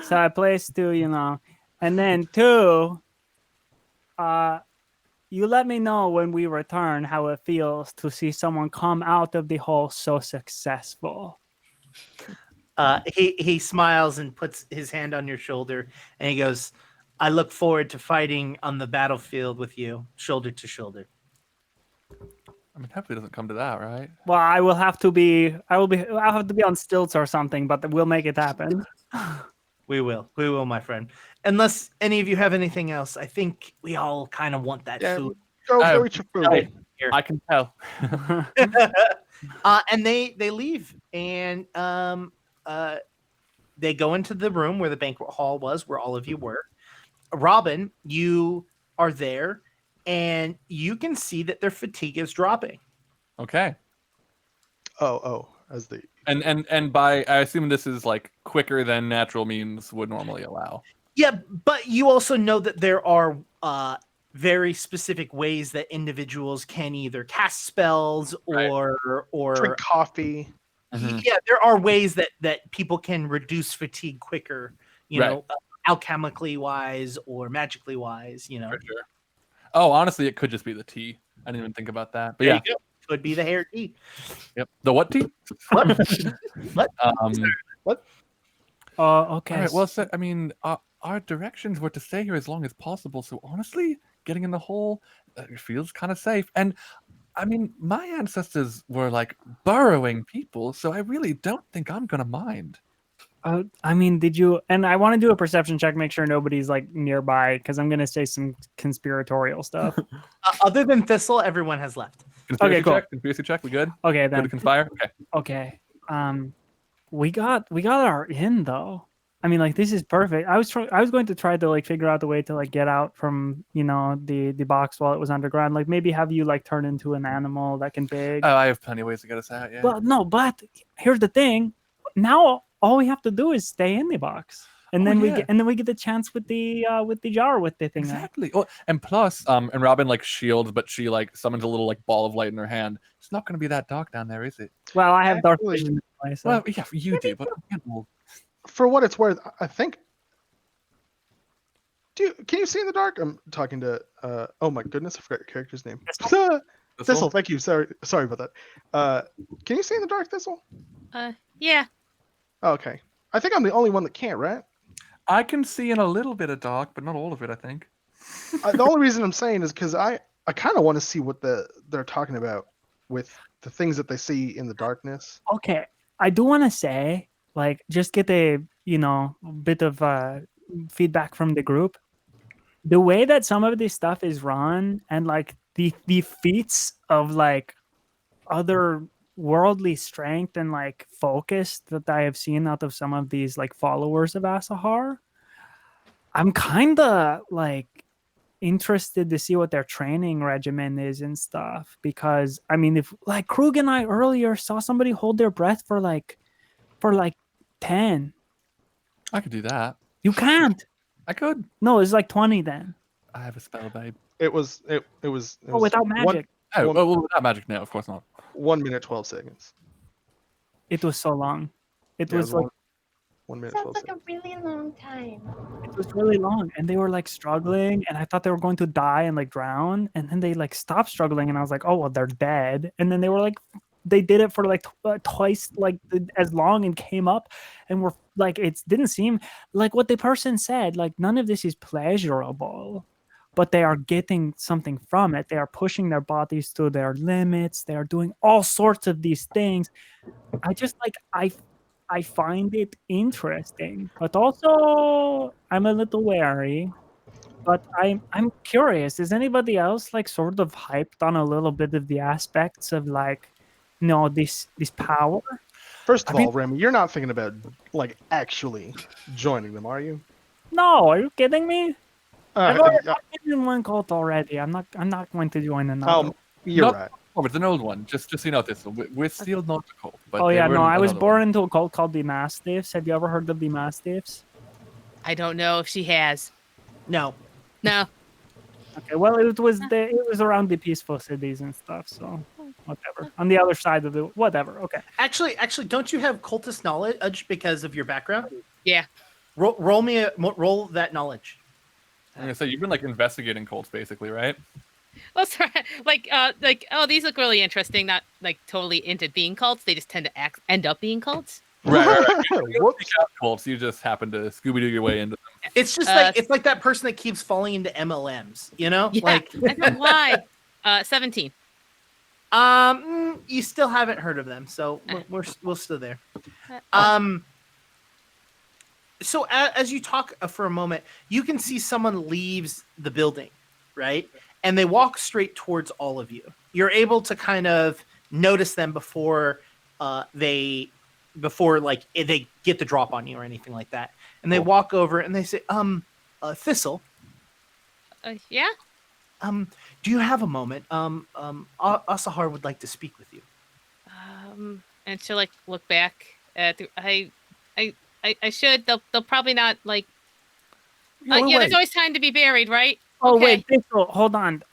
So I placed 2, and then 2. You let me know when we return how it feels to see someone come out of the hole so successful. He smiles and puts his hand on your shoulder, and he goes, "I look forward to fighting on the battlefield with you, shoulder to shoulder." I mean, hopefully it doesn't come to that, right? Well, I'll have to be on stilts or something, but we'll make it happen. We will, my friend. Unless any of you have anything else, I think we all kind of want that food. Go eat your food. I can tell. And they leave, and they go into the room where the banquet hall was, where all of you were. Robin, you are there, and you can see that their fatigue is dropping. Okay. As the And by I assume this is like quicker than natural means would normally allow. Yeah, but you also know that there are very specific ways that individuals can either cast spells or drink coffee. Mm-hmm. Yeah, there are ways that people can reduce fatigue quicker, you know, alchemically wise or magically wise, For sure. Oh, honestly, it could just be the tea. I didn't even think about that. But there you go. Could be the hair tea. Yep. The what tea? What? What? Oh, okay. All right. Well, so, I mean, our directions were to stay here as long as possible. So honestly, getting in the hole feels kind of safe. And I mean, my ancestors were like burrowing people, so I really don't think I'm gonna mind. I mean, did you? And I want to do a perception check, make sure nobody's like nearby, because I'm gonna say some conspiratorial stuff. Other than Thistle, everyone has left. Conspiracy cool. check. Conspiracy check. We good? Okay, Good to then. conspire. Okay. Okay. We got our in though. I mean, like, this is perfect. I was going to try to like figure out the way to like get out from the box while it was underground. Like maybe have you like turn into an animal that can dig. Oh, I have plenty of ways to get us out. Yeah. Well, no, but here's the thing. Now all we have to do is stay in the box, and then we get the chance with the jar with the thing. Exactly. Oh, and plus, and Robin like shields, but she like summons a little like ball of light in her hand. It's not going to be that dark down there, is it? Well, I have dark Actually- vision. Anyway, so. Well, yeah, you do, but For what it's worth, I think. Can you see in the dark? I'm talking to. Oh my goodness, I forgot your character's name. Thistle. Thank you. Sorry about that. Can you see in the dark, Thistle? Yeah. Oh, okay. I think I'm the only one that can't, right? I can see in a little bit of dark, but not all of it. I think. The only reason I'm saying is because I kind of want to see what they're talking about with the things that they see in the darkness. Okay, I do want to say, like, just get a bit of feedback from the group. The way that some of this stuff is run, and like the feats of like other worldly strength and like focus that I have seen out of some of these like followers of Asahar, I'm kind of like interested to see what their training regimen is and stuff. Because I mean, if like Krug and I earlier saw somebody hold their breath for like 10. I could do that. You can't. I could. No, it's like 20 then. I have a spell, babe. It was without magic. Well, without magic, no, of course not. 1 minute 12 seconds. It was so long. It Yeah, was like 1 minute Sounds 12 like seconds. a really long time. it was really long, and they were like struggling, and I thought they were going to die and like drown, and then they like stopped struggling, and I was like, oh well, they're dead. And then they were like, they did it for like twice like as long and came up, and were like, it didn't seem like what the person said. Like none of this is pleasurable, but they are getting something from it. They are pushing their bodies to their limits. They are doing all sorts of these things. I just like I find it interesting, but also I'm a little wary. But I'm curious. Is anybody else like sort of hyped on a little bit of the aspects of like, this power? First of all, Remy, you're not thinking about like actually joining them, are you? No, are you kidding me? I've Uh, been in one cult already. I'm not going to join another. you're Nope. right. Oh, it's an old one. Just so you know this. We're still not a cult. But Oh they yeah, were no, I was another born one. into a cult called the Mastiffs. Have you ever heard of the Mastiffs? I don't know if she has. No. No. Okay, well, it was around the peaceful cities and stuff, so whatever. On the other side of the whatever. Okay. Actually, don't you have cultist knowledge because of your background? Yeah. Roll that knowledge. I'm gonna say you've been like investigating cults, basically, right? Well, sorry. Like, oh, these look really interesting. Not like totally into being cults. They just tend to end up being cults. Right. You don't Whoops. seek out cults. You just happen to Scooby-Doo your way into them. It's just it's like that person that keeps falling into MLMs, you know? Yeah. Like I don't know why. 17. You still haven't heard of them, so we're still there. So as you talk for a moment, you can see someone leaves the building, right? And they walk straight towards all of you. You're able to kind of notice them before they get the drop on you or anything like that. And they walk over and they say, Thistle. Yeah. Do you have a moment? Asahar would like to speak with you. And she'll like look back at. I should. They'll probably not like. Yeah, there's always time to be buried, right? Oh Okay. wait, Thistle, hold on.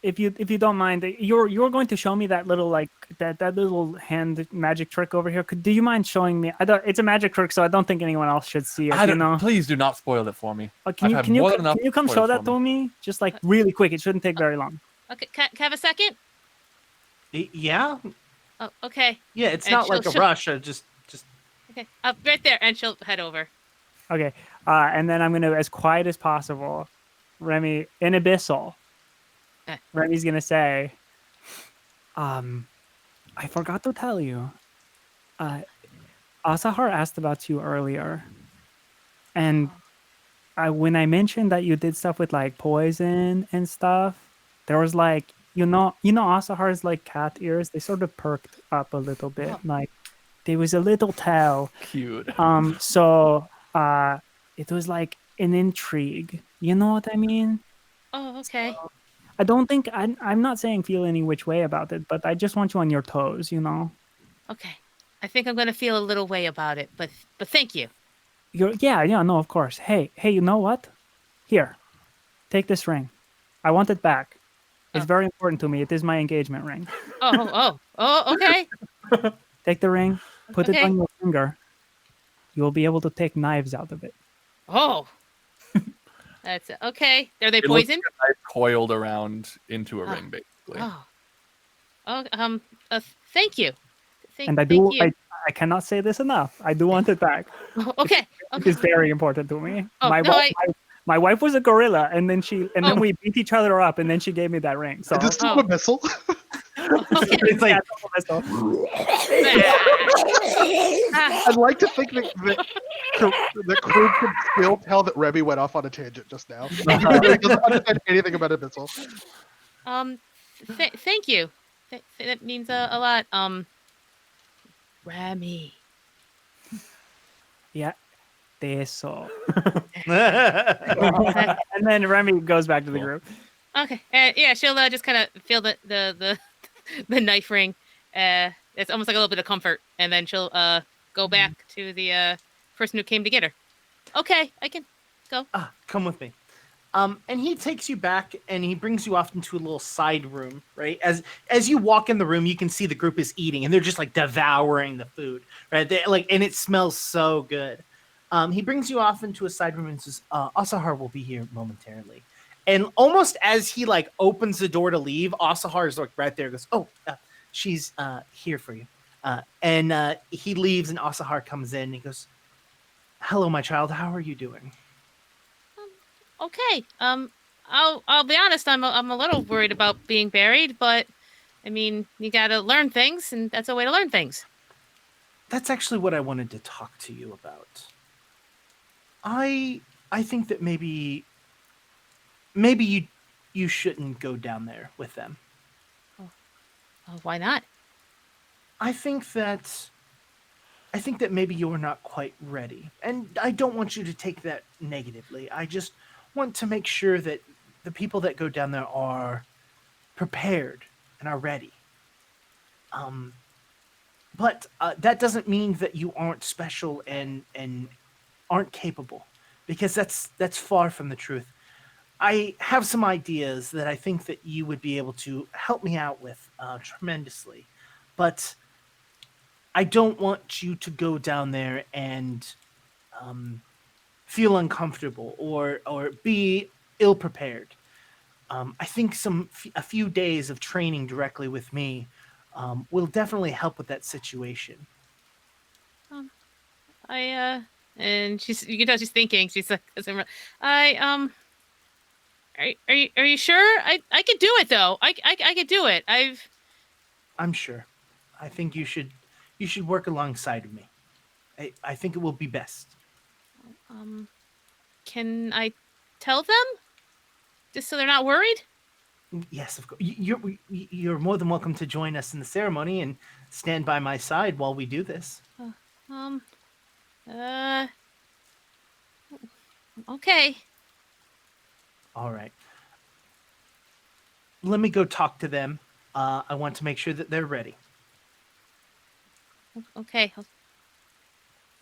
If you don't mind, you're going to show me that little like that little hand magic trick over here. Do you mind showing me? It's a magic trick, so I don't think anyone else should see it. Please do not spoil it for me. Can you come show that to to me? Just like really quick. It shouldn't take very long. Okay. Can I have a second? Yeah. Oh, okay. Yeah, it's And not like a she'll- rush. Just Okay. Right there, and she'll head over. Okay. And then I'm gonna, as quiet as possible, Remy in Abyssal. Remy's gonna say, I forgot to tell you. Asahar asked about you earlier, and when I mentioned that you did stuff with like poison and stuff, there was like Asahar's like cat ears. They sort of perked up a little bit. Like there was a little tail. Cute. So it was like an intrigue. You know what I mean? Oh, okay. I don't think I'm not saying feel any which way about it, but I just want you on your toes. Okay. I think I'm gonna feel a little way about it, but thank you. Yeah, no, of course. Hey, you know what? Here, take this ring. I want it back. It's Oh. very important to me. It is my engagement ring. Oh, okay. Take the ring, put it Okay. on your finger. You will be able to take knives out of it. Oh. That's okay. Are they It looks poisoned? like a knife coiled around into a ring, basically. Oh. Thank you. And I thank do. you. I cannot say this enough. I do want it back. Okay. It is very important to me. Oh, My wife was a gorilla, and then we beat each other up, and then she gave me that ring. So Is this still a missile? Okay. It's like, I'd like to think that Krug could still tell that Remy went off on a tangent just now. He doesn't understand anything about a missile. Thank you. That means a lot. Rami. yeah, eso. And then Remy goes back to the group. Okay. Yeah, she'll just kind of feel the knife ring. It's almost like a little bit of comfort, and then she'll go back to the person who came to get her. Okay, I can go. Come with me. And he takes you back and he brings you off into a little side room, right? As you walk in the room, you can see the group is eating and they're just like devouring the food, right? And it smells so good. He brings you off into a side room and says, Asahar will be here momentarily. And almost as he like opens the door to leave, Asahar is like right there, goes, she's here for you. And he leaves and Asahar comes in and he goes, hello, my child. How are you doing? Okay. I'll be honest. I'm a little worried about being buried, but I mean, you gotta learn things, and that's a way to learn things. That's actually what I wanted to talk to you about. I think that maybe you shouldn't go down there with them. Oh, why not? I think that maybe you're not quite ready, and I don't want you to take that negatively. I just want to make sure that the people that go down there are prepared and are ready. But that doesn't mean that you aren't special and aren't capable, because that's far from the truth. I have some ideas that I think that you would be able to help me out with tremendously, but I don't want you to go down there and feel uncomfortable or be ill prepared. I think a few days of training directly with me will definitely help with that situation. And you can tell she's thinking. She's like, are you sure? I could do it though. I could do it. I'm sure. I think you should work alongside of me. I think it will be best. Can I tell them? Just so they're not worried? Yes, of course. You're more than welcome to join us in the ceremony and stand by my side while we do this. Okay. All right. Let me go talk to them. I want to make sure that they're ready. Okay.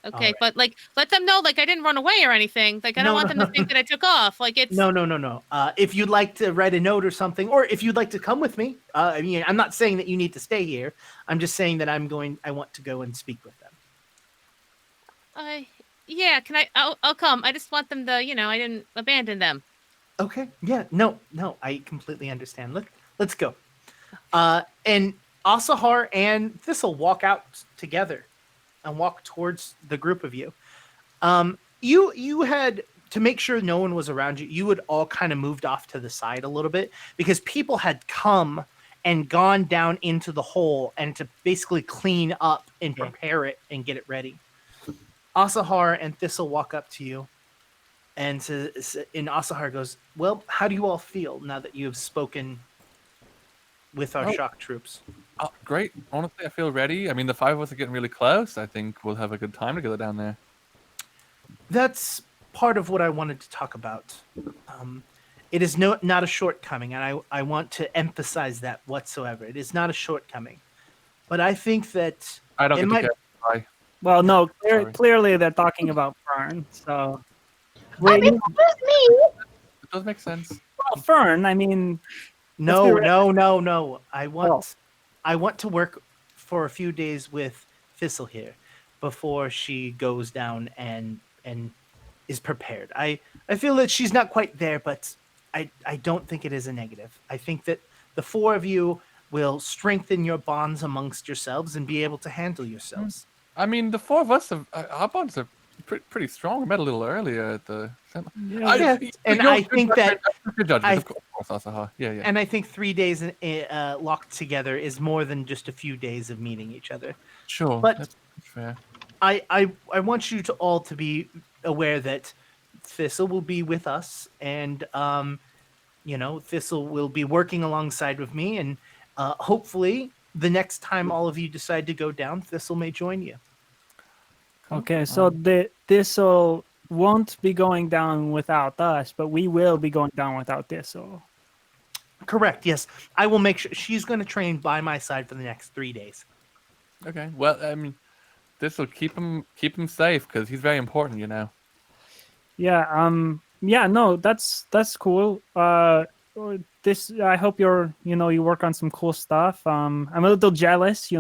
Okay, right. but like, let them know, like, I didn't run away or anything. Like, I don't want them to think that I took off. Like, it's No. If you'd like to write a note or something, or if you'd like to come with me, I mean, I'm not saying that you need to stay here. I'm just saying that I want to go and speak with them. Yeah. Can I'll come. I just want them to, I didn't abandon them. Okay. Yeah. No. I completely understand. Let's go. And Asahar and Thistle walk out together and walk towards the group of you. You had to make sure no one was around you. You had all kind of moved off to the side a little bit because people had come and gone down into the hole and to basically clean up and prepare it and get it ready. Asahar and Thistle walk up to you and Asahar goes, well, how do you all feel now that you have spoken with our Oh. shock troops. Oh, great. Honestly, I feel ready. I mean, the 5 of us are getting really close. I think we'll have a good time together down there. That's part of what I wanted to talk about. It is not a shortcoming, and I want to emphasize that whatsoever. It is not a shortcoming. But I think that I don't it get might... to care. Well, no, Sorry. clearly they're talking about Fern. So, I wait, mean, excuse me. It does make sense. well, Fern. I mean, No, Let's be no. I want to work for a few days with Thistle here before she goes down and is prepared. I feel that she's not quite there, but I don't think it is a negative. I think that the 4 of you will strengthen your bonds amongst yourselves and be able to handle yourselves. I mean, the 4 of us, our bonds are pretty strong. We met a little earlier at the... Yeah, and I think that... Good judgment, of course, Asaha. Yeah. And I think 3 days locked together is more than just a few days of meeting each other. Sure, But that's fair. I want you to all to be aware that Thistle will be with us, and Thistle will be working alongside with me, and hopefully the next time all of you decide to go down, Thistle may join you. okay, so Thistle won't be going down without us, but we will be going down without Thistle. Correct. Yes, I will make sure she's going to train by my side for the next 3 days. Okay, well, I mean, this will keep him safe because he's very important, you know. Yeah. Yeah. No, that's cool. I hope you work on some cool stuff. I'm a little jealous,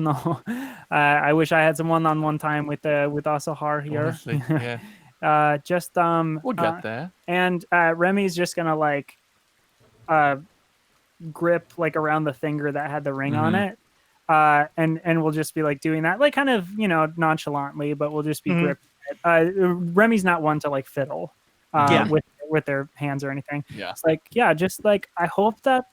I wish I had some one-on-one time with Asahar here. Honestly, yeah. We'll get there. And Remy's just gonna grip around the finger that had the ring on it. And we'll just be doing that, kind of, nonchalantly, but we'll just be gripping it. Remy's not one to fiddle with their hands or anything. Yeah. It's I hope that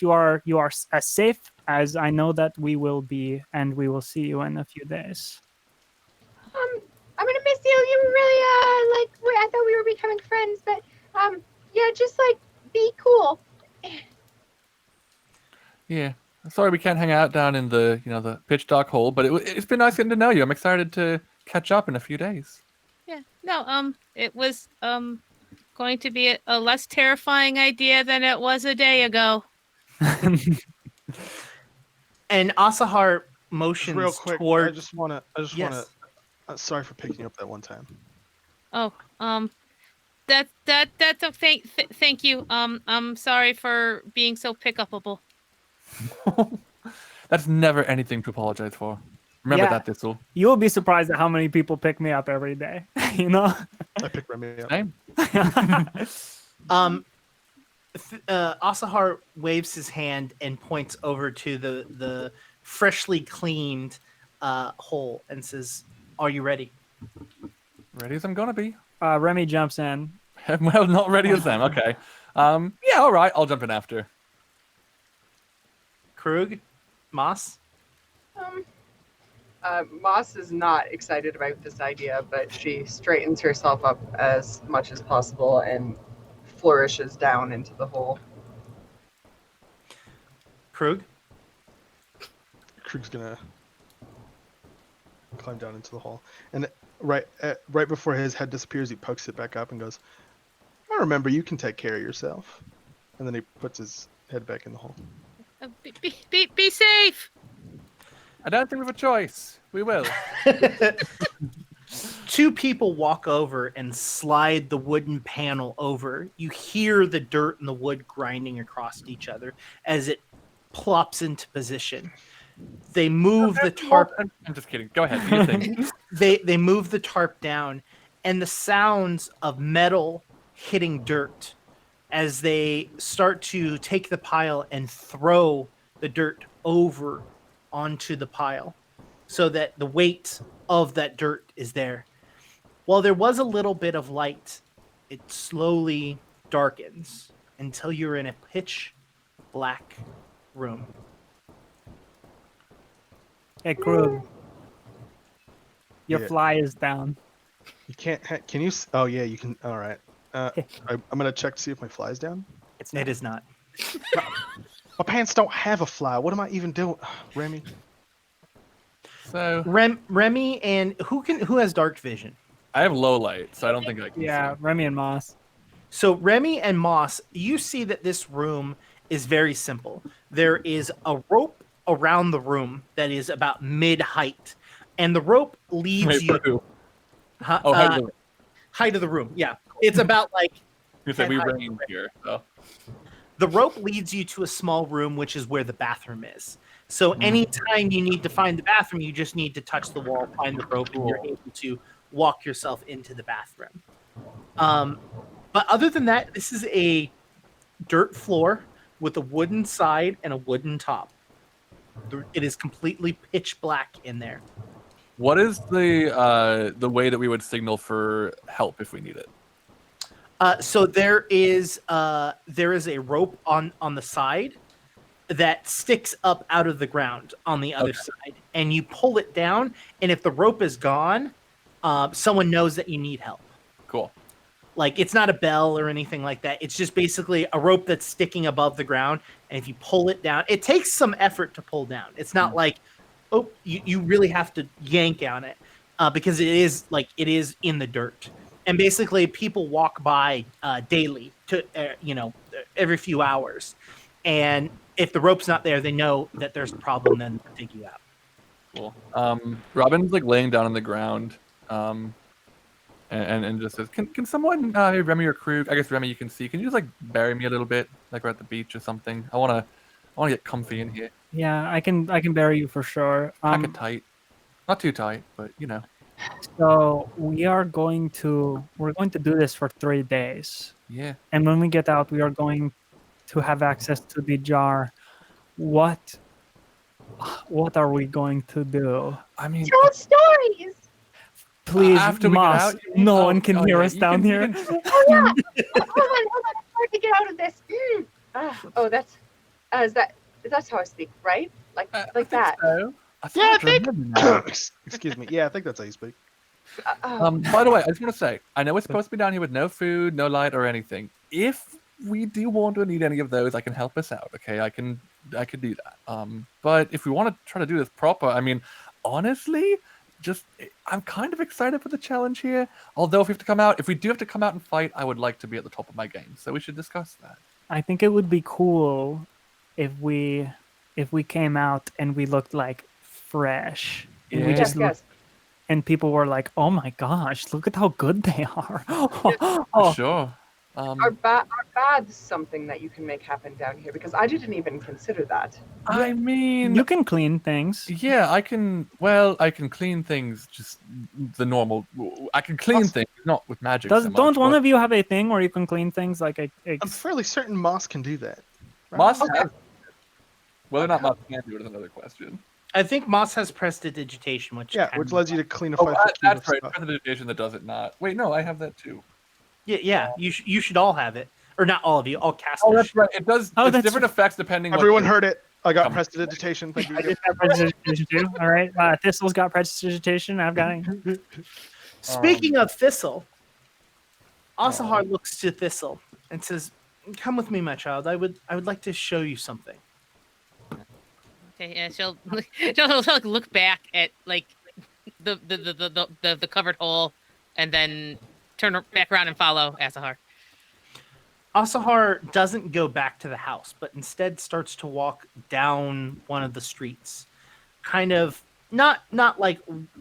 you are as safe as I know that we will be, and we will see you in a few days. I'm gonna miss you. You were really I thought we were becoming friends, but yeah, just be cool. Yeah. Sorry we can't hang out down in the the pitch dark hole, but it's been nice getting to know you. I'm excited to catch up in a few days. Yeah. No. It was going to be a less terrifying idea than it was a day ago. And Asahar motions Real quick, toward... I just want to. Sorry for picking you up that one time. Oh. That's okay. Thank you. I'm sorry for being so pick-upable. That's never anything to apologize for. Remember that, Thistle. You'll be surprised at how many people pick me up every day. I pick Remy up. Same. Asahar waves his hand and points over to the freshly cleaned hole and says, "Are you ready?" Ready as I'm gonna be. Remy jumps in. Well, not ready as them. Okay. Yeah. All right. I'll jump in after. Krug, Moss. Moss is not excited about this idea, but she straightens herself up as much as possible and flourishes down into the hole. Krug. Krug's gonna climb down into the hole, and right before his head disappears, he pokes it back up and goes, "I remember you can take care of yourself." And then he puts his head back in the hole. Be safe. I don't think we have a choice. We will. 2 people walk over and slide the wooden panel over. You hear the dirt and the wood grinding across each other as it plops into position. They move the tarp. I'm just kidding. Go ahead. Do your thing. They move the tarp down, and the sounds of metal hitting dirt as they start to take the pile and throw the dirt over onto the pile so that the weight of that dirt is there. While there was a little bit of light, it slowly darkens until you're in a pitch black room. Hey, Krug. Your Yeah. fly is down. You can't. Can you? Oh yeah, you can. All right. I'm gonna check to see if my fly's down. It is not. My pants don't have a fly. What am I even doing, Remy? So Remy, and who has dark vision? I have low light, so I don't think I can Yeah, see. Remy and Moss. So Remy and Moss, you see that this room is very simple. There is a rope around the room that is about mid-height, and the rope leads Wait, you for who? Huh, Oh, hey, look. height of the room. Yeah, it's about like You said we 10 height. range here. So. The rope leads you to a small room, which is where the bathroom is. So anytime you need to find the bathroom, you just need to touch the wall, find the rope, and you're able to walk yourself into the bathroom. But other than that, this is a dirt floor with a wooden side and a wooden top. It is completely pitch black in there. What is the way that we would signal for help if we need it? So there is a rope on the side that sticks up out of the ground on the other side, and you pull it down. And if the rope is gone, someone knows that you need help. Cool. Like, it's not a bell or anything like that. It's just basically a rope that's sticking above the ground. And if you pull it down, it takes some effort to pull down. It's not like, oh, you really have to yank on it because it is in the dirt. And basically, people walk by daily to, every few hours. And if the rope's not there, they know that there's a problem, then they'll take you out. Cool. Robin's like laying down on the ground. And just says, "Can someone, hey, Remy or Krug? I guess Remy, you can see. Can you just like bury me a little bit, like we're at the beach or something? I wanna get comfy in here. Yeah, I can bury you for sure. Pack it tight, not too tight, but you know." So we're going to do this for 3 days, Yeah. and when we get out, we are going to have access to the jar. What are we going to do? I mean, Tell stories. Please, after we get Moss, out, no one can hear yeah, us you down can- you here. can- Oh yeah. Hold on. It's hard to get out of this. Oh, that's how I speak, right? Like I like think that. so. Yeah, I thought think. remember now. Excuse me. Yeah, I think that's how you speak. By the way, I just want to say, I know we're supposed to be down here with no food, no light, or anything. If we do want to need any of those, I can help us out. Okay, I could do that. But if we want to try to do this proper, I mean, honestly, I'm kind of excited for the challenge here. Although if we do have to come out and fight, I would like to be at the top of my game. So we should discuss that. I think it would be cool if we came out and we looked like fresh. And we Yeah. just Yes, yes. and people were like, "Oh my gosh, look at how good they are." Sure. Are baths something that you can make happen down here? Because I didn't even consider that. I mean, You can clean things. yeah, I can. Well, I can clean things just the normal. I can clean things, not with magic. so much, Don't one but of you have a thing where you can clean things like I'm fairly certain Moss can do that. right? Moss has- Whether or not Moss can do it is another question. I think Moss has prestidigitation, which Yeah, kind which of- allows you to clean a Oh, 5-foot cube that's of right. stuff. Prestidigitation that does it not. Wait, no, I have that too. yeah. You should all have it, or not all of you, all casters. Oh, that's right. It does. Oh, it's that's different effects depending. what Everyone the- heard it. I got Come. prestidigitation. Thank you. I just have prestidigitation too. All right, Thistle's got prestidigitation. I've got it. Speaking of Thistle, Asahar looks to Thistle and says, "Come with me, my child. I would like to show you something." Okay, yeah, she'll like, look back at like the covered hole, and then turn back around and follow Asahar. Asahar doesn't go back to the house, but instead starts to walk down one of the streets, kind of not like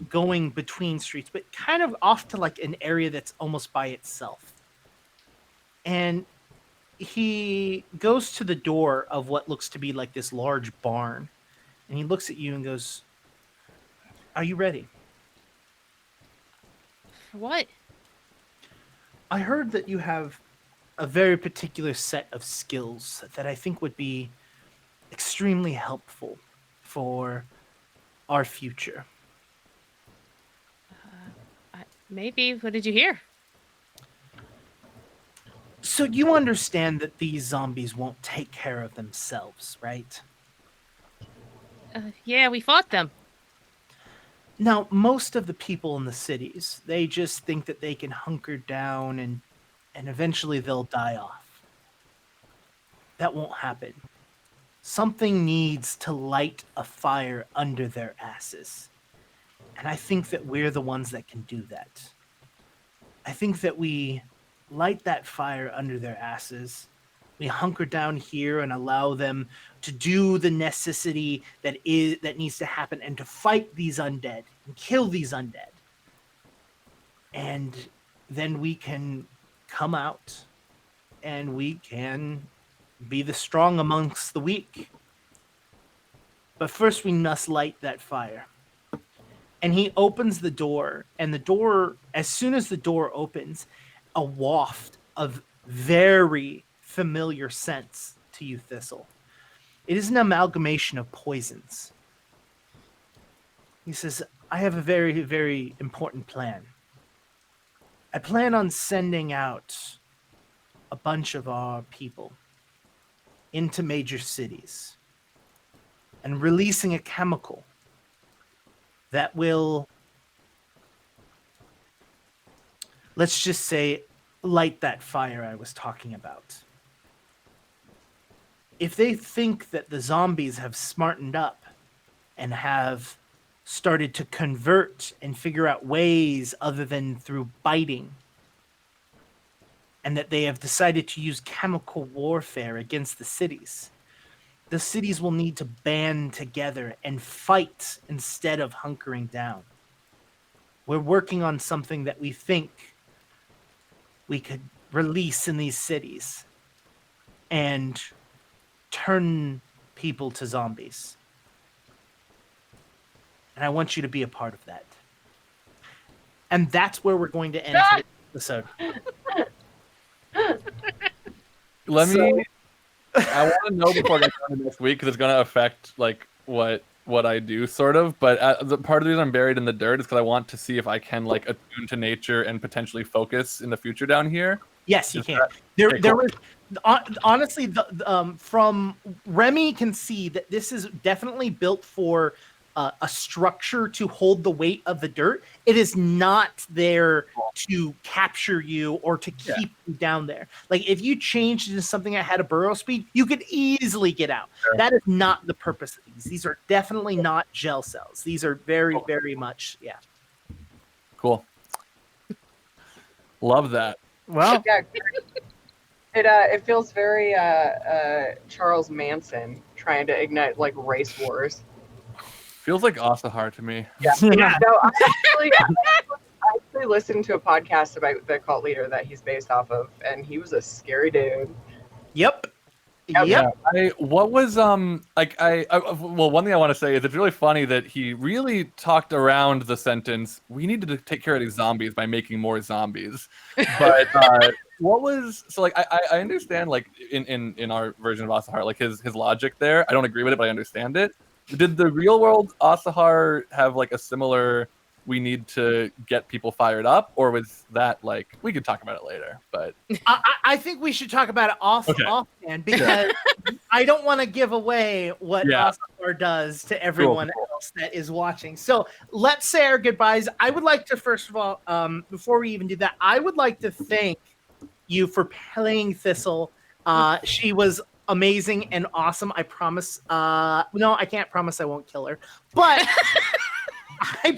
going between streets, but kind of off to like an area that's almost by itself. And he goes to the door of what looks to be like this large barn, and he looks at you and goes, "Are you ready? For what? I heard that you have a very particular set of skills that I think would be extremely helpful for our future." Maybe. What did you hear? So you understand that these zombies won't take care of themselves, right? Yeah, we fought them. Now, most of the people in the cities, they just think that they can hunker down and eventually they'll die off. That won't happen. something needs to light a fire under their asses. And I think that we're the ones that can do that. I think that we light that fire under their asses. We hunker down here and allow them to do the necessity that needs to happen and to fight these undead and kill these undead. And then we can come out and we can be the strong amongst the weak. But first we must light that fire. And he opens the door, and the door, as soon as the door opens, a waft of very familiar scents to you, Thistle. It is an amalgamation of poisons. He says, I have a very, very important plan. I plan on sending out a bunch of our people into major cities and releasing a chemical that will, let's just say, light that fire I was talking about. If they think that the zombies have smartened up and have started to convert and figure out ways other than through biting, and that they have decided to use chemical warfare against the cities will need to band together and fight instead of hunkering down. We're working on something that we think we could release in these cities and turn people to zombies. And I want you to be a part of that. And that's where we're going to end today's episode. I want to know before I get on to next week because it's going to affect like what I do, sort of. But the part of the reason I'm buried in the dirt is because I want to see if I can like attune to nature and potentially focus in the future down here. Yes, you can. There was honestly, from Remy can see that this is definitely built for a structure to hold the weight of the dirt. It is not there to capture you or to keep you down there. Like if you changed into something that had a burrow speed, you could easily get out. Sure. That is not the purpose of these. These are definitely not gel cells. These are very, very much, Cool. Love that. Well, Yeah, it feels very Charles Manson trying to ignite like race wars. Feels like Asahar to me. Yeah. No, I actually listened to a podcast about the cult leader that he's based off of, and he was a scary dude. Yep. Well, one thing I want to say is it's really funny that he really talked around the sentence, we needed to take care of these zombies by making more zombies. But I understand like in our version of Asahar, like his logic there. I don't agree with it, but I understand it. Did the real world Asahar have like a similar we need to get people fired up, or was that like we could talk about it later? But I think we should talk about it offhand because I don't want to give away what Asahar does to everyone else that is watching. So let's say our goodbyes. I would like to first of all, before we even do that, I would like to thank you for playing Thistle. She was amazing and awesome. I promise. No, I can't promise I won't kill her, but I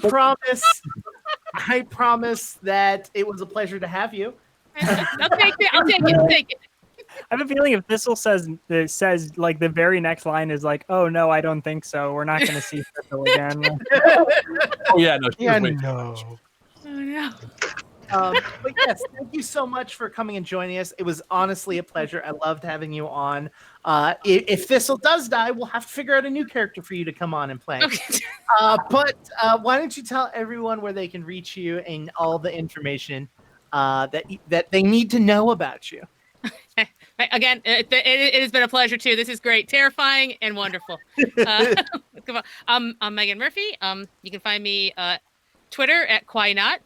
promise that it was a pleasure to have you. I'll take it. I have a feeling if Thistle says like the very next line is like, "Oh no, I don't think so. We're not going to see Thistle again." Oh yeah, no. Oh no. But yes, thank you so much for coming and joining us. It was honestly a pleasure. I loved having you on. If Thistle does die, we'll have to figure out a new character for you to come on and play. Okay. But why don't you tell everyone where they can reach you and all the information that they need to know about you? Again, it has been a pleasure too. This is great, terrifying, and wonderful. Come on. I'm Megan Murphy. You can find me Twitter at QueueTimes.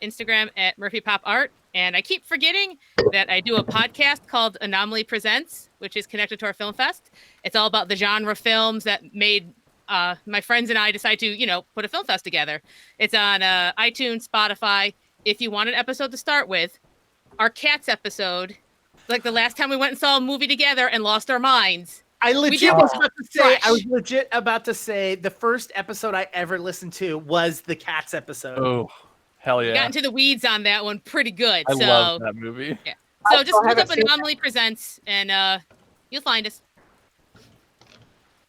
Instagram at MurphyPopArt, and I keep forgetting that I do a podcast called Anomaly Presents, which is connected to our film fest. It's all about the genre films that made my friends and I decide to, put a film fest together. It's on iTunes, Spotify. If you want an episode to start with, our Cats episode, like the last time we went and saw a movie together and lost our minds, We legit do was about to say. trash. I was legit about to say the first episode I ever listened to was the Cats episode. Oh, hell We got yeah! into the weeds on that one pretty good. I so love that movie. yeah. I So just still look haven't up seen Anomaly Presents and you'll find us.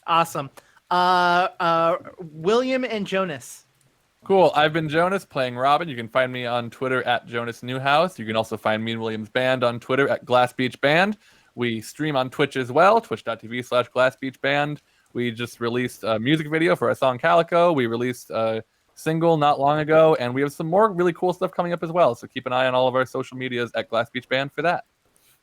Awesome. William and Jonas. Cool. I've been Jonas playing Robin. You can find me on Twitter at Jonas Newhouse. You can also find me and William's band on Twitter at Glass Beach Band. We stream on Twitch as well, twitch.tv/Glass Beach Band. We just released a music video for our song Calico. We released a single not long ago, and we have some more really cool stuff coming up as well. So keep an eye on all of our social medias at Glass Beach Band for that.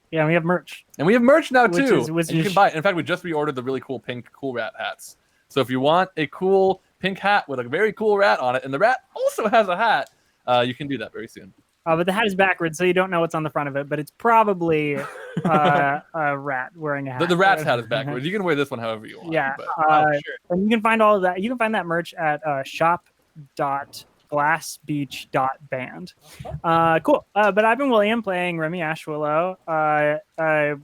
Yeah, we have merch. And we have merch now Which too. is- And you can buy it. In fact, we just reordered the really cool pink Cool Rat hats. So if you want a cool pink hat with a very cool rat on it, and the rat also has a hat, you can do that very soon. But the hat is backwards, so you don't know what's on the front of it. But it's probably a rat wearing a hat. The rat's hat is backwards. You can wear this one however you want. Yeah, but- and you can find all of that. You can find that merch at shop.glassbeach.band. Cool. But I've been William playing Remy Ashwillow.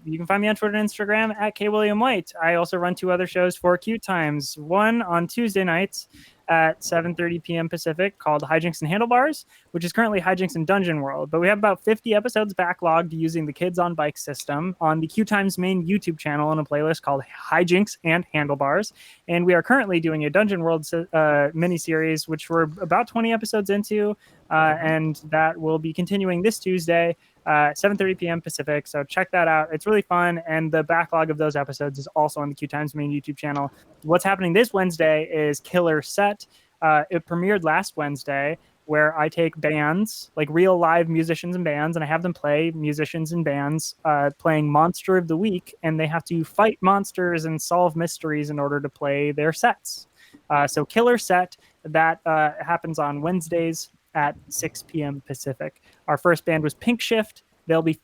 You can find me on Twitter and Instagram at kwilliamwhite. I also run 2 other shows for QueueTimes. One on Tuesday nights at 7:30 p.m. Pacific called Hijinks and Handlebars, which is currently Hijinks and Dungeon World. But we have about 50 episodes backlogged using the Kids on Bike system on the QueueTimes main YouTube channel in a playlist called Hijinks and Handlebars. And we are currently doing a Dungeon World mini-series, which we're about 20 episodes into, and that will be continuing this Tuesday, 7:30 p.m. Pacific. So check that out. It's really fun, and the backlog of those episodes is also on the QueueTimes main YouTube channel. What's happening this Wednesday is Killer Set. It premiered last Wednesday, where I take bands, like real live musicians and bands, and I have them play musicians and bands playing Monster of the Week, and they have to fight monsters and solve mysteries in order to play their sets. So Killer Set, that happens on Wednesdays at 6 p.m. Pacific. Our first band was Pink Shift. They'll be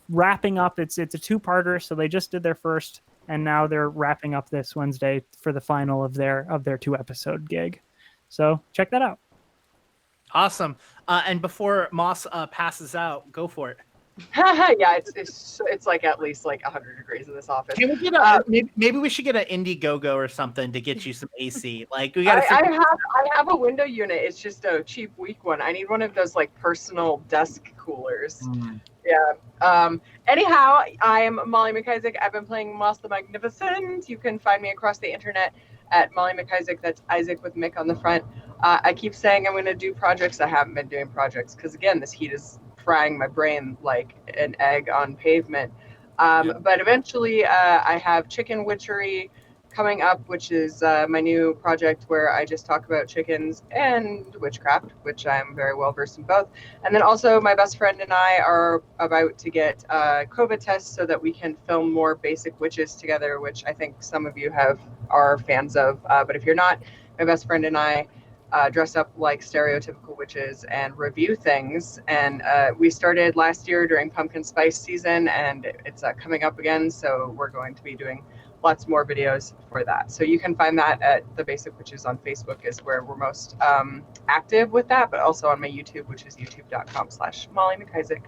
wrapping up. It's a 2-parter, so they just did their first, and now they're wrapping up this Wednesday for the final of their 2-episode gig. So check that out. Awesome. And before Moss passes out, go for it. Yeah, it's like at least like 100 degrees in this office. Can we get maybe we should get an Indiegogo or something to get you some AC? Like we got. I have a window unit. It's just a cheap, weak one. I need one of those like personal desk coolers. Yeah. Anyhow, I am Molly McIsaac. I've been playing Moss the Magnificent. You can find me across the internet at Molly McIsaac. That's Isaac with Mick on the front. I keep saying I'm going to do projects. I haven't been doing projects because again, this heat is frying my brain like an egg on pavement. But eventually I have Chicken Witchery coming up, which is my new project where I just talk about chickens and witchcraft, which I'm very well versed in both. And then also my best friend and I are about to get COVID tests so that we can film more basic witches together, which I think some of you are fans of. But if you're not, my best friend and I dress up like stereotypical witches and review things. And we started last year during pumpkin spice season, and it's coming up again. So we're going to be doing lots more videos for that. So you can find that at The Basic Witches on Facebook is where we're most active with that, but also on my YouTube, which is youtube.com/Molly McIsaac.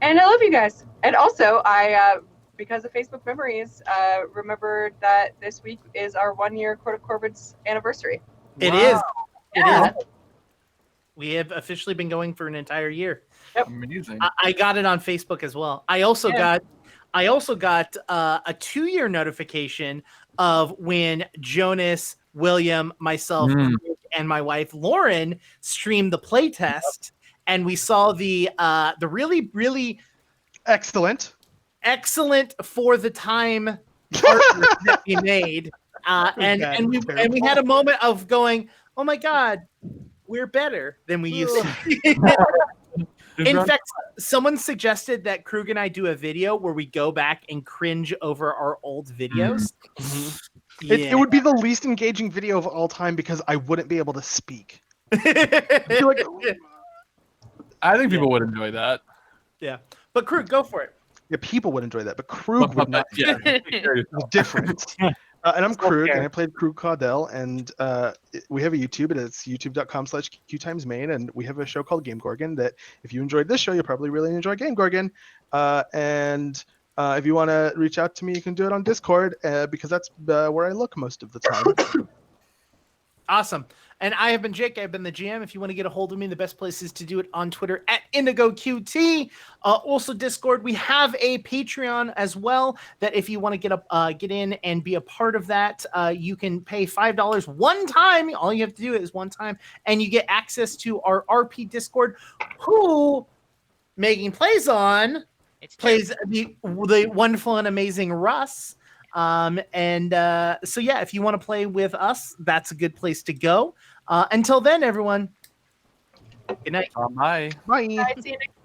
And I love you guys. And also I, because of Facebook memories, remembered that this week is our 1-year Court of Corvids anniversary. It is. It is. We have officially been going for an entire year. Yep. Amazing. I got it on Facebook as well. I also got a 2-year notification of when Jonas, William, myself, and my wife Lauren streamed the playtest, and we saw the really, really Excellent for the time artwork that we made. And we had a moment of going, oh my God, we're better than we used to be. In fact, someone suggested that Krug and I do a video where we go back and cringe over our old videos. Yeah. It would be the least engaging video of all time because I wouldn't be able to speak. I think people would enjoy that. Yeah. But Krug, go for it. Yeah, people would enjoy that, but Krug would not. Yeah. It's different. And I'm Krug, and I played Krug Caudell, and we have a YouTube, and it's youtube.com/QueueTimesMain, and we have a show called Game Gorgon that if you enjoyed this show, you'll probably really enjoy Game Gorgon. And If you want to reach out to me, you can do it on Discord because that's where I look most of the time. Awesome. And I have been Jake. I've been the GM. If you want to get a hold of me, the best place is to do it on Twitter at IndigoQT. Also, Discord. We have a Patreon as well. That if you want to get in and be a part of that, you can pay $5 one time. All you have to do is one time, and you get access to our RP Discord. Who Megan plays on plays the wonderful and amazing Russ. So yeah, if you want to play with us, that's a good place to go. Until then, everyone, good night. Bye. Bye. All right, see you next